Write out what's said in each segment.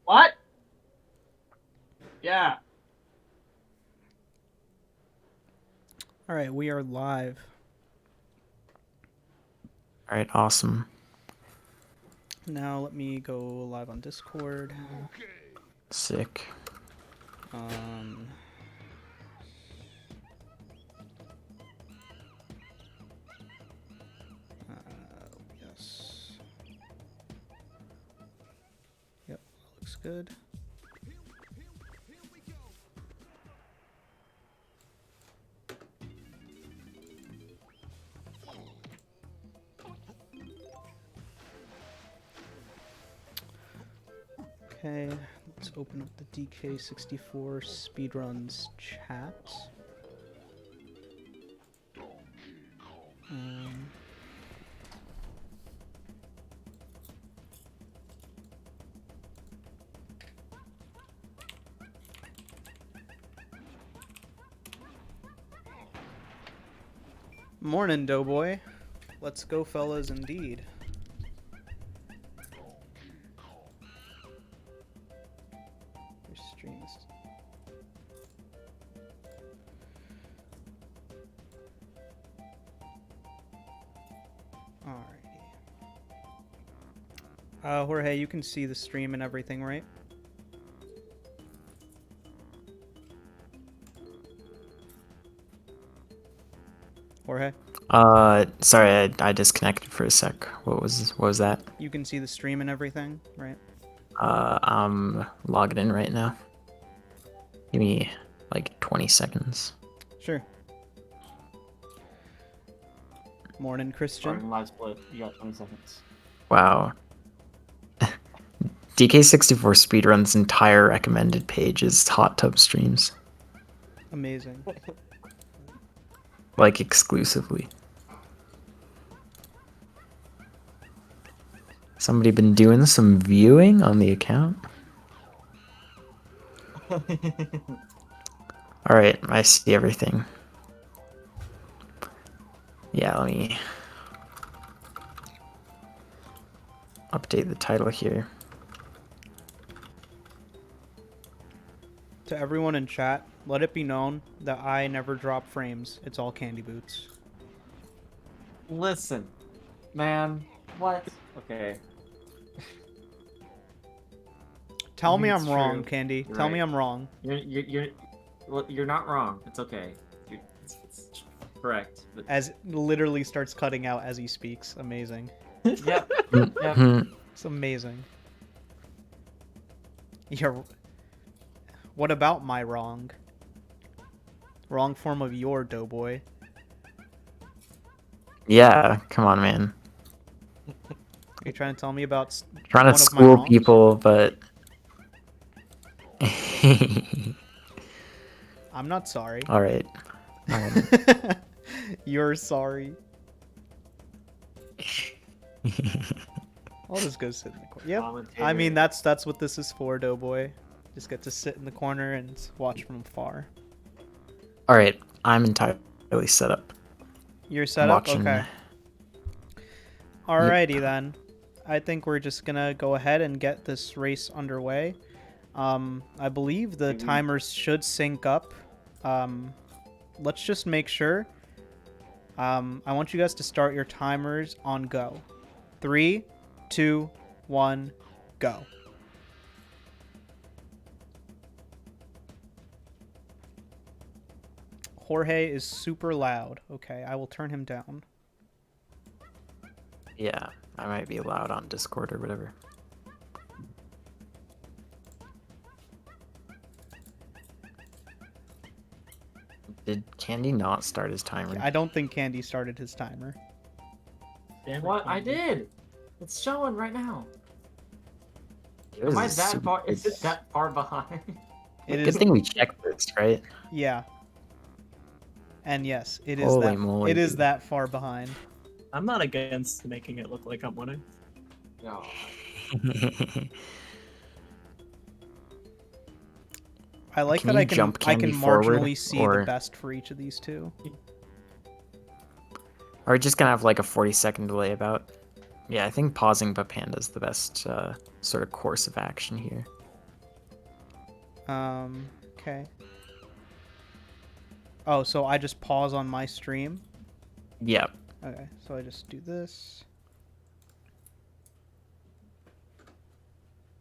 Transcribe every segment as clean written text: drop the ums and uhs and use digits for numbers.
What? Yeah. All right, we are live. All right, awesome. Now let me go live on Discord. Sick. Um, yes. Yep, looks good. Okay, let's open up the DK64 Speedruns chat. Morning, Doughboy. Let's go, fellas, indeed. Your streams. Alrighty. Horhay, you can see the stream and everything, right? Horhay? Sorry, I disconnected for a sec. What was that? You can see the stream and everything, right? I'm logging in right now. Give me like 20 seconds. Sure. Morning, Christian. Starting live split. You got 20 seconds. Wow. DK64 Speedrun's entire recommended page is hot tub streams. Amazing. Like exclusively. Somebody been doing some viewing on the account? Alright, I see everything. Yeah, let me update the title here. To everyone in chat, let it be known that I never drop frames. It's all Candyboots. Listen, man. What? Okay. Tell me I'm It's wrong, true. Candy. You're Tell me right. I'm wrong. You're not wrong. It's okay. It's correct. But... As it literally starts cutting out as he speaks. Amazing. Yep. Yep. It's amazing. You're... What about my wrong? Wrong form of your, Doughboy. Yeah, come on, man. Are you trying to tell me about Trying one to of my school wrongs? people, but I'm not sorry. all right. You're sorry. I'll just go sit in the corner. Yep. I mean, that's what this is for, Doughboy. Just get to sit in the corner and watch from afar. All right, I'm entirely set up. You're set up? Watching... Okay. Alrighty then. I think we're just gonna go ahead and get this race underway. I believe the timers should sync up. Let's just make sure. I want you guys to start your timers on go. 3, 2, 1, go. Horhay is super loud. Okay, I will turn him down. Yeah, I might be loud on Discord or whatever. Did Candy not start his timer? I don't think Candy started his timer. What? I did. It's showing right now. It was Am I that far? Is it that far behind? Good thing we checked this, right? Yeah. And yes, it is Holy that. moly, it is dude. that far behind. I'm not against making it look like I'm winning. No. I like that I can marginally see the best for each of these two. Are we just gonna have like a 40-second delay about? Yeah, I think pausing Papanda is the best sort of course of action here. Okay. Oh, so I just pause on my stream? Yep. Okay, so I just do this.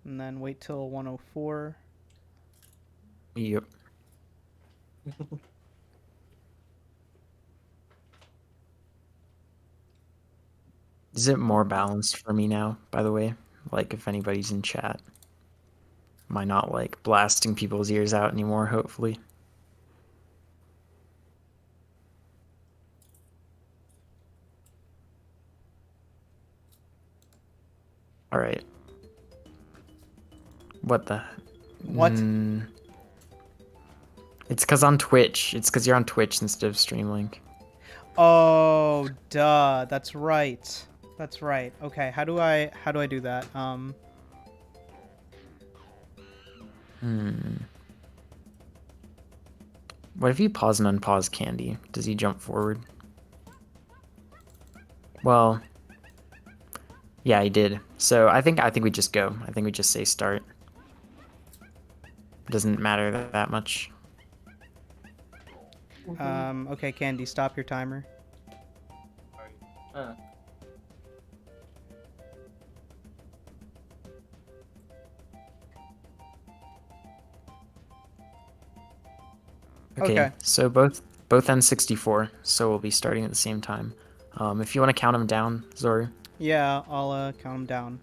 And then wait till 104. Yep. Is it more balanced for me now, by the way? Like, if anybody's in chat. Am I not, like, blasting people's ears out anymore, hopefully? Alright. What the... What? It's because on Twitch. It's because you're on Twitch instead of Streamlink. Oh, duh. That's right. That's right. Okay, how do I do that? What if you pause and unpause Candy? Does he jump forward? Well, yeah, he did. So I think we just go. I think we just say start. Doesn't matter that much. Okay, Candy, stop your timer. Okay. So both N64, so we'll be starting at the same time. If you want to count them down, Zori. Yeah, I'll count them down.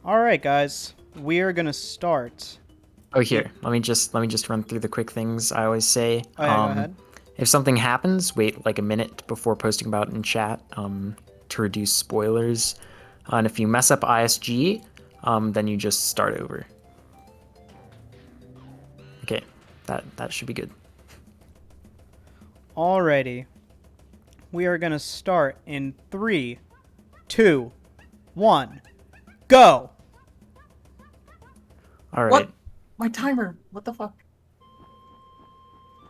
All right, guys, we are gonna start. Oh, here. Let me just run through the quick things I always say. Oh, yeah, go ahead. If something happens, wait like a minute before posting about it in chat to reduce spoilers. And if you mess up ISG, then you just start over. Okay, that should be good. Alrighty. We are gonna start in 3, 2, 1, go! All right. What? My timer. What the fuck?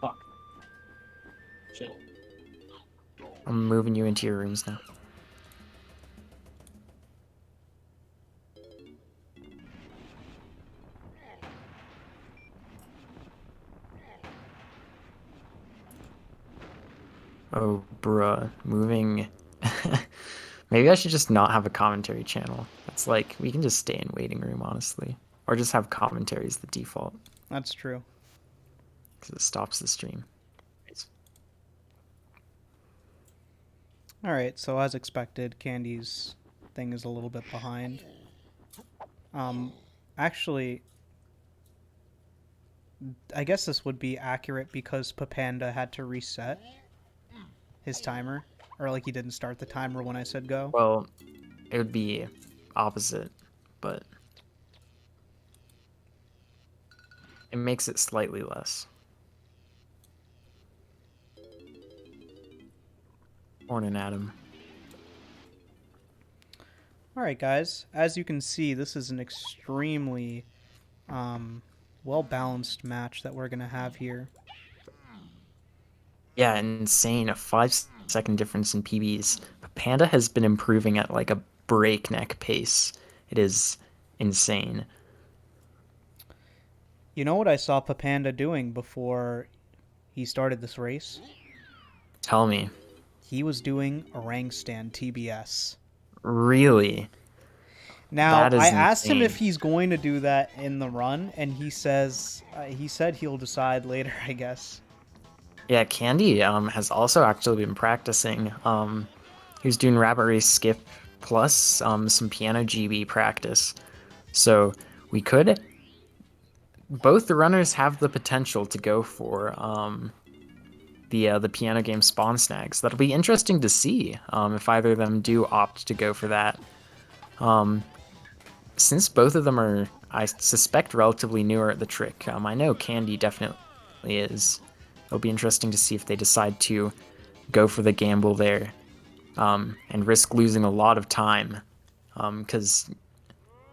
Fuck. Shit. I'm moving you into your rooms now. Oh, bruh. Moving. Maybe I should just not have a commentary channel. It's like, we can just stay in waiting room, honestly. Or just have commentary as the default. That's true. Because it stops the stream. Alright, so as expected, Candy's thing is a little bit behind. Actually, I guess this would be accurate because Papanda had to reset his timer. Or like he didn't start the timer when I said go. Well, it would be opposite, but it makes it slightly less. Morning, Adam. Alright guys, as you can see, this is an extremely well-balanced match that we're going to have here. Yeah, insane. A 5-second difference in PBs. Panda has been improving at like a breakneck pace. It is insane. You know what I saw Papanda doing before he started this race? Tell me. He was doing orang stand TBS. Really? Now, That is I asked him insane. if he's going to do that in the run, and he said he'll decide later, I guess. Yeah, Candy has also actually been practicing. He was doing Rabbit Race Skip plus some piano GB practice. So we could... Both the runners have the potential to go for the piano game Spawn Snags. That'll be interesting to see if either of them do opt to go for that. Since both of them are, I suspect, relatively newer at the trick, I know Candy definitely is. It'll be interesting to see if they decide to go for the gamble there and risk losing a lot of time, because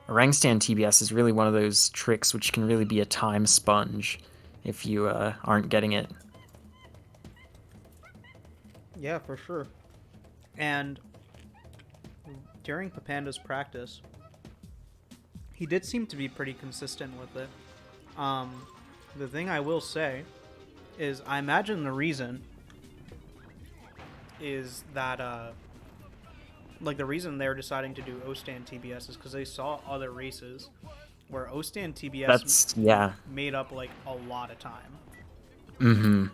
orang stand TBS is really one of those tricks which can really be a time sponge if you aren't getting it. Yeah, for sure. And during Papanda's practice, he did seem to be pretty consistent with it. The thing I will say is I imagine the reason is that like the reason they're deciding to do O-Stand TBS is because they saw other races where O-Stand TBS That's yeah. made up like a lot of time. Mm-hmm.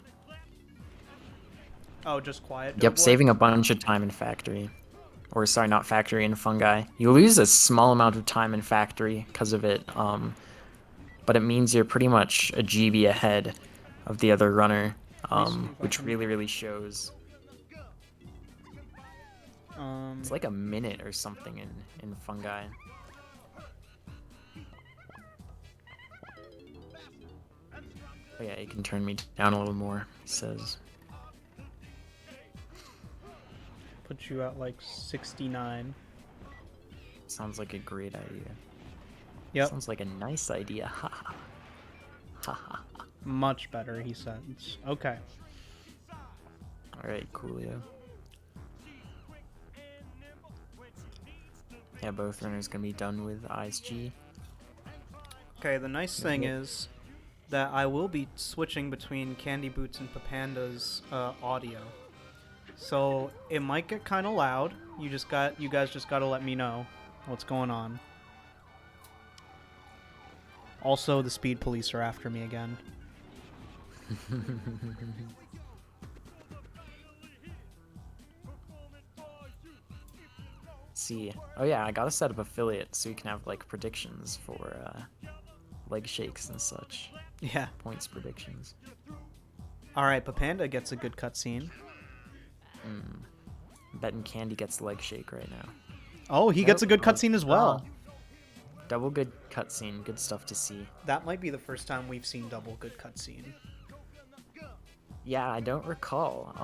Oh, just quiet. Yep, Doughboy? saving a bunch of time in factory. Or sorry, not factory, in fungi. You lose a small amount of time in factory because of it, but it means you're pretty much a GB ahead of the other runner, which really shows. It's like a minute or something in fungi. Oh yeah, you can turn me down a little more, he says. Put you at like 69. Sounds like a great idea. Yep. Sounds like a nice idea. Ha ha. Ha ha. Much better, he says. Okay. Alright, coolio. Yeah, both runners gonna be done with ISG. Okay, the nice thing is that I will be switching between Candyboots and Papanda's audio. So it might get kind of loud. You guys just gotta let me know what's going on. Also, the speed police are after me again. See, oh yeah, I gotta set up affiliate so you can have like predictions for leg shakes and such. Yeah. Points predictions. Alright, Papanda gets a good cutscene. I'm betting Candy gets leg shake right now. Oh, he gets a good cutscene as well. Double good cutscene, good stuff to see. That might be the first time we've seen double good cutscene. Yeah, I don't recall.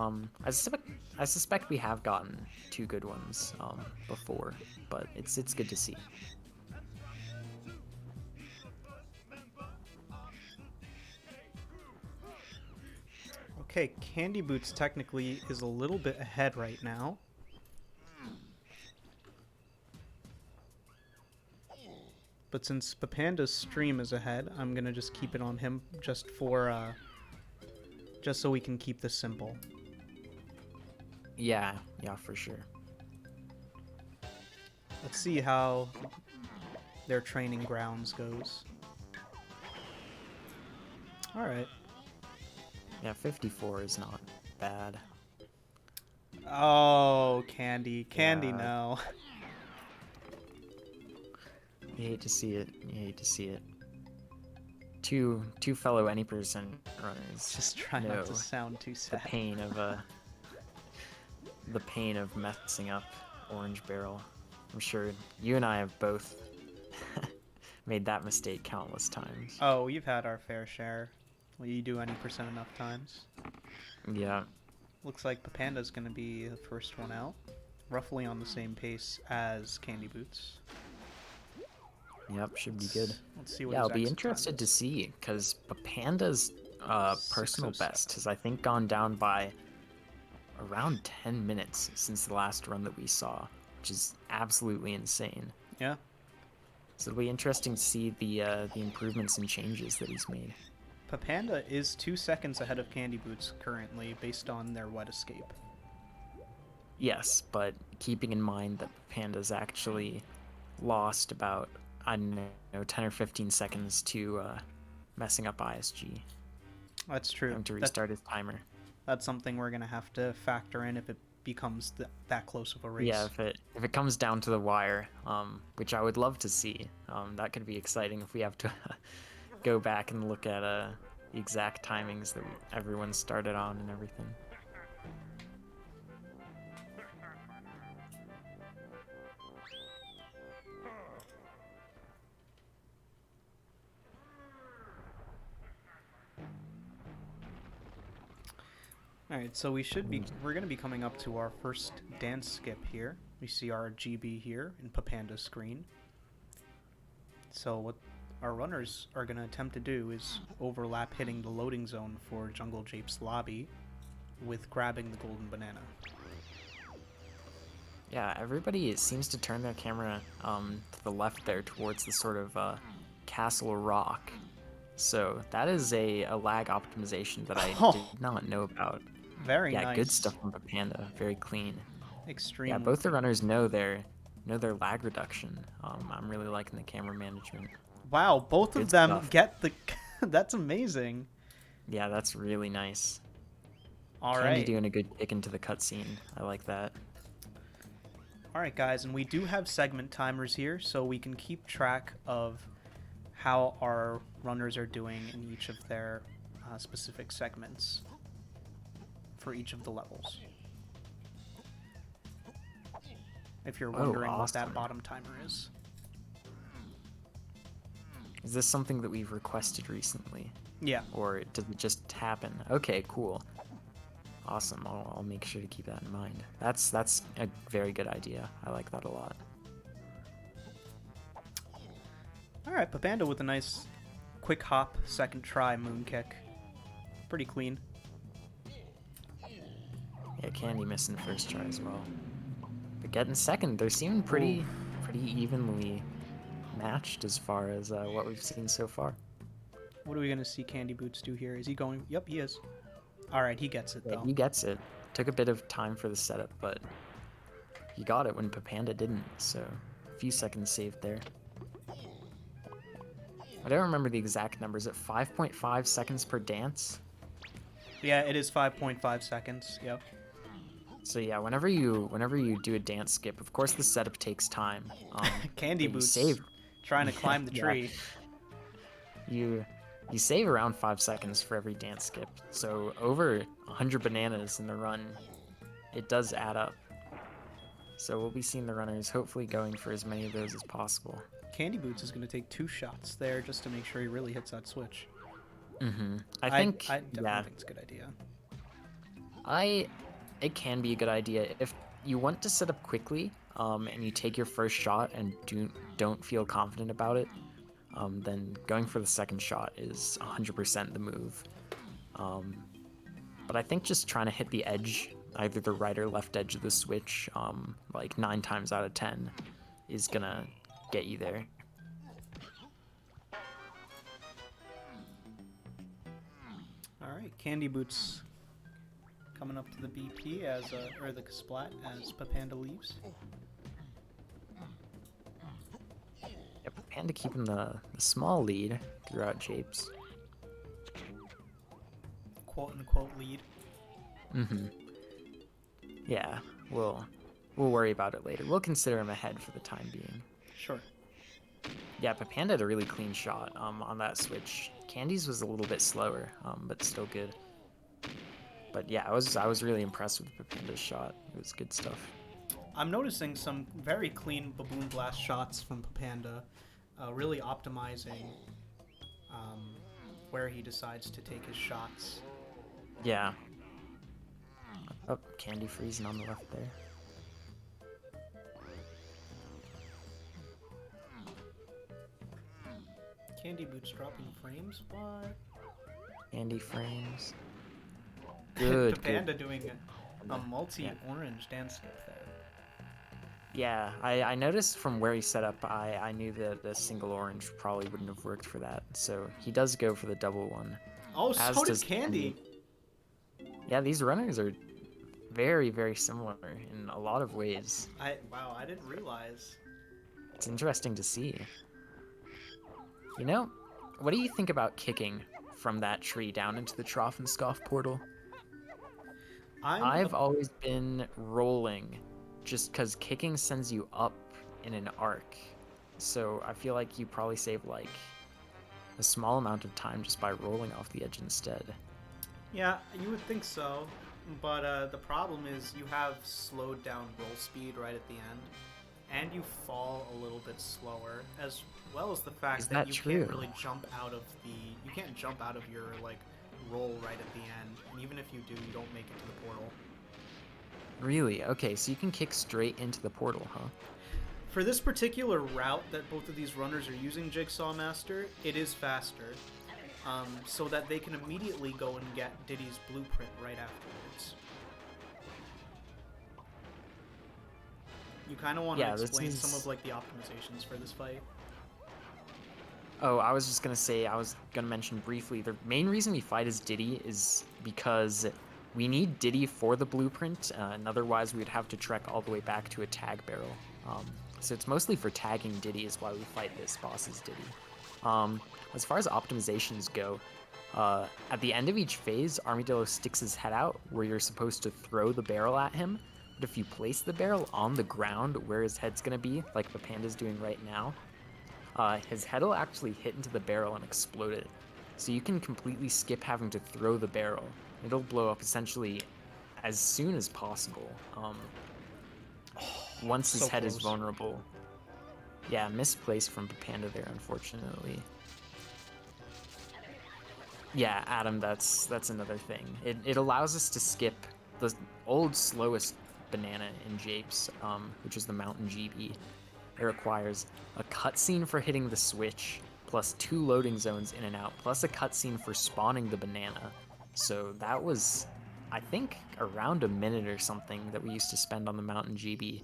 I suspect we have gotten 2 good ones before, but it's good to see. Okay, Candyboots technically is a little bit ahead right now. But since Papanda's stream is ahead, I'm gonna just keep it on him just so we can keep this simple. Yeah, for sure. Let's see how their training grounds goes. Alright. Yeah, 54 is not bad. Oh, Candy. Candy, Yeah. no. You hate to see it. You hate to see it. Two fellow any percent runners. Just try not to sound too The sad. pain of messing up Orange Barrel. I'm sure you and I have both made that mistake countless times. Oh, we've had our fair share. Will you do any percent enough times? Yeah. Looks like Papanda's gonna be the first one out. Roughly on the same pace as Candyboots. Yep, should be good. Let's see what Yeah, his I'll be exit interested time to is. see, because Papanda's personal 6:07. best has, I think, gone down by around 10 minutes since the last run that we saw, which is absolutely insane. Yeah. So it'll be interesting to see the improvements and changes that he's made. Papanda is 2 seconds ahead of Candyboots currently, based on their wet escape. Yes, but keeping in mind that Panda's actually lost about, I don't know, 10 or 15 seconds to messing up ISG. That's true. Having to restart his timer. That's something we're gonna have to factor in if it becomes that close of a race. Yeah, if it comes down to the wire, which I would love to see, that could be exciting if we have to go back and look at the exact timings that everyone started on and everything. Alright, so we're gonna be coming up to our first dance skip here. We see our GB here in Papanda's screen. So what our runners are gonna attempt to do is overlap hitting the loading zone for Jungle Jape's lobby with grabbing the golden banana. Yeah, everybody seems to turn their camera to the left there towards the sort of castle rock So that is a lag optimization that I Oh. did not know about. Very Yeah, nice. good stuff from Papanda. Very clean. Extremely. Yeah, both the runners know their lag reduction. I'm really liking the camera management. Wow, both Good of them stuff. get the... That's amazing. Yeah, that's really nice. All Candy right. doing a good kick into the cutscene. I like that. All right, guys, and we do have segment timers here, so we can keep track of how our runners are doing in each of their specific segments for each of the levels. If you're wondering what that awesome. bottom timer is. Is this something that we've requested recently? Yeah. Or does it just happen? Okay, cool. Awesome. I'll make sure to keep that in mind. That's a very good idea. I like that a lot. All right, Papanda with a nice quick hop, second try moon kick. Pretty clean. Yeah, Candy missing first try as well. But getting second, they're seeming pretty evenly matched as far as what we've seen so far. What are we going to see Candyboots do here? Is he going? Yep, he is. All right, he gets it, Yeah, though. he gets it. Took a bit of time for the setup, but he got it when Papanda didn't, so a few seconds saved there. I don't remember the exact numbers. Is it 5.5 seconds per dance? Yeah, it is 5.5 seconds. Yep. So yeah, whenever you do a dance skip, of course the setup takes time. Candyboots trying to climb the tree. You save around 5 seconds for every dance skip. So over 100 bananas in the run, it does add up. So we'll be seeing the runners hopefully going for as many of those as possible. Candyboots is going to take 2 shots there just to make sure he really hits that switch. Mm-hmm. I definitely think it's a good idea. It can be a good idea if you want to set up quickly, and you take your first shot and don't feel confident about it. Then going for the second shot is 100% the move. But I think just trying to hit the edge, either the right or left edge of the switch, like 9 times out of 10, is gonna get you there. All right, Candyboots coming up to the BP or the splat as Papanda leaves. Yeah, Papanda keeping the small lead throughout Japes. Quote unquote lead. Mm-hmm. Yeah, we'll worry about it later. We'll consider him ahead for the time being. Sure. Yeah, Papanda had a really clean shot on that switch. Candy's was a little bit slower, but still good. But yeah, I was really impressed with Papanda's shot. It was good stuff. I'm noticing some very clean Baboon Blast shots from Papanda, really optimizing where he decides to take his shots. Yeah. Oh, Candy freezing on the left there. Candyboots dropping frames? What? Candy frames. Good. Papanda good. doing a multi-orange dance skip there. Yeah, I noticed from where he set up, I knew that a single orange probably wouldn't have worked for that. So he does go for the double one. Oh, as so does did Candy. Yeah, these runners are very, very similar in a lot of ways. Wow, I didn't realize. It's interesting to see. You know, what do you think about kicking from that tree down into the Trough and Scoff portal? I've always been rolling, just because kicking sends you up in an arc. So I feel like you probably save like a small amount of time just by rolling off the edge instead. Yeah, you would think so, but the problem is you have slowed down roll speed right at the end, and you fall a little bit slower, as well as the fact that you can't really jump out of you can't jump out of your like roll right at the end, and even if you do, you don't make it to the portal. Really? Okay, so you can kick straight into the portal, huh? For this particular route that both of these runners are using, Jigsaw Master, it is faster, so that they can immediately go and get Diddy's blueprint right afterwards. You kind of want to explain some of like the optimizations for this fight. Oh, I was just gonna say, I was gonna mention briefly, the main reason we fight as Diddy is because we need Diddy for the blueprint, and otherwise we would have to trek all the way back to a tag barrel. So it's mostly for tagging Diddy is why we fight this boss as Diddy. As far as optimizations go, at the end of each phase, Armadillo sticks his head out where you're supposed to throw the barrel at him, but if you place the barrel on the ground where his head's gonna be, like Papanda's doing right now, his head will actually hit into the barrel and explode it. So you can completely skip having to throw the barrel. It'll blow up essentially as soon as possible. Once his so head is close. vulnerable. Yeah, misplaced from Papanda there, unfortunately. Yeah, Adam, that's another thing. It allows us to skip the old slowest banana in Japes, which is the Mountain GB. It requires a cutscene for hitting the switch, plus 2 loading zones in and out, plus a cutscene for spawning the banana. So that was, I think, around a minute or something that we used to spend on the Mountain GB.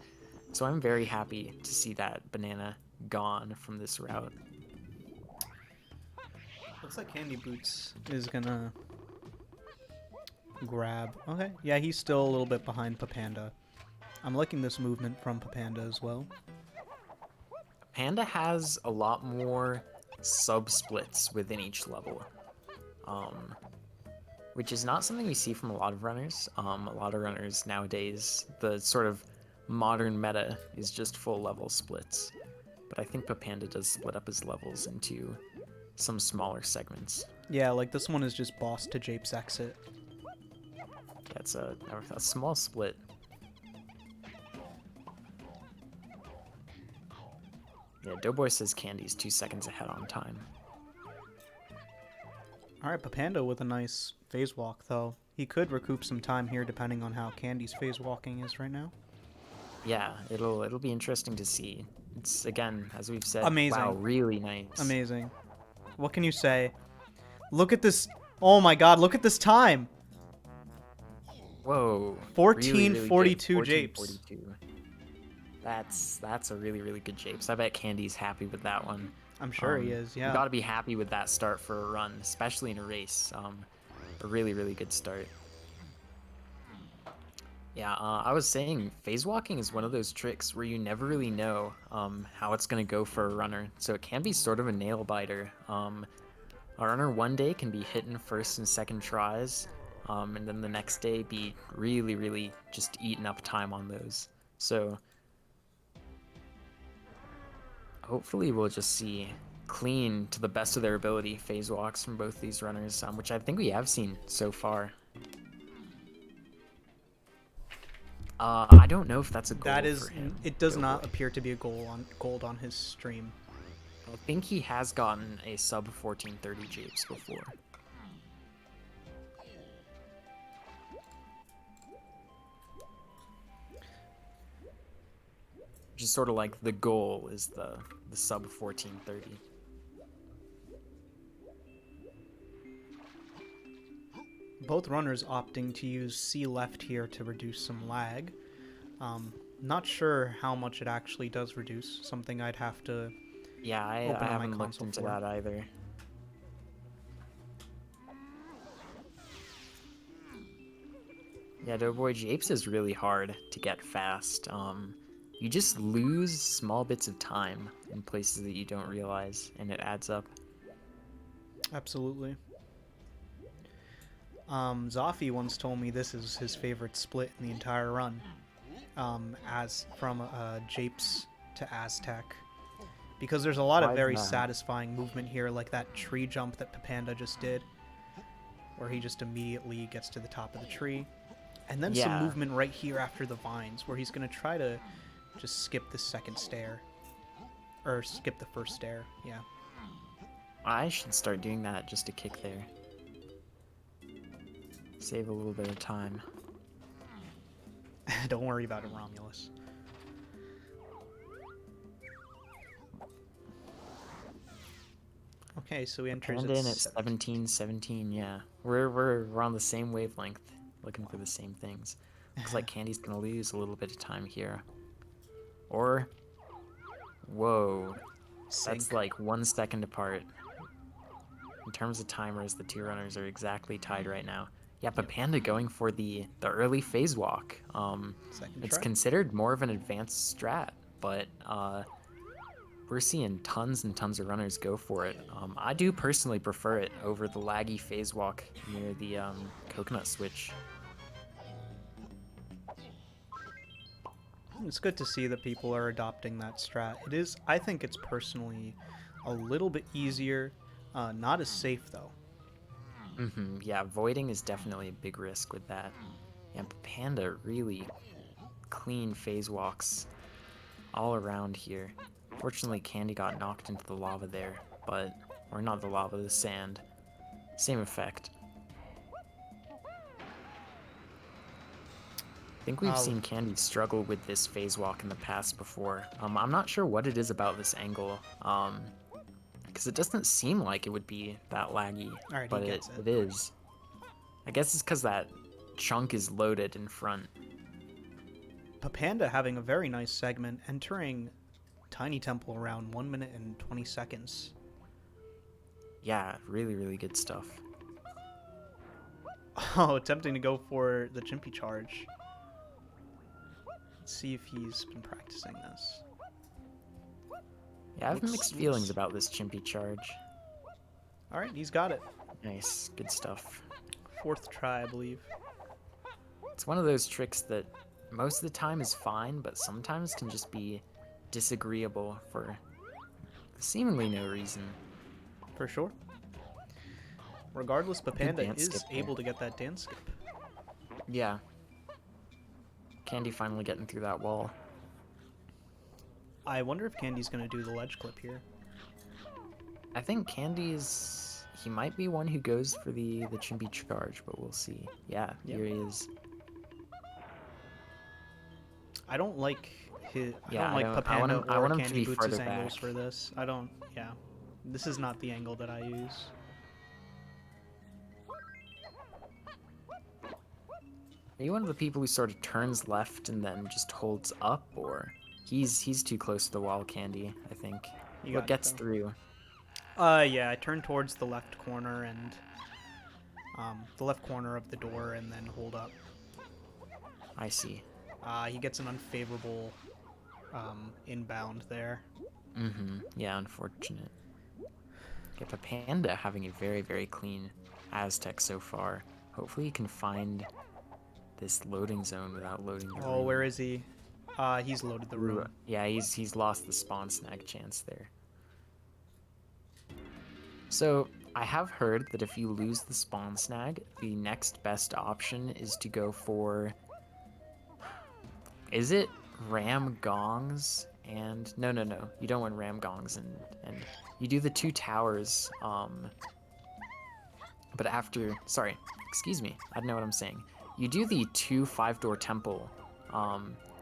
So I'm very happy to see that banana gone from this route. Looks like Candyboots is gonna grab. Okay, yeah, he's still a little bit behind Papanda. I'm liking this movement from Papanda as well. Panda has a lot more sub-splits within each level, which is not something we see from a lot of runners. A lot of runners nowadays, the sort of modern meta is just full level splits, but I think Papanda does split up his levels into some smaller segments. Yeah, like this one is just boss to Japes exit. That's a small split. Yeah, Doughboy says Candy's 2 seconds ahead on time. Alright, Papanda with a nice phase walk, though. He could recoup some time here depending on how Candy's phase walking is right now. Yeah, it'll be interesting to see. It's, again, as we've said, Amazing. wow, really nice. Amazing. What can you say? Look at this. Oh my god, look at this time. Whoa. 14:42 really Japes. 14:42. That's a really, really good Japes. I bet Candy's happy with that one. I'm sure he is, yeah. You gotta be happy with that start for a run, especially in a race. A really, really good start. Yeah, I was saying, phase walking is one of those tricks where you never really know how it's going to go for a runner, so it can be sort of a nail-biter. A runner one day can be hitting first and second tries, and then the next day be really, really just eating up time on those. So hopefully we'll just see clean, to the best of their ability, phase walks from both these runners, which I think we have seen so far. I don't know if that's a goal That is, for him. it does not Doughboy. appear to be a gold on his stream. I think he has gotten a sub 1430 Japes before. Which is sort of like the goal is the sub 1430. Both runners opting to use C left here to reduce some lag. Not sure how much it actually does reduce. Something I'd have to Yeah, I open on my haven't looked console into for. that either. Yeah, Doughboy Japes is really hard to get fast. You just lose small bits of time in places that you don't realize, and it adds up. Absolutely. Zoffy once told me this is his favorite split in the entire run. As from Japes to Aztec. Because there's a lot Why of is very that? satisfying movement here, like that tree jump that Papanda just did, where he just immediately gets to the top of the tree. And then some Yeah. movement right here after the vines, where he's going to try to just skip the second stair. Or skip the first stair, yeah. I should start doing that just to kick there. Save a little bit of time. Don't worry about it, Romulus. Okay, so he enters Panda in at at 17-17, yeah. We're on the same wavelength, looking for the same things. Looks like Candy's gonna lose a little bit of time here. Or, whoa. That's like 1 second apart. In terms of timers, the two runners are exactly tied right now. Yeah, Papanda going for the early phase walk. Second It's try. considered more of an advanced strat, but we're seeing tons and tons of runners go for it. I do personally prefer it over the laggy phase walk near the coconut switch. It's good to see that people are adopting that strat. It is, I think it's personally a little bit easier, not as safe though. Yeah, voiding is definitely a big risk with that. Yeah, Panda really clean phase walks all around here. Fortunately, Candy got knocked into the lava there, or not the lava, the sand. Same effect. I think we've seen Candy struggle with this phase walk in the past before. I'm not sure what it is about this angle, because it doesn't seem like it would be that laggy, Alright, but he gets it is. I guess it's because that chunk is loaded in front. Papanda having a very nice segment, entering Tiny Temple around 1 minute and 20 seconds. Yeah, really, really good stuff. Oh, attempting to go for the Chimpy charge. Let's see if he's been practicing this. Yeah, I have mixed feelings about this Chimpy charge. Alright, he's got it. Nice, good stuff. 4th try, I believe. It's one of those tricks that most of the time is fine, but sometimes can just be disagreeable for seemingly no reason. For sure. Regardless, Papanda dance is skip there. able to get that dance skip. Yeah. Candy finally getting through that wall. I wonder if Candy's going to do the ledge clip here. I think Candy's... He might be one who goes for the Chimpy charge, but we'll see. Yeah, here he is. I don't like his... Yeah, I don't like Papanda I or want him to be Candyboots' further angles back. for this. I don't... Yeah. This is not the angle that I use. Are you one of the people who sort of turns left and then just holds up, or he's too close to the wall, Candy, I think. You What got it, gets though. through? Yeah, I turn towards the left corner and... the left corner of the door and then hold up. I see. He gets an unfavorable inbound there. Yeah, unfortunate. Get Papanda having a very, very clean Aztec so far. Hopefully he can find this loading zone without loading the Oh, room. where is he? He's loaded the room. Yeah, he's lost the spawn snag chance there. So, I have heard that if you lose the spawn snag, the next best option is to go for... Is it ram gongs? And no, you don't want ram gongs, and you do the 2 towers, but after, sorry, excuse me, I don't know what I'm saying. You do the 2 5-door temple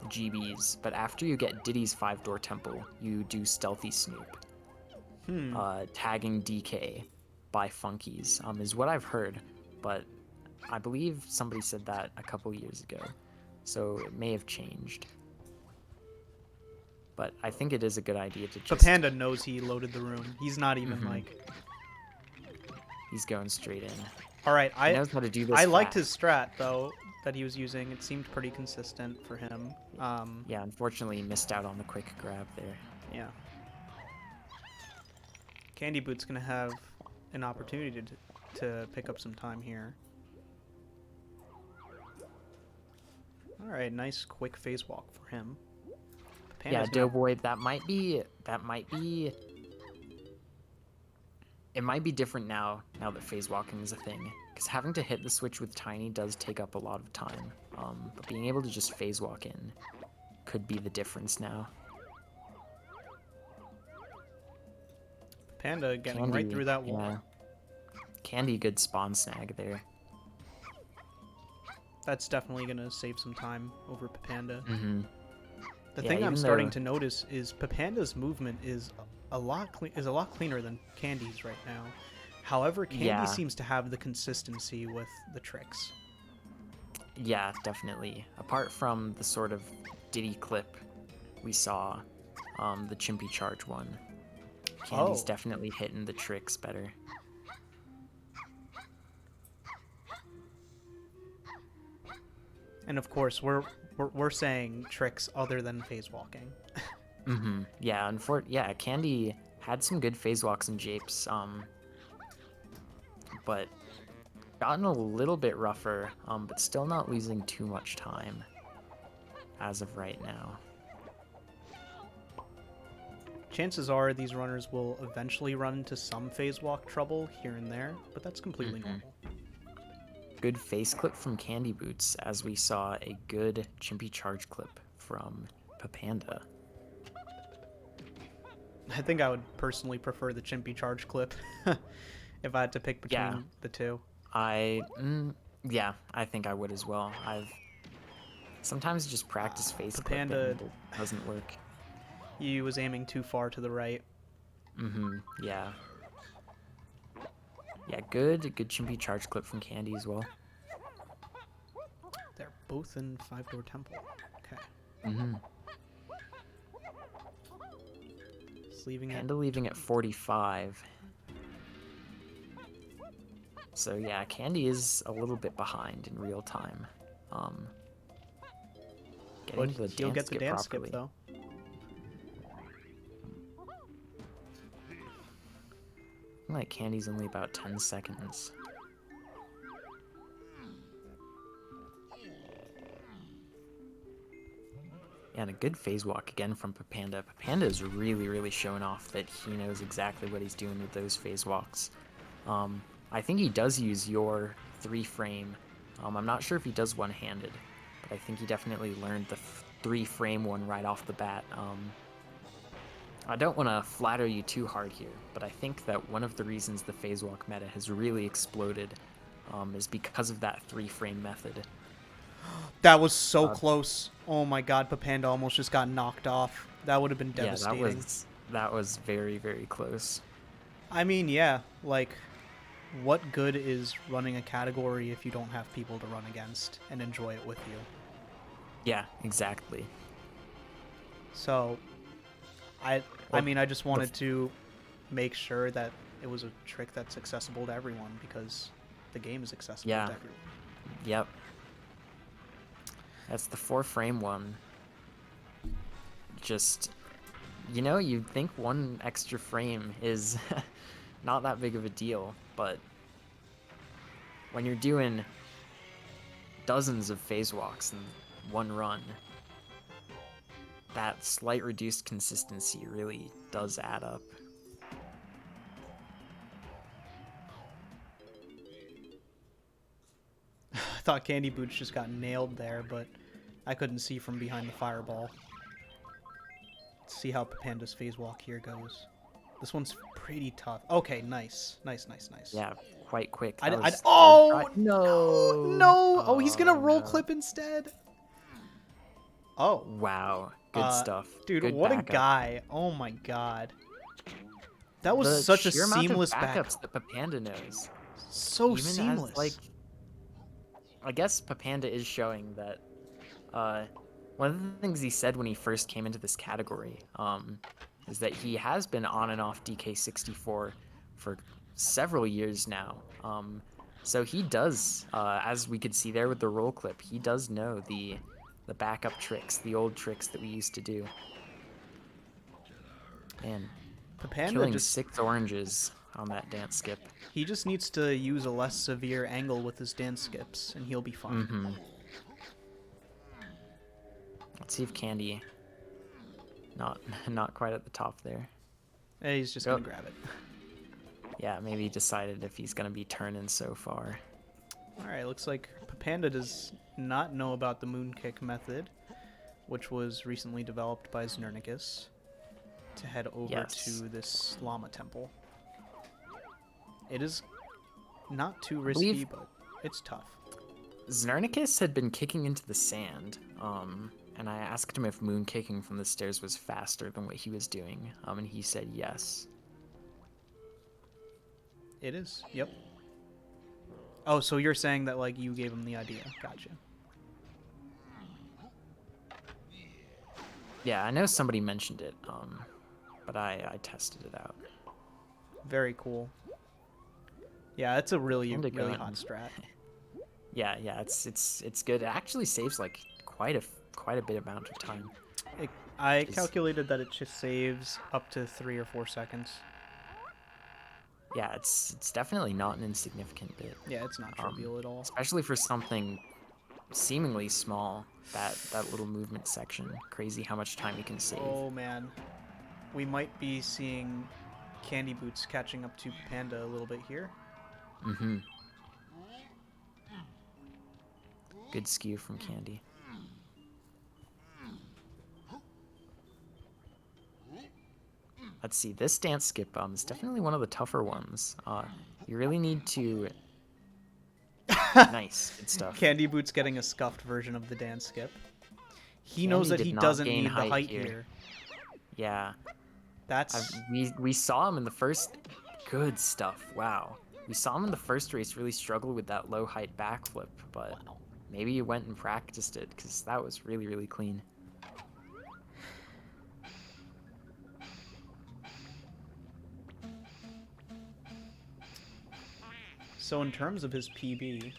GBs, but after you get Diddy's 5-door temple, you do Stealthy Snoop. Tagging DK by Funkies is what I've heard, but I believe somebody said that a couple years ago, so it may have changed. But I think it is a good idea to just... Papanda knows he loaded the room. He's not even like... He's going straight in. Alright, He knows how to do this I liked fast. his strat, though, that he was using. It seemed pretty consistent for him. Yeah, unfortunately he missed out on the quick grab there. Yeah. Candyboots gonna have an opportunity to pick up some time here. Alright, nice quick phase walk for him. Yeah, Panda's gonna- Doughboy, it might be different now that phase walking is a thing. Because having to hit the switch with Tiny does take up a lot of time. But being able to just phase walk in could be the difference now. Panda getting right through that wall. Yeah. Candy, good spawn snag there. That's definitely gonna save some time over Papanda. The Yeah, thing I'm even starting though- to notice is Papanda's movement is a lot cleaner than Candy's right now. However, Candy Yeah. seems to have the consistency with the tricks. Yeah, definitely. Apart from the sort of Diddy clip we saw, the Chimpy charge one. Candy's Oh. definitely hitting the tricks better. And of course, we're saying tricks other than phase walking. Yeah, yeah, Candy had some good phase walks and japes, but gotten a little bit rougher, but still not losing too much time as of right now. Chances are these runners will eventually run into some phase walk trouble here and there, but that's completely normal. Good face clip from Candyboots, as we saw a good Chimpy charge clip from Papanda. I think I would personally prefer the Chimpy charge clip if I had to pick between the two. Yeah, I think I would as well. I've sometimes just practice face clip Papanda, and it doesn't work. he was aiming too far to the right. Yeah. Yeah, good Chimpy charge clip from Candy as well. They're both in 5-door temple. Okay. Just leaving it. Panda leaving at 45. So yeah, Candy is a little bit behind in real time. Getting But to the he'll dance get the skip dance properly. skip, though. Like Candy's only about 10 seconds. Yeah, and a good phase walk again from Papanda. Papanda is really showing off that he knows exactly what he's doing with those phase walks. I think he does use your 3-frame. I'm not sure if he does one-handed, but I think he definitely learned the 3-frame one right off the bat. I don't want to flatter you too hard here, but I think that one of the reasons the phase walk meta has really exploded is because of that 3-frame method. That was so close. Oh my god, Papanda almost just got knocked off. That would have been devastating. Yeah, that was very close. I mean, yeah, like, what good is running a category if you don't have people to run against and enjoy it with you? Yeah, exactly. So, I mean, I just wanted to make sure that it was a trick that's accessible to everyone, because the game is accessible to everyone. Yep. That's the 4-frame one. Just, you'd think one extra frame is not that big of a deal, but when you're doing dozens of phase walks in one run, that slight reduced consistency really does add up. I thought Candyboots just got nailed there, but I couldn't see from behind the fireball. Let's see how Papanda's phase walk here goes. This one's pretty tough. Okay, nice. Nice. Yeah, quite quick. Oh, no! No! Oh, he's gonna roll clip instead. Oh. Wow. Good stuff. Dude, Good what backup. a guy. Oh my god. That was such a seamless backups that Papanda knows. So Even seamless. As, I guess Papanda is showing that one of the things he said when he first came into this category is that he has been on and off DK64 for several years now. So he does, as we could see there with the roll clip, he does know the backup tricks, the old tricks that we used to do. And Papanda killing just 6 oranges on that dance skip. He just needs to use a less severe angle with his dance skips, and he'll be fine. Let's see if Candy, not quite at the top there. He's just gonna grab it. Yeah, maybe he decided if he's gonna be turning so far. All right, looks like Papanda does not know about the moon kick method, which was recently developed by Znernicus to head over to this llama temple. It is not too risky, but it's tough. Znernicus had been kicking into the sand, and I asked him if moon kicking from the stairs was faster than what he was doing, and he said yes. It is, yep. Oh, so you're saying that, like, you gave him the idea. Gotcha. Yeah, I know somebody mentioned it. but I tested it out. Very cool. Yeah, it's a really Kinda really going. hot strat. Yeah, it's good. It actually saves like quite a bit amount of time. I Jeez. calculated that it just saves up to 3 or 4 seconds. Yeah, it's definitely not an insignificant bit. Yeah, it's not trivial at all. Especially for something seemingly small. That little movement section. Crazy how much time you can save. Oh man, we might be seeing Candyboots catching up to Papanda a little bit here. Mm-hmm. Good skew from Candy. Let's see, this dance skip is definitely one of the tougher ones. You really need to... Nice, good stuff. Candyboots getting a scuffed version of the dance skip. He Candy knows that did he not doesn't gain need the height here. here. Yeah, That's... we saw him in the first... Good stuff, wow. We saw him in the first race really struggle with that low height backflip, but Wow. maybe you went and practiced it, because that was really, really clean. So in terms of his PB,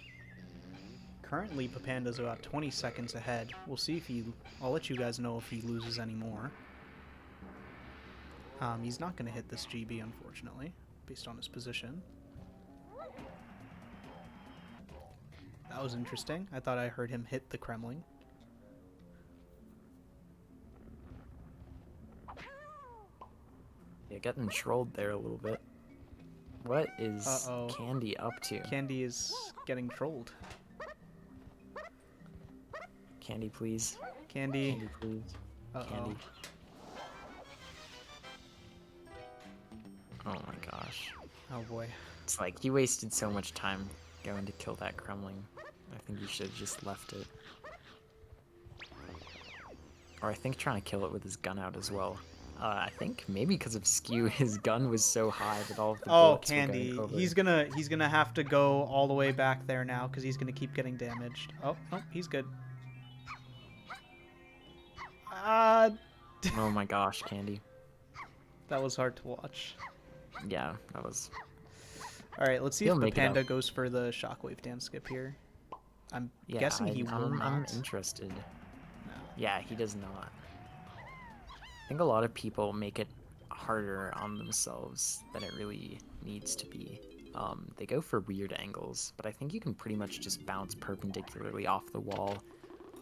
currently Papanda's about 20 seconds ahead. We'll see if he... I'll let you guys know if he loses any more. He's not going to hit this GB, unfortunately, based on his position. That was interesting. I thought I heard him hit the Kremling. Yeah, getting trolled there a little bit. What is Uh-oh. Candy up to? Candy is getting trolled. Candy, please. Candy. Candy, please. Uh-oh. Candy. Oh my gosh. Oh boy. It's like, you wasted so much time going to kill that Kremling. I think you should have just left it. Or I think trying to kill it with his gun out as well. I think maybe because of skew, his gun was so high that all of the bullets were Candy. going over. He's gonna have to go all the way back there now because he's gonna keep getting damaged. Oh, no, he's good. Oh my gosh, Candy. That was hard to watch. Yeah, that was... All right, let's see He'll if make it Papanda up. goes for the shockwave dance skip here. I'm Yeah, guessing he will I'm not. interested. No. Yeah, he does not. I think a lot of people make it harder on themselves than it really needs to be. They go for weird angles, but I think you can pretty much just bounce perpendicularly off the wall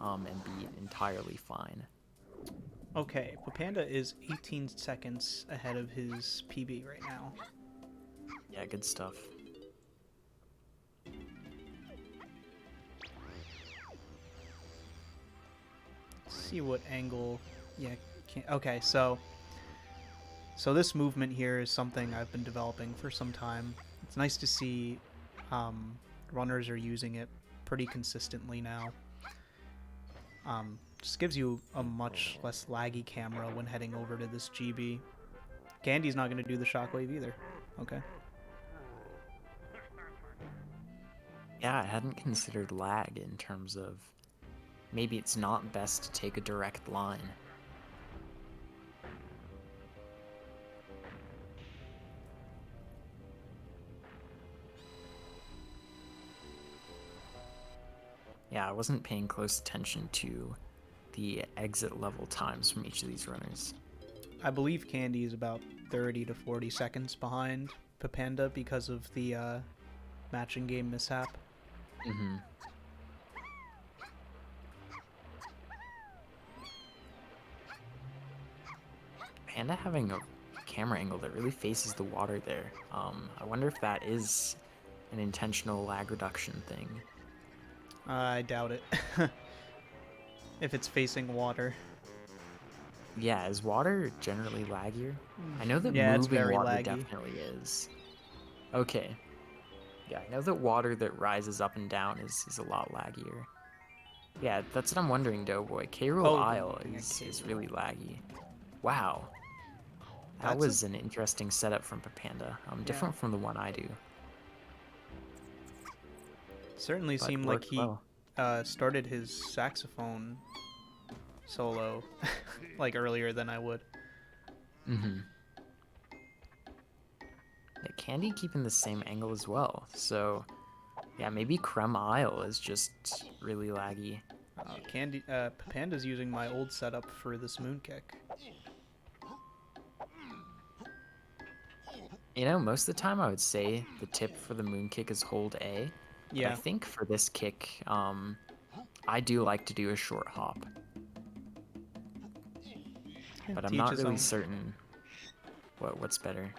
and be entirely fine. Okay, Papanda is 18 seconds ahead of his PB right now. Yeah, good stuff. Let's see what angle. Yeah. Okay, so this movement here is something I've been developing for some time. It's nice to see runners are using it pretty consistently now. Just gives you a much less laggy camera when heading over to this GB. Candy's not going to do the shockwave either. Okay. Yeah, I hadn't considered lag in terms of maybe it's not best to take a direct line. Yeah, I wasn't paying close attention to the exit level times from each of these runners. I believe Candy is about 30 to 40 seconds behind Papanda because of the matching game mishap. Mm-hmm. Panda having a camera angle that really faces the water there. I wonder if that is an intentional lag reduction thing. I doubt it. If it's facing water. Yeah, is water generally laggier? I know that Yeah, it's moving very water laggy. definitely is. Okay. Yeah, I know that water that rises up and down is a lot laggier. Yeah, that's what I'm wondering, Doughboy. K-Rool Oh, Isle yeah, is K-Rool. really laggy. Wow. That That's was an interesting setup from Papanda. Different from the one I do. Certainly But seemed like worked he well. started his saxophone solo like earlier than I would. Mm-hmm. Yeah, Candy keeping the same angle as well. So, yeah, maybe Creme Isle is just really laggy. Papanda's using my old setup for this moon kick. You know, most of the time I would say the tip for the moon kick is hold A. But Yeah. I think for this kick, I do like to do a short hop. But I'm To each not his really own. certain what's better.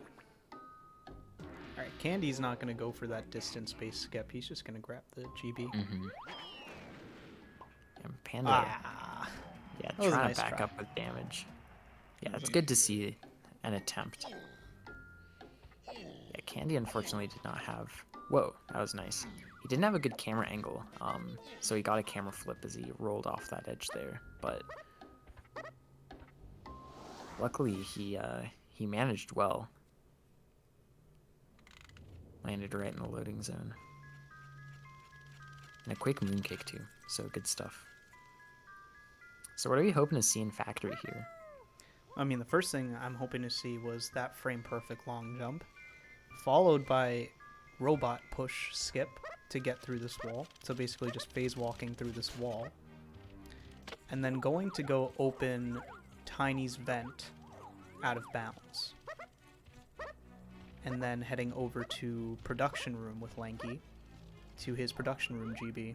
Alright, Candy's not going to go for that distance-based skip. He's just going to grab the GB. Mm-hmm. And Panda, yeah, That was a trying nice to back try. up with damage. Yeah, it's good to see an attempt. Yeah, Candy unfortunately did not have... Whoa, that was nice. He didn't have a good camera angle, so he got a camera flip as he rolled off that edge there, but... Luckily, he managed well. Landed right in the loading zone. And a quick moon kick too, so good stuff. So what are we hoping to see in Factory here? I mean, the first thing I'm hoping to see was that frame perfect long jump, followed by robot push skip to get through this wall. So basically just phase walking through this wall. And then going to go open Tiny's vent out of bounds. And then heading over to production room with Lanky to his production room GB,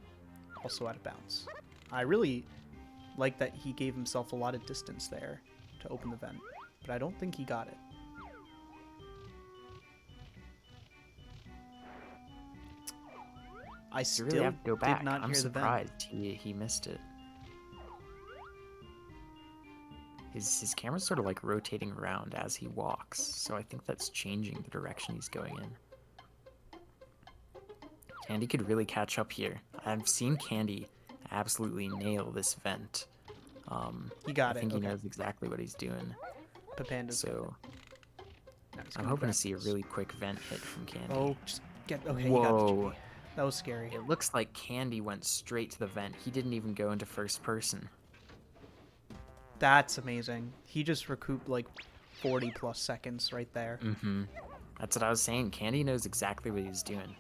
also out of bounds. I really like that he gave himself a lot of distance there to open the vent, but I don't think he got it. I You still really have to go back. did not I'm hear the vent. surprised he missed it. His camera's sort of like rotating around as he walks, so I think that's changing the direction he's going in. Candy could really catch up here. I've seen Candy absolutely nail this vent. He got I it. think he Okay. knows exactly what he's doing. Papanda's got it. So Now he's I'm gonna hoping to grab see a this. really quick vent hit from Candy. Oh, just get. Okay, he got the Whoa. GB. That was scary. It looks like Candy went straight to the vent. He didn't even go into first person. That's amazing. He just recouped like 40 plus seconds right there. Mm-hmm. That's what I was saying. Candy knows exactly what he's doing.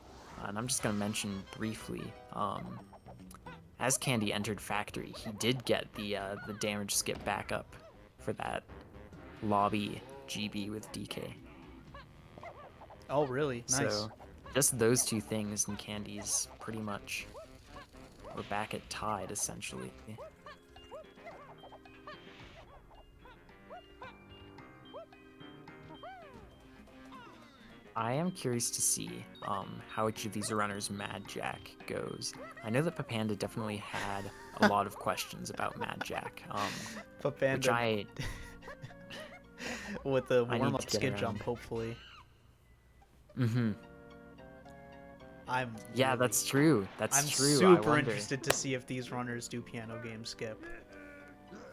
And I'm just going to mention briefly, as Candy entered Factory, he did get the damage skip back up for that lobby GB with DK. Oh, really? Nice. So just those two things and Candy's pretty much, we're back at tied essentially. I am curious to see how each of these runners Mad Jack goes. I know that Papanda definitely had a lot of questions about Mad Jack, which Papanda with the I need warm-up to get skid around. jump, hopefully. Mm-hmm. Yeah, really- that's true. That's I'm true. I super wonder. interested to see if these runners do piano game skip.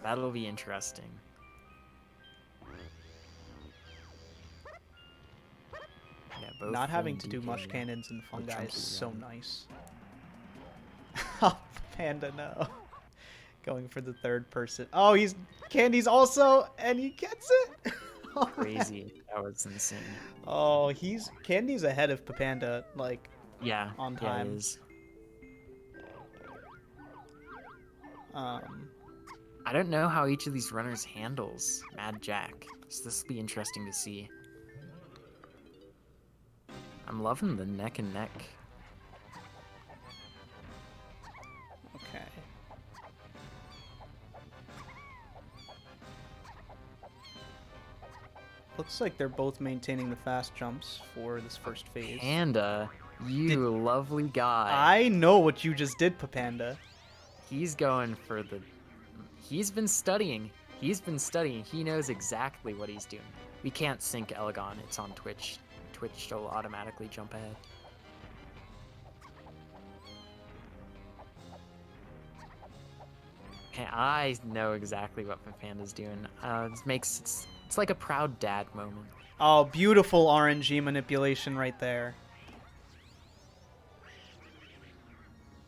That'll be interesting. Yeah, both Not having in to do DK mush cannons and with fungi is chunky so run. nice. Oh, Panda, no. Going for the third person. Oh, Candy's also, and he gets it. Crazy. That was insane. Oh, Candy's ahead of Papanda, like, Yeah. On Yeah, time. it is. I don't know how each of these runners handles Mad Jack, so this will be interesting to see. I'm loving the neck and neck. okay. Looks like they're both maintaining the fast jumps for this first phase. Panda, you lovely guy. I know what you just did, Papanda. He's going for the... He's been studying. He's been studying. He knows exactly what he's doing. We can't sync Elegon. It's on Twitch. Twitch will automatically jump ahead. Okay, I know exactly what Papanda's doing. It's like a proud dad moment. Oh, beautiful RNG manipulation right there.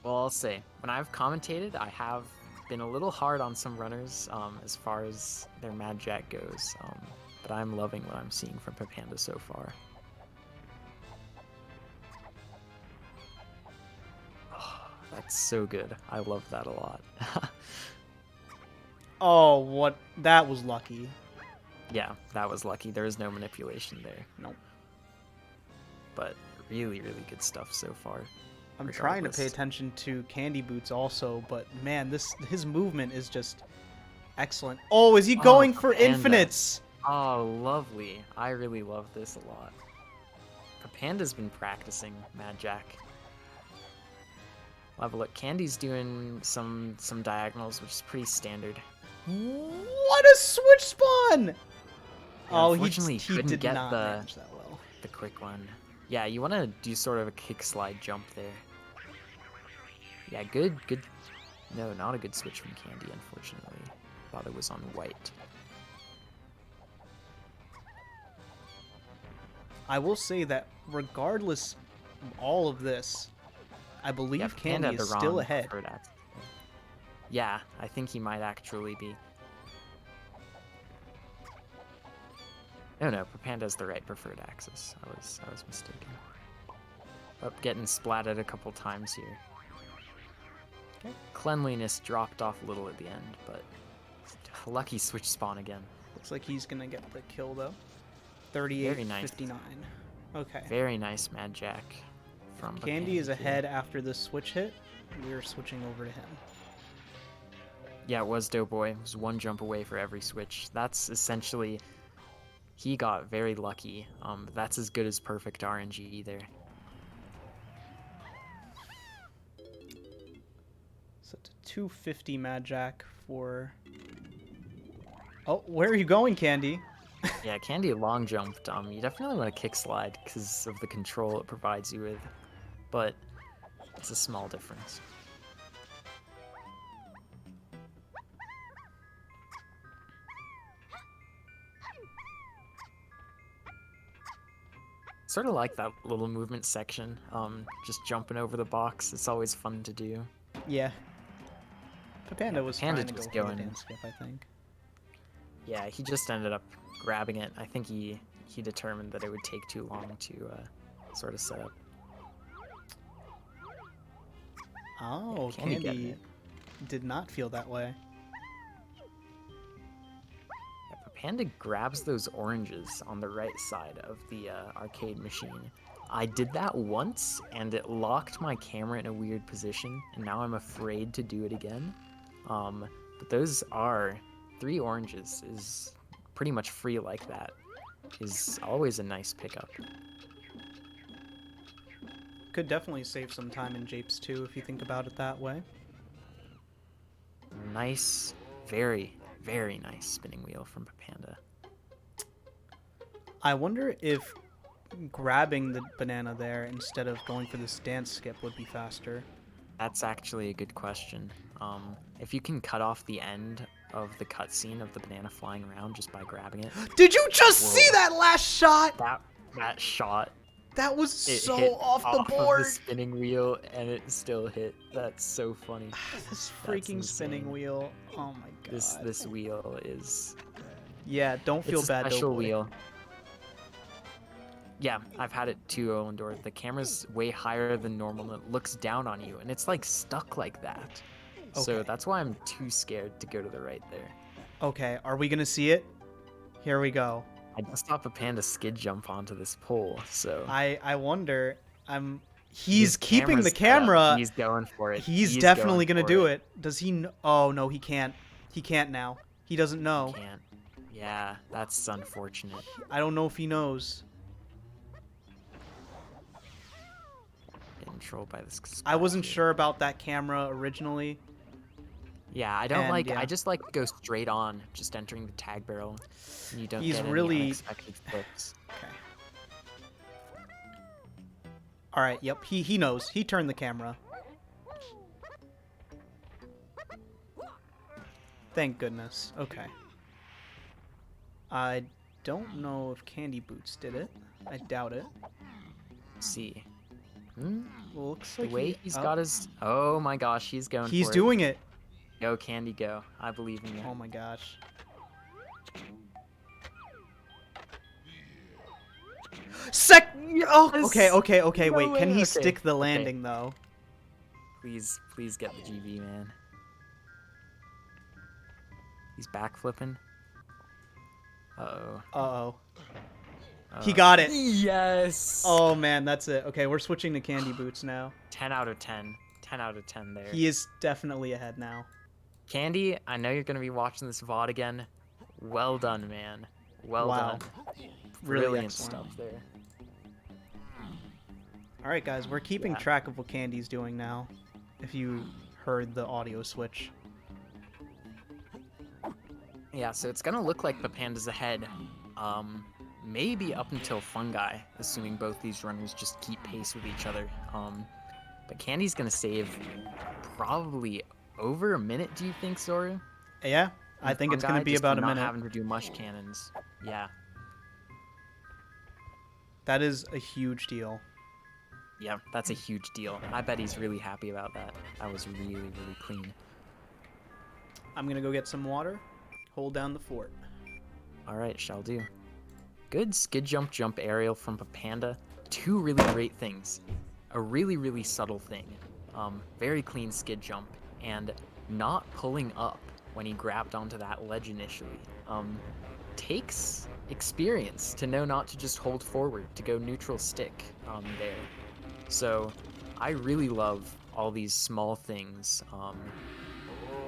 Well, I'll say, when I've commentated, I have been a little hard on some runners as far as their Mad Jack goes. but I'm loving what I'm seeing from Papanda so far. Oh, that's so good. I love that a lot. Oh, what? That was lucky. Yeah, that was lucky. There was no manipulation there. Nope. But really, really good stuff so far. I'm trying to pay regardless. attention to Candyboots also, but man, his movement is just excellent. Oh, is he going for Papanda. infinites? Oh, lovely. I really love this a lot. Papanda's been practicing Mad Jack. We'll have a look. Candy's doing some diagonals, which is pretty standard. What a switch spawn! Yeah, Oh, unfortunately, he couldn't did get not the manage that well. the quick one. Yeah, you want to do sort of a kick slide jump there. Yeah, good. No, not a good switch from Candy, unfortunately. Thought it was on white. I will say that regardless of all of this, I believe Yeah, Papanda Candy had is the still wrong ahead. preferred axe. Yeah, I think he might actually be. No, Papanda's the right preferred axis. I was mistaken. Up, getting splatted a couple times here. Okay. Cleanliness dropped off a little at the end, but lucky switch spawn again. Looks like he's gonna get the kill though. 38, Very nice. 59. Okay. Very nice Mad Jack from Candy is Papanda here. ahead after this switch hit. We're switching over to him. Yeah, it was Doughboy. It was one jump away for every switch. That's essentially... He got very lucky. That's as good as perfect RNG there. So it's a 250 Mad Jack for... Oh, where are you going, Candy? Yeah, Candy long jumped. You definitely want to kick slide because of the control it provides you with, but it's a small difference. Sort of like that little movement section, just jumping over the box. It's always fun to do. Yeah. Papanda was Papanda trying to go just for the going- dance skip, I think. Yeah, he just ended up grabbing it. I think he determined that it would take too long to sort of set up. Oh, Candy getting Candy it. did not feel that way. Yeah, Papanda grabs those oranges on the right side of the arcade machine. I did that once, and it locked my camera in a weird position, and now I'm afraid to do it again. But those are 3 oranges is pretty much free like that. Is always a nice pickup. Could definitely save some time in Japes too, if you think about it that way. Nice, very, very nice spinning wheel from Papanda. I wonder if grabbing the banana there instead of going for this dance skip would be faster. That's actually a good question. If you can cut off the end of the cutscene of the banana flying around just by grabbing it. Did you just Whoa. see that last shot? That shot, That was it so hit off the of board. the spinning wheel and it still hit. That's so funny. This freaking spinning insane. wheel. Oh my god. This wheel is Yeah, don't feel it's a bad, special Doughboy. wheel. Yeah, I've had it too, Olandor. The camera's way higher than normal and it looks down on you and it's like stuck like that. So Okay. that's why I'm too scared to go to the right there. Okay, are we gonna see it? Here we go. I just saw Papanda skid jump onto this pole, so I wonder. He's his keeping the camera's set up. camera. He's going for it. He's definitely going gonna for do it. Does he? Oh no, he can't. He can't now. He doesn't know. Can't. Yeah, that's unfortunate. I don't know if he knows. Getting trolled by this. I wasn't splash here. sure about that camera originally. Yeah, I don't And, like. yeah. I just like to go straight on, just entering the tag barrel. And you don't He's get really- any unexpected flips. Okay. All right. Yep. He knows. He turned the camera. Thank goodness. Okay. I don't know if Candyboots did it. I doubt it. Let's see. Hmm? Looks The like way he's got his. Oh my gosh, he's going. He's for doing it. it. Go Candy, go! I believe in you. Oh my gosh. Oh, okay. No Wait, can way. he Okay, stick the okay. landing though? Please get the GB, man. He's backflipping. Uh-oh. Uh-oh. He got it. Yes! Oh man, that's it. Okay, we're switching to Candyboots now. 10 out of 10. 10 out of 10 there. He is definitely ahead now. Candy, I know you're going to be watching this VOD again. Well done, man. Well Wow. done. Really Brilliant excellent. stuff there. All right, guys, we're keeping track of what Candy's doing now. If you heard the audio switch. Yeah, so it's going to look like Papanda's ahead. Maybe up until Fungi, assuming both these runners just keep pace with each other. But Candy's going to save probably over a minute, do you think, Zoru? Yeah, I think it's going to be about a minute. Not having to do mush cannons. Yeah. That is a huge deal. Yeah, that's a huge deal. I bet he's really happy about that. That was really, really clean. I'm going to go get some water. Hold down the fort. All right, shall do. Good skid jump aerial from Papanda. Two really great things. A really, really subtle thing. Very clean skid jump. And not pulling up when he grabbed onto that ledge initially. Takes experience to know not to just hold forward, to go neutral stick there. So I really love all these small things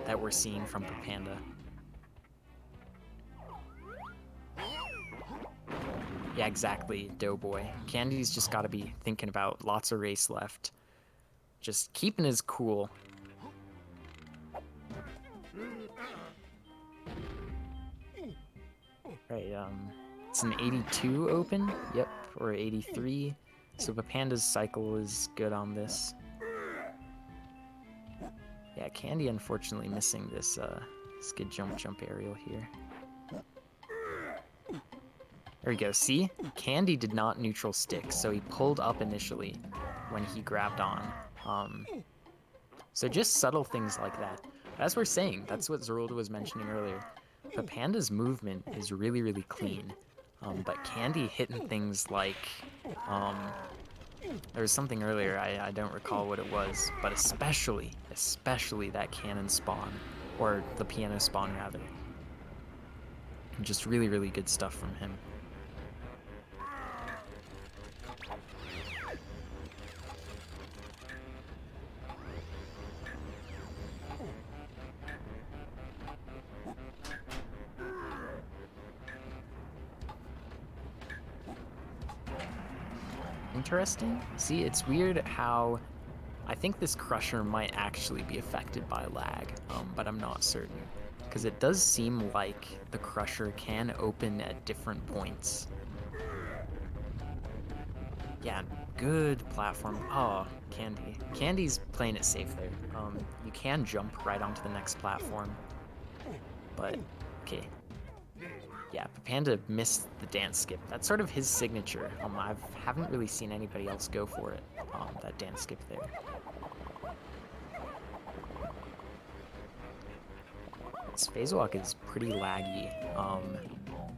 that we're seeing from Papanda. Yeah, exactly, Doughboy. Candy's just got to be thinking about lots of race left. Just keeping his cool. Right, it's an 82 open, yep, or 83. So Papanda's cycle is good on this. Yeah, Candy unfortunately missing this skid jump aerial here. There we go, see? Candy did not neutral stick, so he pulled up initially when he grabbed on. So just subtle things like that. As we're saying, that's what Zorulda was mentioning earlier. Papanda's movement is really, really clean. But Candy hitting things like, there was something earlier, I don't recall what it was, but especially that cannon spawn, or the piano spawn rather. Just really, really good stuff from him. Interesting. See, it's weird how I think this crusher might actually be affected by lag, but I'm not certain. Because it does seem like the crusher can open at different points. Yeah, good platform. Oh, Candy. Candy's playing it safe there. You can jump right onto the next platform. But, okay. Yeah, Papanda missed the dance skip. That's sort of his signature. I haven't really seen anybody else go for it, that dance skip there. This phase walk is pretty laggy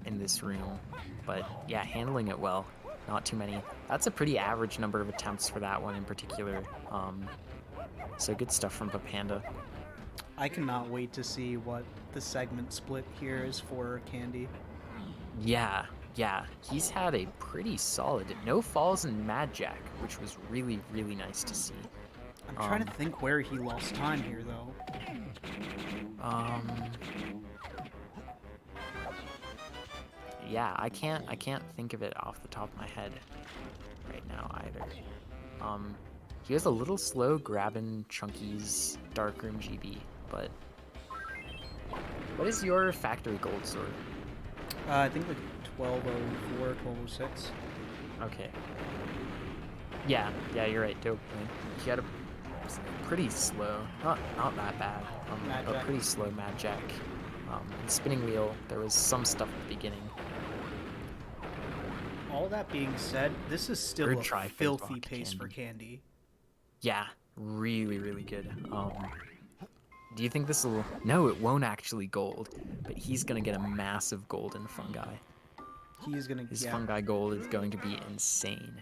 in this room, but yeah, handling it well. Not too many. That's a pretty average number of attempts for that one in particular. So good stuff from Papanda. I cannot wait to see what the segment split here is for Candy. Yeah, he's had a pretty solid no falls in Mad Jack, which was really, really nice to see. I'm trying to think where he lost time here, though. Yeah, I can't think of it off the top of my head right now either. He was a little slow grabbing Chunky's Darkroom GB, but what is your factory gold sword? I think like 1204, 1206. Okay. Yeah, you're right, dope. He had a pretty slow, not that bad, but pretty slow Mad Jack. And spinning wheel, there was some stuff at the beginning. All that being said, this is still Good a try, filthy pace for Candy. Yeah, really, really good. Do you think this will... No, it won't actually gold, but he's gonna get a massive golden fungi. He's gonna His yeah. fungi goal is going to be insane.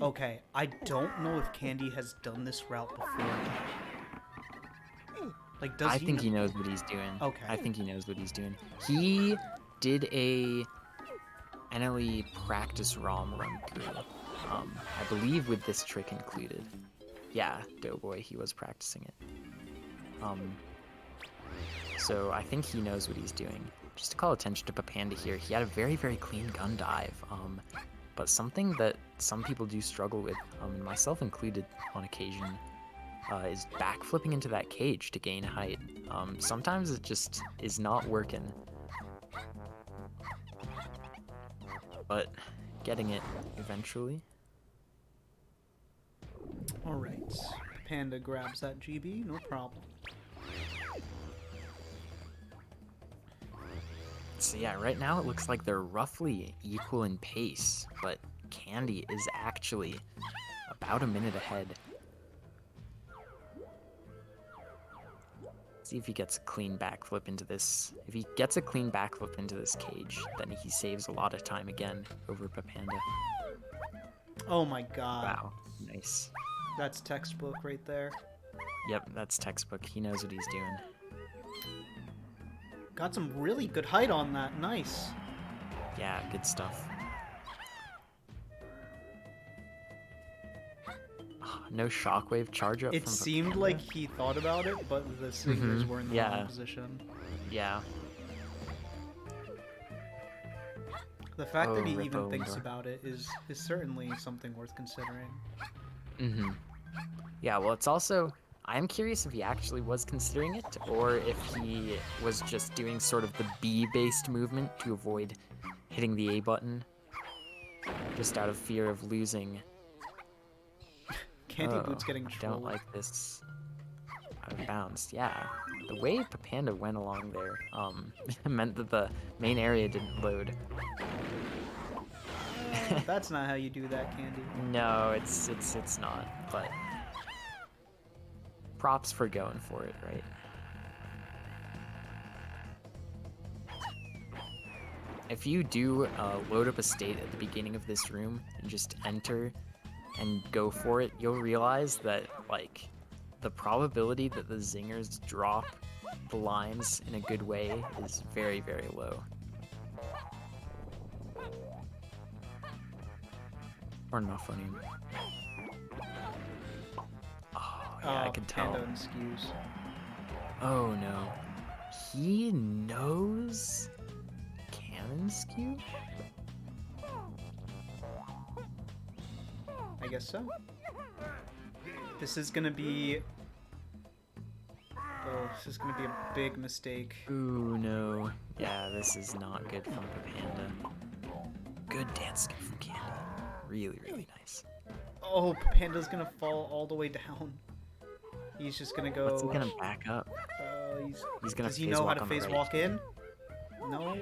Okay, I don't know if Candy has done this route before. Like, does I he? think he knows what he's doing. Okay. I think he knows what he's doing. He did a NLE practice ROM run through. I believe with this trick included. Yeah, Doughboy, he was practicing it. So I think he knows what he's doing. Just to call attention to Papanda here, he had a very, very clean gun dive. But something that some people do struggle with, myself included on occasion, is backflipping into that cage to gain height. Sometimes it just is not working. But getting it eventually. Alright. Panda grabs that GB, no problem. So yeah, right now it looks like they're roughly equal in pace, but Candy is actually about a minute ahead. See if he gets a clean backflip into this. If he gets a clean backflip into this cage, then he saves a lot of time again over Papanda. Oh my god. Wow, nice. That's textbook right there. Yep, that's textbook. He knows what he's doing. Got some really good height on that. Nice. Yeah, good stuff. No shockwave charge up. It from seemed Papanda. like he thought about it, but the singers were in the Yeah. wrong position. Yeah. The fact that he Rip even thinks Oldor. about it is certainly something worth considering. Yeah, well, it's also... I'm curious if he actually was considering it, or if he was just doing sort of the B-based movement to avoid hitting the A button, just out of fear of losing. Candyboots getting I trolled. don't like this out of bounds. Yeah, the way Papanda went along there meant that the main area didn't load. That's not how you do that, Candy. No, it's not, but props for going for it, right? If you do load up a state at the beginning of this room and just enter and go for it, you'll realize that, like, the probability that the zingers drop the lines in a good way is very, very low. Or not funny. Oh, yeah, I can tell. Panda and skews. Oh no. He knows cannon skew? I guess so. This is gonna be... Oh, this is gonna be a big mistake. Ooh, no. Yeah, this is not good from Papanda. Good dance skip from Candy. Really, really nice. Oh, Panda's gonna fall all the way down. He's just gonna go... What's he gonna back up? He's gonna Does he phase know how walk to on the phase right. walk in? No,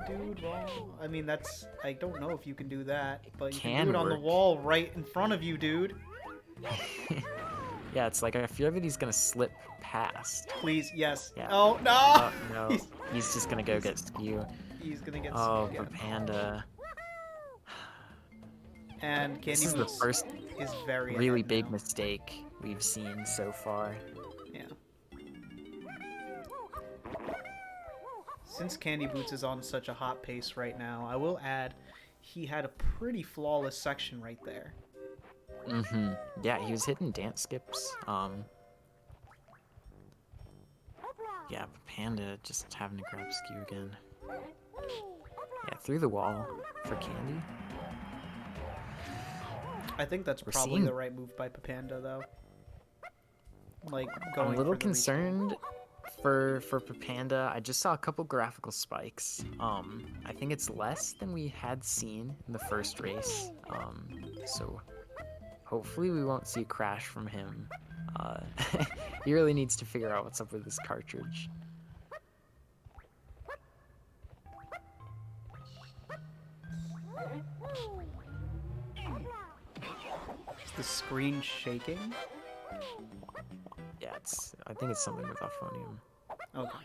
dude, wrong. I mean, that's... I don't know if you can do that, but you can do it on the work. wall right in front of you, dude. Yeah, it's like I fear that he's gonna slip past. Please, yes. Yeah. Oh, no! Oh, no. He's just gonna go get skew. He's gonna get Oh, screwed again. Papanda. And This is the Candyboots first is very really ahead big now. mistake we've seen so far. Yeah. Since Candyboots is on such a hot pace right now, I will add he had a pretty flawless section right there. Yeah, he was hitting dance skips. Yeah, Papanda just having to grab skew again. Yeah, through the wall for Candy. I think that's We're probably seeing- the right move by Papanda, though. Like, going I'm a little for the respawn. concerned for Papanda. I just saw a couple graphical spikes. I think it's less than we had seen in the first race. So hopefully we won't see a crash from him. He really needs to figure out what's up with this cartridge. Is the screen shaking? Yeah, I think it's something with euphonium. Okay.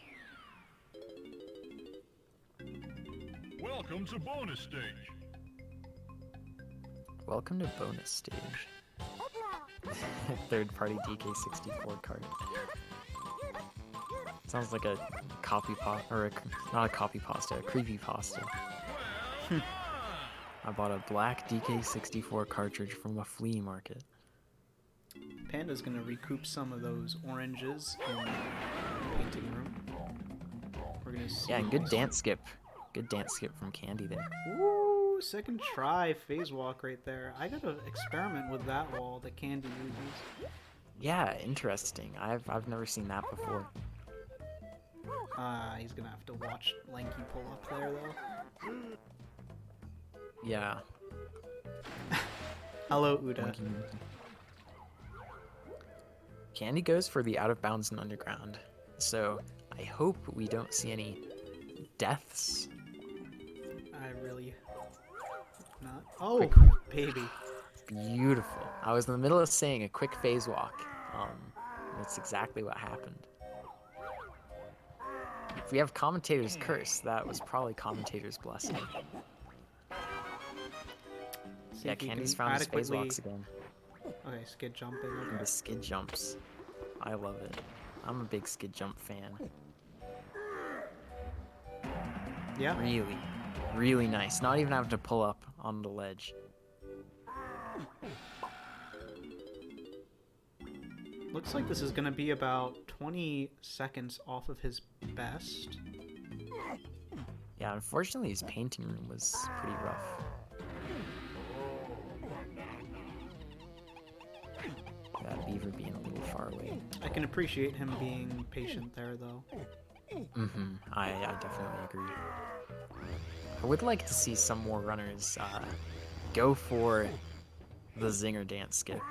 Welcome to bonus stage. Welcome to bonus stage. Third-party DK64 card. Sounds like a copy not a copy pasta, a creepy pasta. I bought a black DK64 cartridge from a flea market. Panda's gonna recoup some of those oranges in the painting room. We're gonna see. Yeah, good dance skip. Good dance skip from Candy there. Ooh, second try phase walk right there. I gotta experiment with that wall that Candy uses. Yeah, interesting. I've never seen that before. He's gonna have to watch Lanky pull up there though. Yeah. Hello, Uda. Candy goes for the out of bounds and underground. So I hope we don't see any deaths. I really not. Oh, baby. Beautiful. I was in the middle of saying a quick phase walk. That's exactly what happened. If we have commentator's curse, that was probably commentator's blessing. See Yeah, if he Candy's can found his phase adequately- walks again. Okay, skid jumping. And Okay. the skid jumps. I love it. I'm a big skid jump fan. Yeah. Really, really nice. Not even having to pull up on the ledge. Looks like this is gonna be about 20 seconds off of his best. Yeah, unfortunately his painting room was pretty rough. That beaver being a little far away. I can appreciate him being patient there, though. I definitely agree. I would like to see some more runners go for the zinger dance skip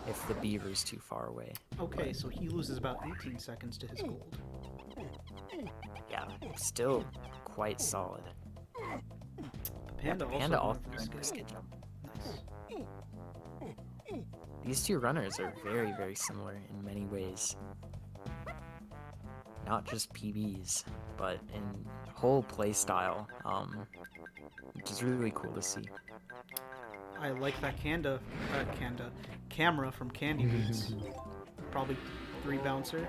if the beaver's too far away. Okay, so he loses about 18 seconds to his gold. Yeah, still quite solid. Panda Panda also also going for the going for skid. skid jump. Nice. These two runners are very, very similar in many ways. Not just PBs, but in whole play style, which is really cool to see. I like that camera from Candyboots. Probably 3 bouncer.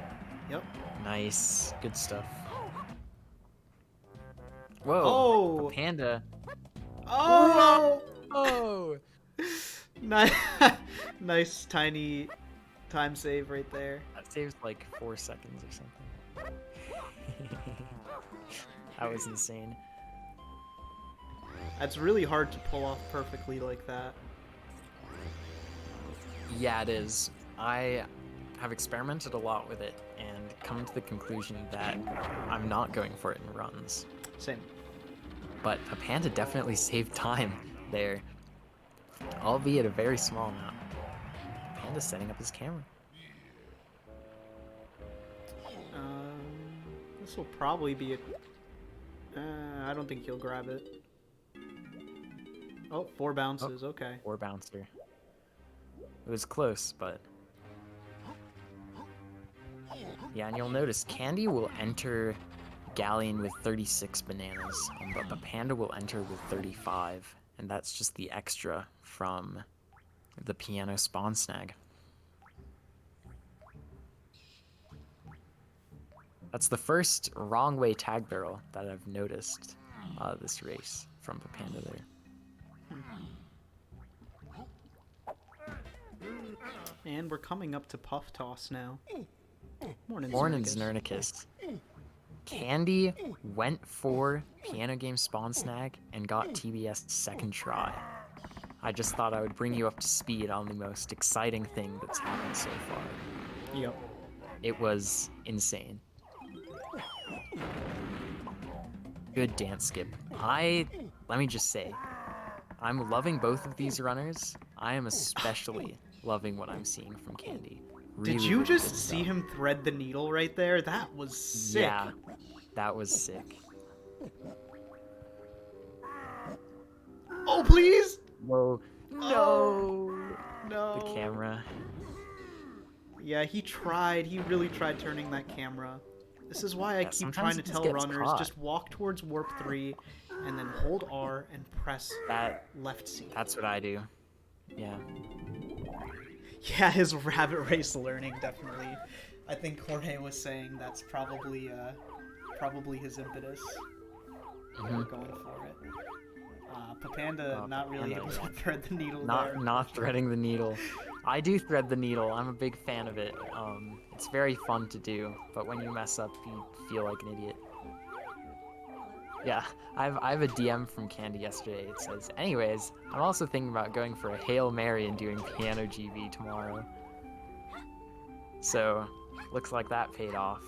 Yep. Nice, good stuff. Whoa, Oh! Papanda. Oh! Oh! Nice, nice tiny time save right there. That saves like 4 seconds or something. That was insane. That's really hard to pull off perfectly like that. Yeah, it is. I have experimented a lot with it and come to the conclusion that I'm not going for it in runs. Same. But Papanda definitely saved time there, albeit a very small amount. Panda's setting up his camera. This will probably be a... I don't think he'll grab it. Oh, 4 bounces, okay. 4 bouncer. It was close, but... Yeah, and you'll notice Candy will enter Galleon with 36 bananas, but Papanda will enter with 35, and that's just the extra from the piano spawn snag. That's the first wrong way tag barrel that I've noticed this race from Papanda there. And we're coming up to Puff Toss now. Morning, Znernicus. Candy went for piano game spawn snag and got TBS second try. I just thought I would bring you up to speed on the most exciting thing that's happened so far. Yep. It was insane. Good dance skip. Let me just say, I'm loving both of these runners. I am especially loving what I'm seeing from Candy. Really, Did you really just good see stuff. him thread the needle right there? That was sick. Yeah, that was sick. Oh, please! Whoa. No! No. The camera. Yeah, he tried. He really tried turning that camera. This is why I Yeah, keep sometimes trying to it just tell gets runners, caught. just walk towards warp 3 and then hold R and press That left C. that's what I do. Yeah. Yeah, his rabbit race learning, definitely. I think Horhay was saying that's probably his impetus for Mhm. going for it. Papanda not really Papanda, able yeah. to thread the needle Not there. not threading the needle. I do thread the needle. I'm a big fan of it. It's very fun to do, but when you mess up, you feel like an idiot. Yeah, I have a DM from Candy yesterday. It says, anyways, I'm also thinking about going for a Hail Mary and doing piano GB tomorrow. So, looks like that paid off.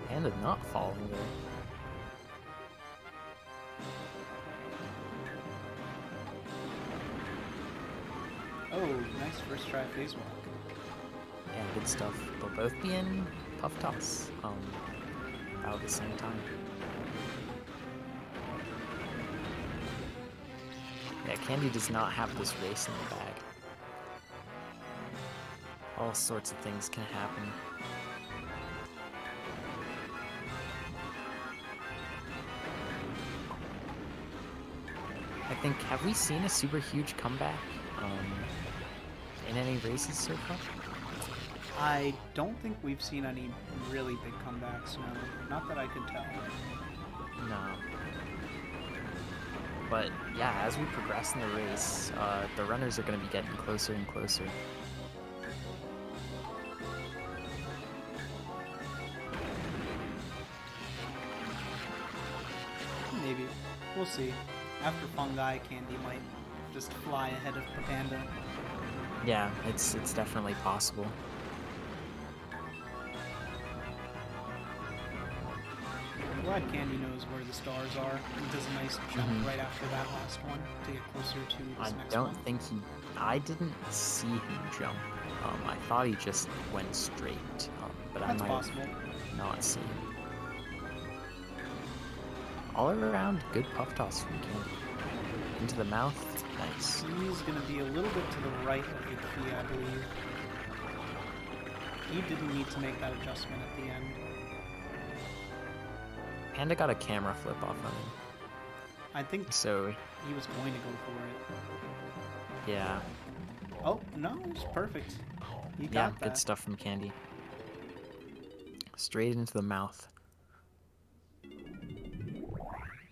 Panda not falling there. Oh, nice first try phase walk. Yeah, good stuff. They'll both be in Puff Toss about at the same time. Yeah, Candy does not have this race in the bag. All sorts of things can happen. I think, have we seen a super huge comeback in any races so far? I don't think we've seen any really big comebacks, no. Not that I could tell. No. But yeah, as we progress in the race, the runners are going to be getting closer and closer. Maybe. We'll see. After Fungi, Candy might just fly ahead of Papanda. Yeah, it's definitely possible. I'm glad Candy knows where the stars are and does a nice jump right after that last one to get closer to this I next don't one. think I didn't see him jump. I thought he just went straight, but I That's might possible. have not seen. All around, good puff toss from Candy. Into the mouth, nice. He's going to be a little bit to the right of the key, I believe. He didn't need to make that adjustment at the end. Panda got a camera flip off on him, I think so he was going to go for it. yeah. Oh, no, it's perfect. He Yeah, got that. good stuff from Candy. Straight into the mouth.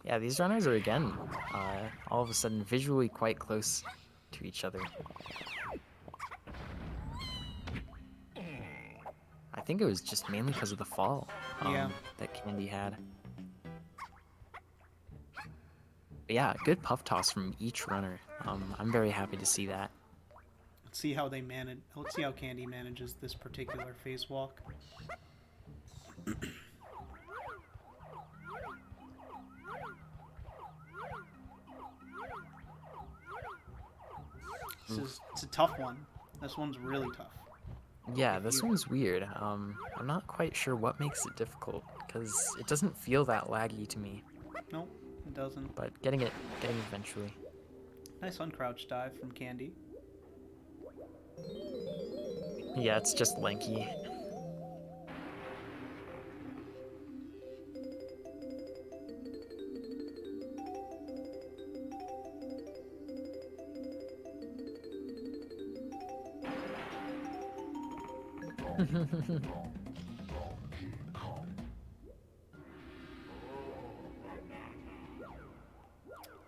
Yeah, these runners are, again, all of a sudden visually quite close to each other. I think it was just mainly because of the fall Yeah. that Candy had. But yeah, good puff toss from each runner. I'm very happy to see that. Let's see how they manage. Let's see how Candy manages this particular phase walk. It's a tough one. This one's really tough. Yeah, this one's weird. I'm not quite sure what makes it difficult, because it doesn't feel that laggy to me, Nope, it doesn't. but getting it eventually. Nice uncrouched dive from Candy. Yeah, it's just lanky.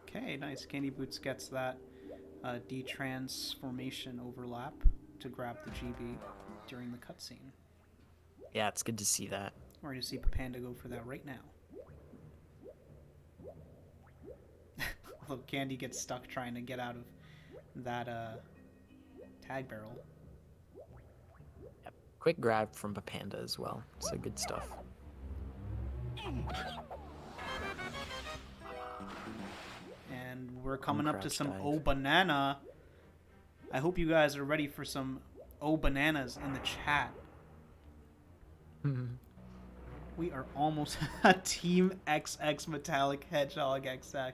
Okay, nice. Candyboots gets that detransformation overlap to grab the GB during the cutscene. Yeah, it's good to see that. We're going to see Papanda go for that right now. Although Candy gets stuck trying to get out of that tag barrel. Yep. Quick grab from Papanda as well, so good stuff. And we're coming up to Uncrouched some dive. Oh Banana. I hope you guys are ready for some Oh Bananas in the chat. We are almost a Team XX Metallic Hedgehog XX.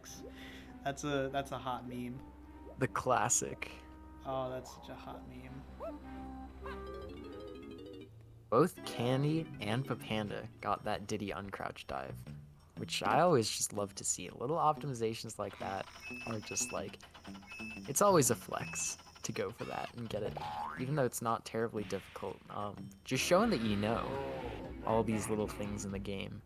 That's a hot meme. The classic. Oh, that's such a hot meme. Both Candy and Papanda got that Diddy uncrouch dive, which I always just love to see. Little optimizations like that are just like, it's always a flex to go for that and get it, even though it's not terribly difficult. Just showing that you know all these little things in the game.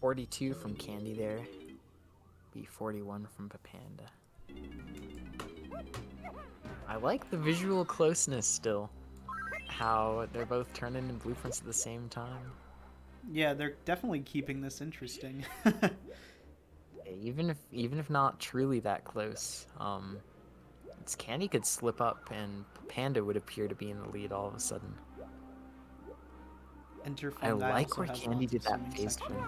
$42 from Candy there. $41 from Papanda. I like the visual closeness still. How they're both turning in blueprints at the same time. Yeah, they're definitely keeping this interesting. Even if not truly that close, it's Candy could slip up and Panda would appear to be in the lead all of a sudden. I like where Candy did that phase twin.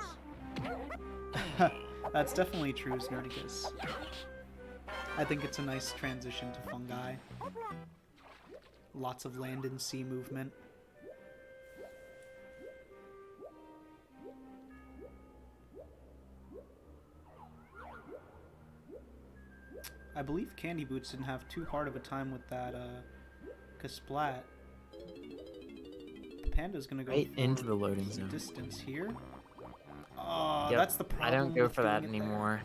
That's definitely true, Nerdicus. I think it's a nice transition to fungi. Lots of land and sea movement. I believe Candyboots didn't have too hard of a time with that Kasplat. Panda's gonna go right into the loading zone. Distance here. Oh, Yep, that's the problem. I don't go with for that doing it anymore.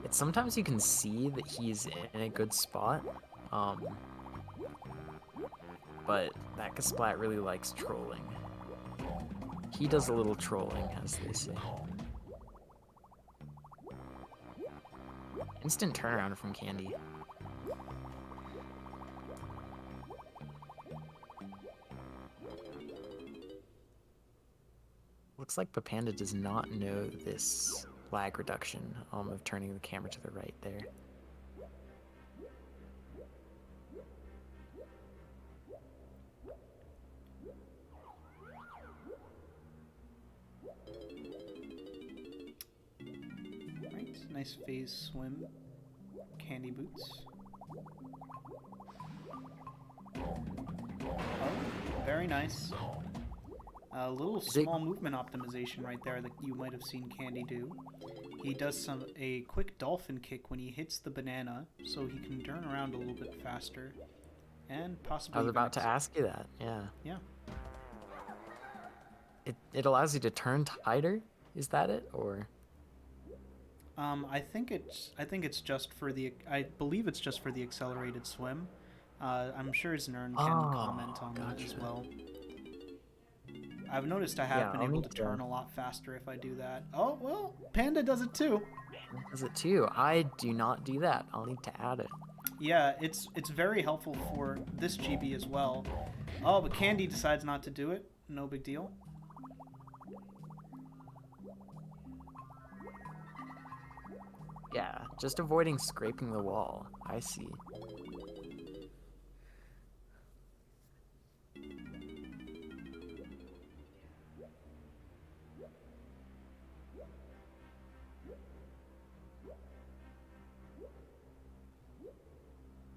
It's sometimes you can see that he's in a good spot, but that Kasplat really likes trolling. He does a little trolling, as they say. Instant turnaround from Candy. Looks like Papanda does not know this lag reduction of turning the camera to the right there. Right, nice phase swim. Candyboots. Oh, very nice. A little small movement optimization right there that you might have seen Candy do. He does a quick dolphin kick when he hits the banana, so he can turn around a little bit faster, and possibly. I was about to ask you that. Yeah. Yeah. It allows you to turn tighter. Is that it, or? I think it's just for the. I believe it's just for the accelerated swim. I'm sure Znern can comment on that as well. I've noticed I have been able to turn a lot faster if I do that. Oh, well, Panda does it too. Panda does it too. I do not do that. I'll need to add it. Yeah, it's very helpful for this GB as well. Oh, but Candy decides not to do it. No big deal. Yeah, just avoiding scraping the wall. I see.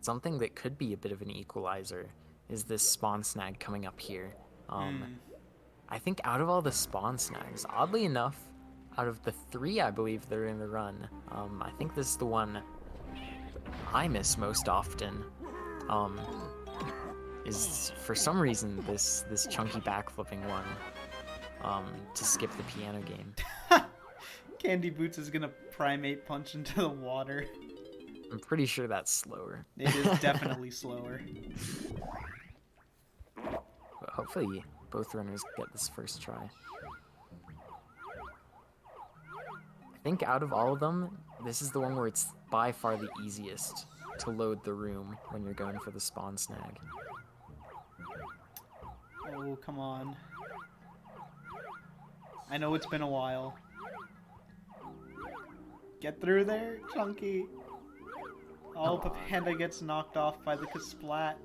Something that could be a bit of an equalizer is this spawn snag coming up here. I think out of all the spawn snags, oddly enough, out of the 3 I believe that are in the run, I think this is the one I miss most often. Is for some reason this chunky backflipping one to skip the piano game. Candyboots is gonna primate punch into the water. I'm pretty sure that's slower. It is definitely slower. But hopefully both runners get this first try. I think out of all of them, this is the one where it's by far the easiest to load the room when you're going for the spawn snag. Oh, come on. I know it's been a while. Get through there, Chunky. Oh, Papanda gets knocked off by the Kasplat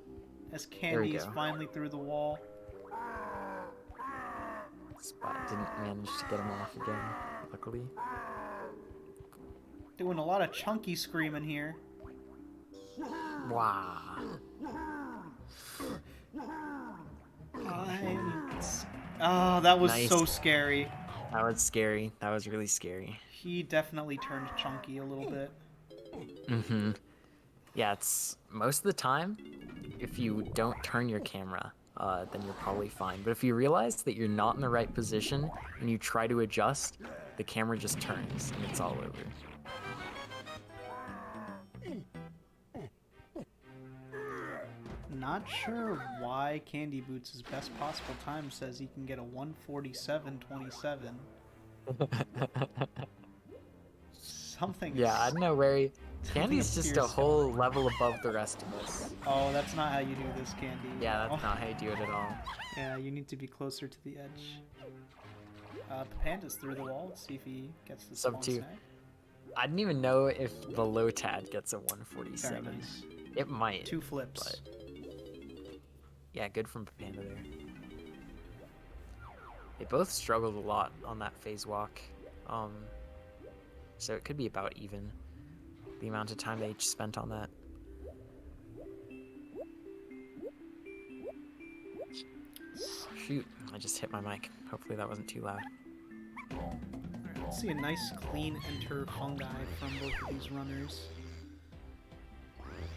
as Candy is go. finally through the wall. Spot didn't manage to get him off again, luckily. Doing a lot of chunky screaming here. Wow. Oh, that was Nice. so scary. That was scary. That was really scary. He definitely turned chunky a little bit. Mm-hmm. Yeah, it's most of the time, if you don't turn your camera, then you're probably fine. But if you realize that you're not in the right position and you try to adjust, the camera just turns and it's all over. Not sure why Candyboots' best possible time says he can get a 147.27. Something. Yeah, I don't know where he... Candy's just a appears- whole level above the rest of us. Oh, that's not how you do this, Candy. Yeah, Oh. that's not how you do it at all. Yeah, you need to be closer to the edge. Papanda's through the wall. Let's see if he gets the Sub spawn 2. snag. I didn't even know if the low tad gets a Very 147. nice. It might. 2 flips. But... yeah, good from Papanda there. They both struggled a lot on that phase walk. So it could be about even, the amount of time they each spent on that. Shoot, I just hit my mic. Hopefully that wasn't too loud. Alright, let's see a nice clean enter fungi from both of these runners.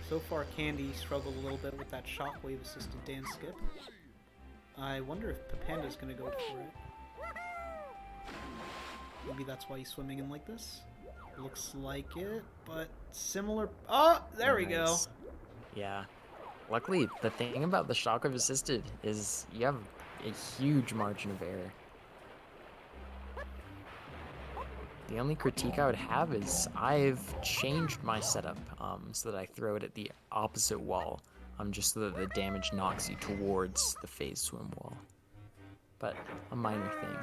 So far, Candy struggled a little bit with that shockwave assisted dance skip. I wonder if Papanda's gonna go for it. Maybe that's why he's swimming in like this. Looks like it, but similar. Oh, there we go. Nice. Yeah. Luckily, the thing about the shockwave assisted is you have a huge margin of error. The only critique I would have is I've changed my setup so that I throw it at the opposite wall, just so that the damage knocks you towards the phase swim wall. But a minor thing.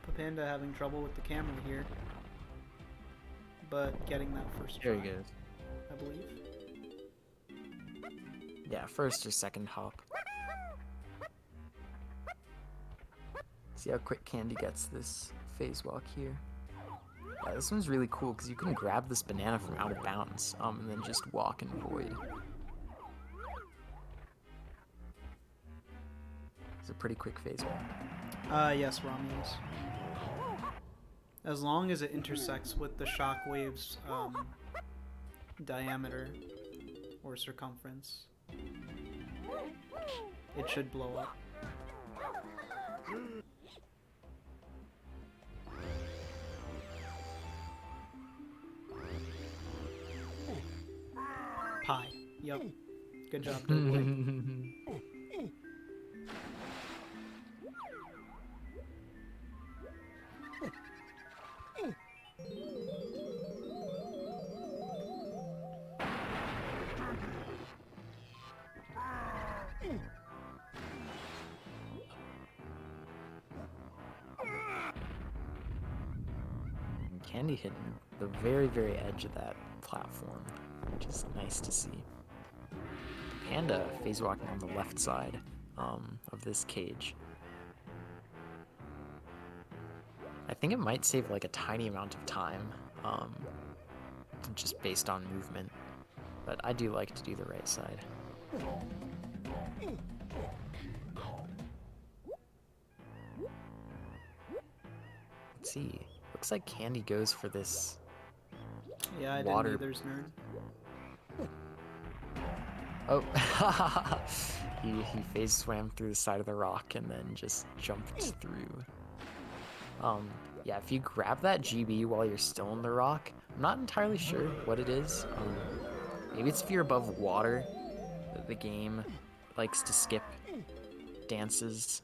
Papanda having trouble with the camera here, but getting that first try, Very good. I believe. Yeah, first or second hop. See how quick Candy gets this phase walk here. Yeah, this one's really cool because you can grab this banana from out of bounds and then just walk in void. It's a pretty quick phase walk. Yes, Romulus. As long as it intersects with the shockwave's diameter or circumference, it should blow up. Pie. Yep. Good job, Doughboy. Candy hitting the very, very edge of that platform, which is nice to see. Panda phase walking on the left side of this cage. I think it might save like a tiny amount of time, just based on movement, but I do like to do the right side. Let's see. Looks like Candy goes for this. Yeah, I Water. didn't either's nerd. Oh, he phase swam through the side of the rock and then just jumped through. Yeah, if you grab that GB while you're still in the rock, I'm not entirely sure what it is. Maybe it's if you're above water that the game likes to skip dances.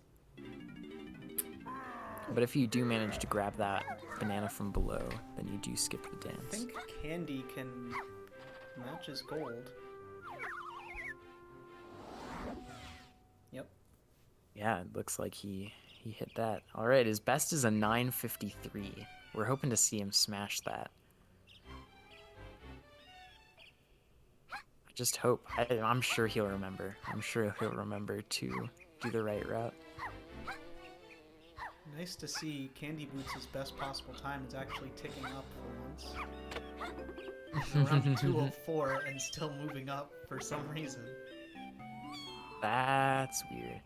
But if you do manage to grab that banana from below, then you do skip the I dance. think Candy can match his gold. Yeah, it looks like he hit that. All right, his best is a 953. We're hoping to see him smash that. I just hope. I'm sure he'll remember. I'm sure he'll remember to do the right route. Nice to see Candyboots' best possible time is actually ticking up for once. Around 204 and still moving up for some reason. That's weird.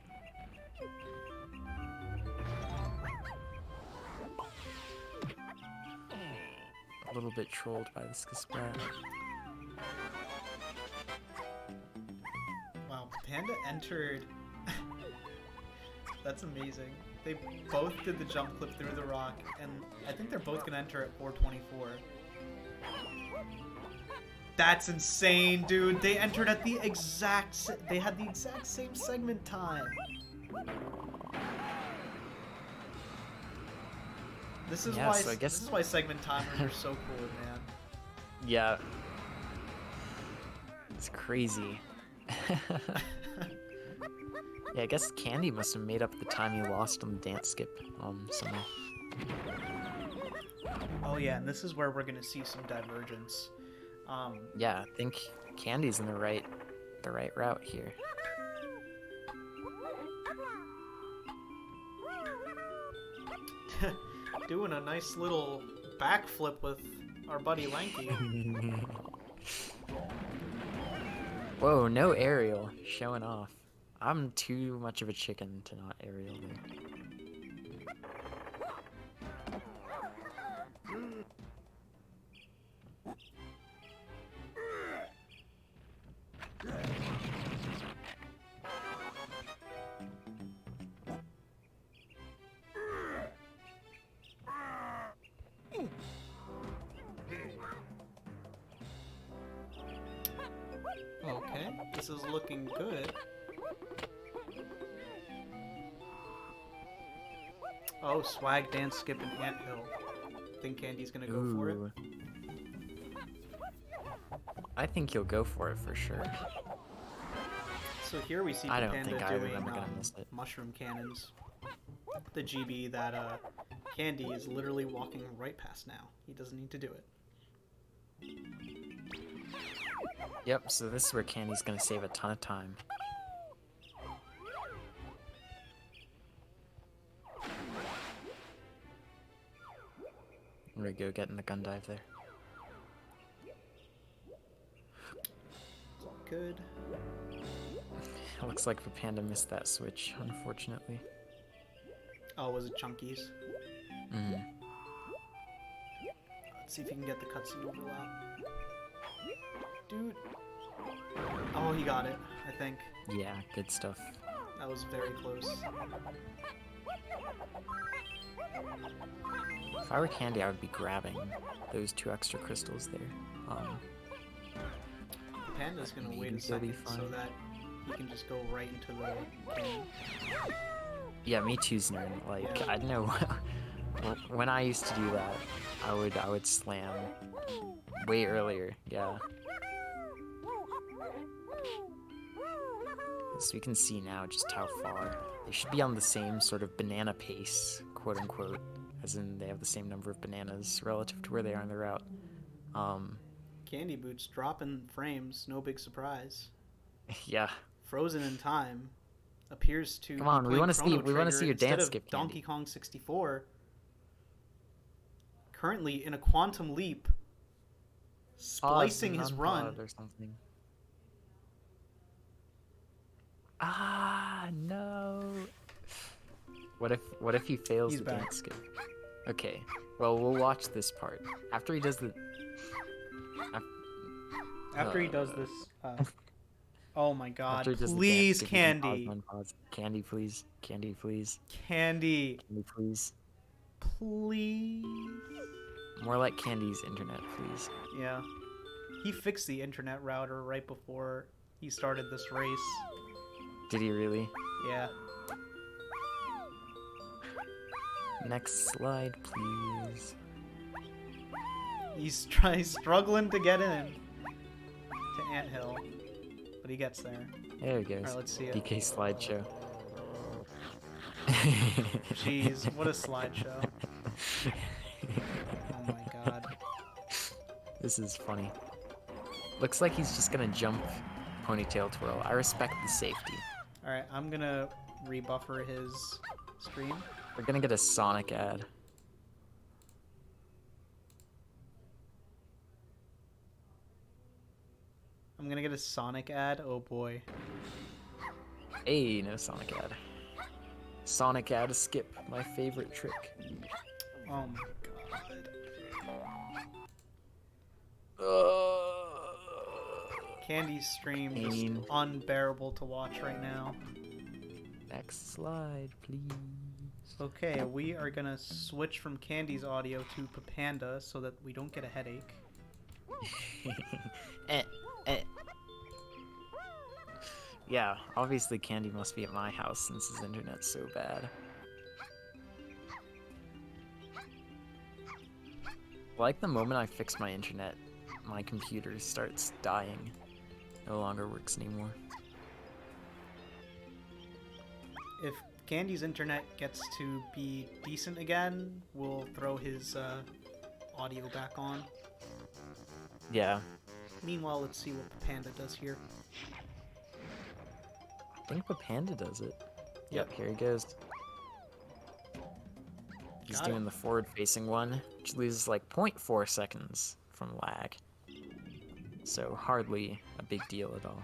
A little bit trolled by this Sprat. Wow, Panda entered. That's amazing. They both did the jump clip through the rock, and I think they're both gonna enter at 424. That's insane, dude. They entered at the exact. They had the exact same segment time. This is Yeah, why. so I guess- This is why segment timers are so cool, man. Yeah. It's crazy. Yeah, I guess Candy must have made up the time he lost on the dance skip somewhere. Oh yeah, and this is where we're gonna see some divergence. Yeah, I think Candy's in the right route here. Doing a nice little backflip with our buddy Lanky. Whoa, no aerial. Showing off. I'm too much of a chicken to not aerial there. Okay, this is looking good. Oh, swag dance skip and anthill. Think Candy's gonna go for it? Ooh. I think he'll go for it for sure. So here we see I don't Papanda think either of doing them are gonna miss it. mushroom cannons. The GB that Candy is literally walking right past now. He doesn't need to do it. Yep, so this is where Candy's gonna save a ton of time. I'm gonna go get in the gun dive there. Good. It looks like Papanda missed that switch, unfortunately. Oh, was it Chunkies? Mm. Let's see if you can get the cutscene overlap. Dude. Oh, he got it, I think. Yeah, good stuff. That was very close. If I were Candy, I would be grabbing those 2 extra crystals there. Panda's gonna Maybe wait a he'll be second so fine. that he can just go right into the cannon. Yeah, me too's nerd. Like, Yeah. I know when I used to do that, I would slam way earlier. Yeah. So you can see now just how far they should be on the same sort of banana pace, quote unquote, as in they have the same number of bananas relative to where they are on the route. Candyboots dropping frames, no big surprise. Yeah. Frozen in time appears to. Come on, be we playing wanna see- Chrono we wanna Trigger see your instead dance of skip, Candy. Donkey Kong 64. Currently in a quantum leap, splicing his run. or something. Ah, no. What if he fails He's the back. dance skip? Okay. Well, we'll watch this part. After he does the After he does this. Oh my God! after he does the Please, dance skip, you can pause, Candy. unpause. Candy, please. Candy, please. Candy, Candy, please. please. More like Candy's internet, please. Yeah. He fixed the internet router right before he started this race. Did he really? Yeah. Next slide, please. He's struggling to get in to Anthill, but he gets there. There he goes. Alright, let's see it. DK slideshow. Jeez, what a slideshow. Oh my god. This is funny. Looks like he's just gonna jump ponytail twirl. I respect the safety. Alright, I'm gonna rebuffer his stream. We're gonna get a Sonic ad. I'm gonna get a Sonic ad? Oh boy. Hey, no Sonic ad. Sonic ad skip, my favorite trick. Oh my god. Candy's stream is Pain. unbearable to watch right now. Next slide, please. Okay, we are gonna switch from Candy's audio to Papanda so that we don't get a headache. eh, eh. Yeah, obviously Candy must be at my house since his internet's so bad. Like the moment I fix my internet, my computer starts dying. No longer works anymore. If Candy's internet gets to be decent again, we'll throw his audio back on. Yeah, Meanwhile, let's see what Papanda does here. I think Papanda does it. Yep, here he goes. He's Got doing it. the forward-facing one, which loses like 0.4 seconds from lag. So hardly a big deal at all.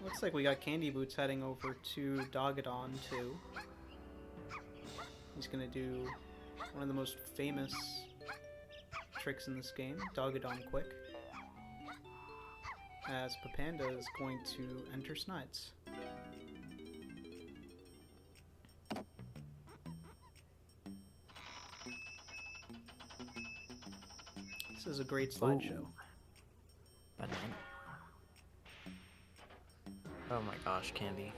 Looks like we got Candyboots heading over to Dogadon too. He's gonna do one of the most famous tricks in this game, Dogadon Quick. As Papanda is going to enter Snides. This is a great slideshow. Ooh. Banana. Oh my gosh, Candy.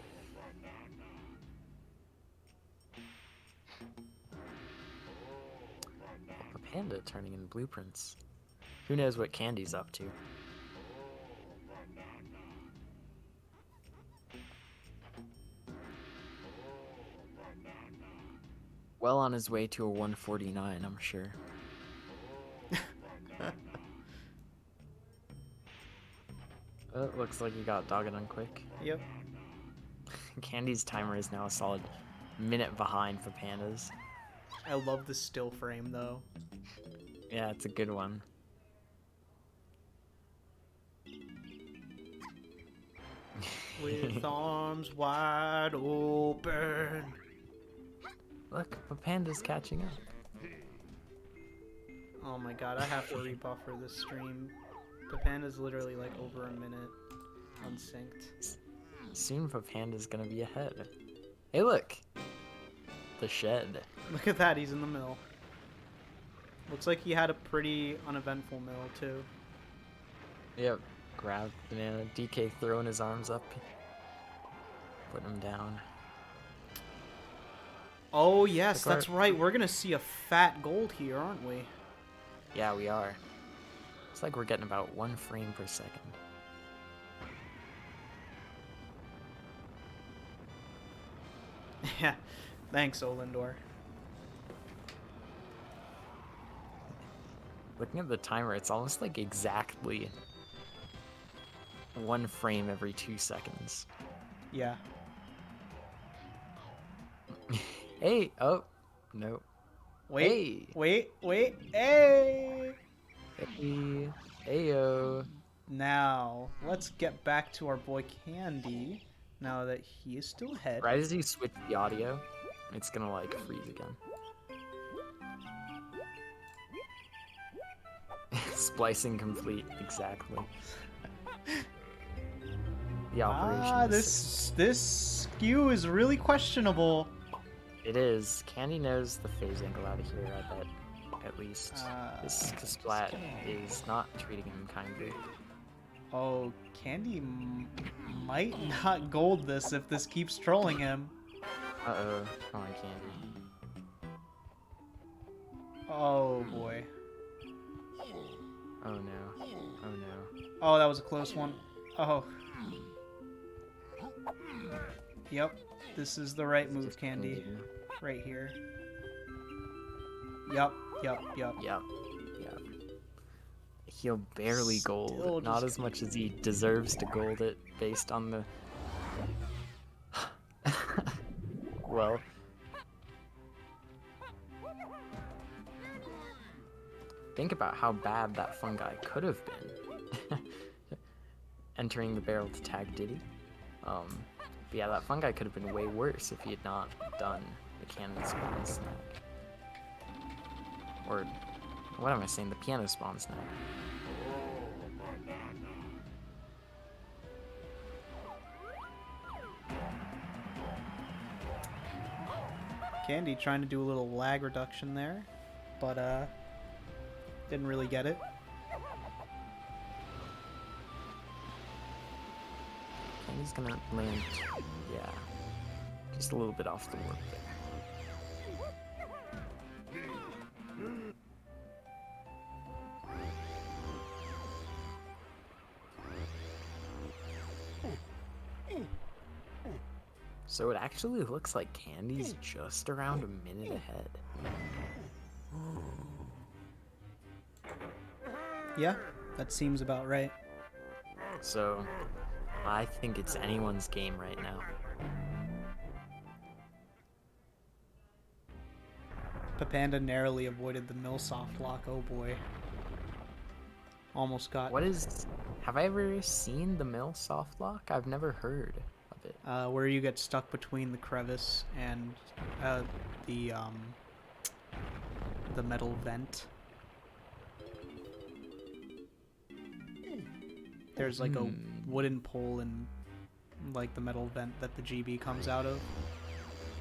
Papanda turning in blueprints. Who knows what Candy's up to? Well on his way to a 149, I'm sure. It looks like he got Dogadon quick. Yep. Candy's timer is now a solid minute behind for Panda's. I love the still frame though. Yeah, it's a good one. With arms wide open. Look, Panda's catching up. Oh my god, I have to rebuffer this stream. Papanda's literally like over a minute unsynced. Soon Panda's gonna be ahead. Hey look! The shed. Look at that, he's in the mill. Looks like he had a pretty uneventful mill too. Yep. Grab banana. DK throwing his arms up. Putting him down. Oh yes, Look, that's right. We're gonna see a fat gold here, aren't we? Yeah, we are. It's like we're getting about 1 frame per second. Yeah. Thanks, Olindor. Looking at the timer, it's almost like exactly 1 frame every 2 seconds. Yeah. Hey! Oh! No. Wait. Hey! Wait. Hey! Hey! Heyo! Now, let's get back to our boy Candy. Now that he is still ahead. Right as you switch the audio, it's gonna like freeze again. Splicing complete, exactly. The operation is this skew is really questionable. It is. Candy knows the phase angle out of here, I bet. At least. This Splat is not treating him kindly. Oh, Candy might not gold this if this keeps trolling him. Uh-oh. Come on, Candy. Oh boy. Oh no. Oh no. Oh, that was a close one. Oh. Yep. This is the right move, Candy. Right here. Yup. Yep. He'll barely Still gold. Not just- as much as he deserves to gold it based on the... Well... Think about how bad that fungi could have been. Entering the barrel to tag Diddy. But yeah, that fungi could have been way worse if he had not done the cannon spawn snack. Or, what am I saying? The piano spawn snack. Candy trying to do a little lag reduction there, but didn't really get it. He's gonna land, yeah, just a little bit off the warp there. So it actually looks like Candy's just around a minute ahead. Yeah, that seems about right. So I think it's anyone's game right now. Papanda narrowly avoided the mill soft lock. Oh boy. Almost got. What is... Have I ever seen the mill soft lock? I've never heard of it. Where you get stuck between the crevice and the metal vent. There's like a wooden pole in like the metal vent that the GB comes out of.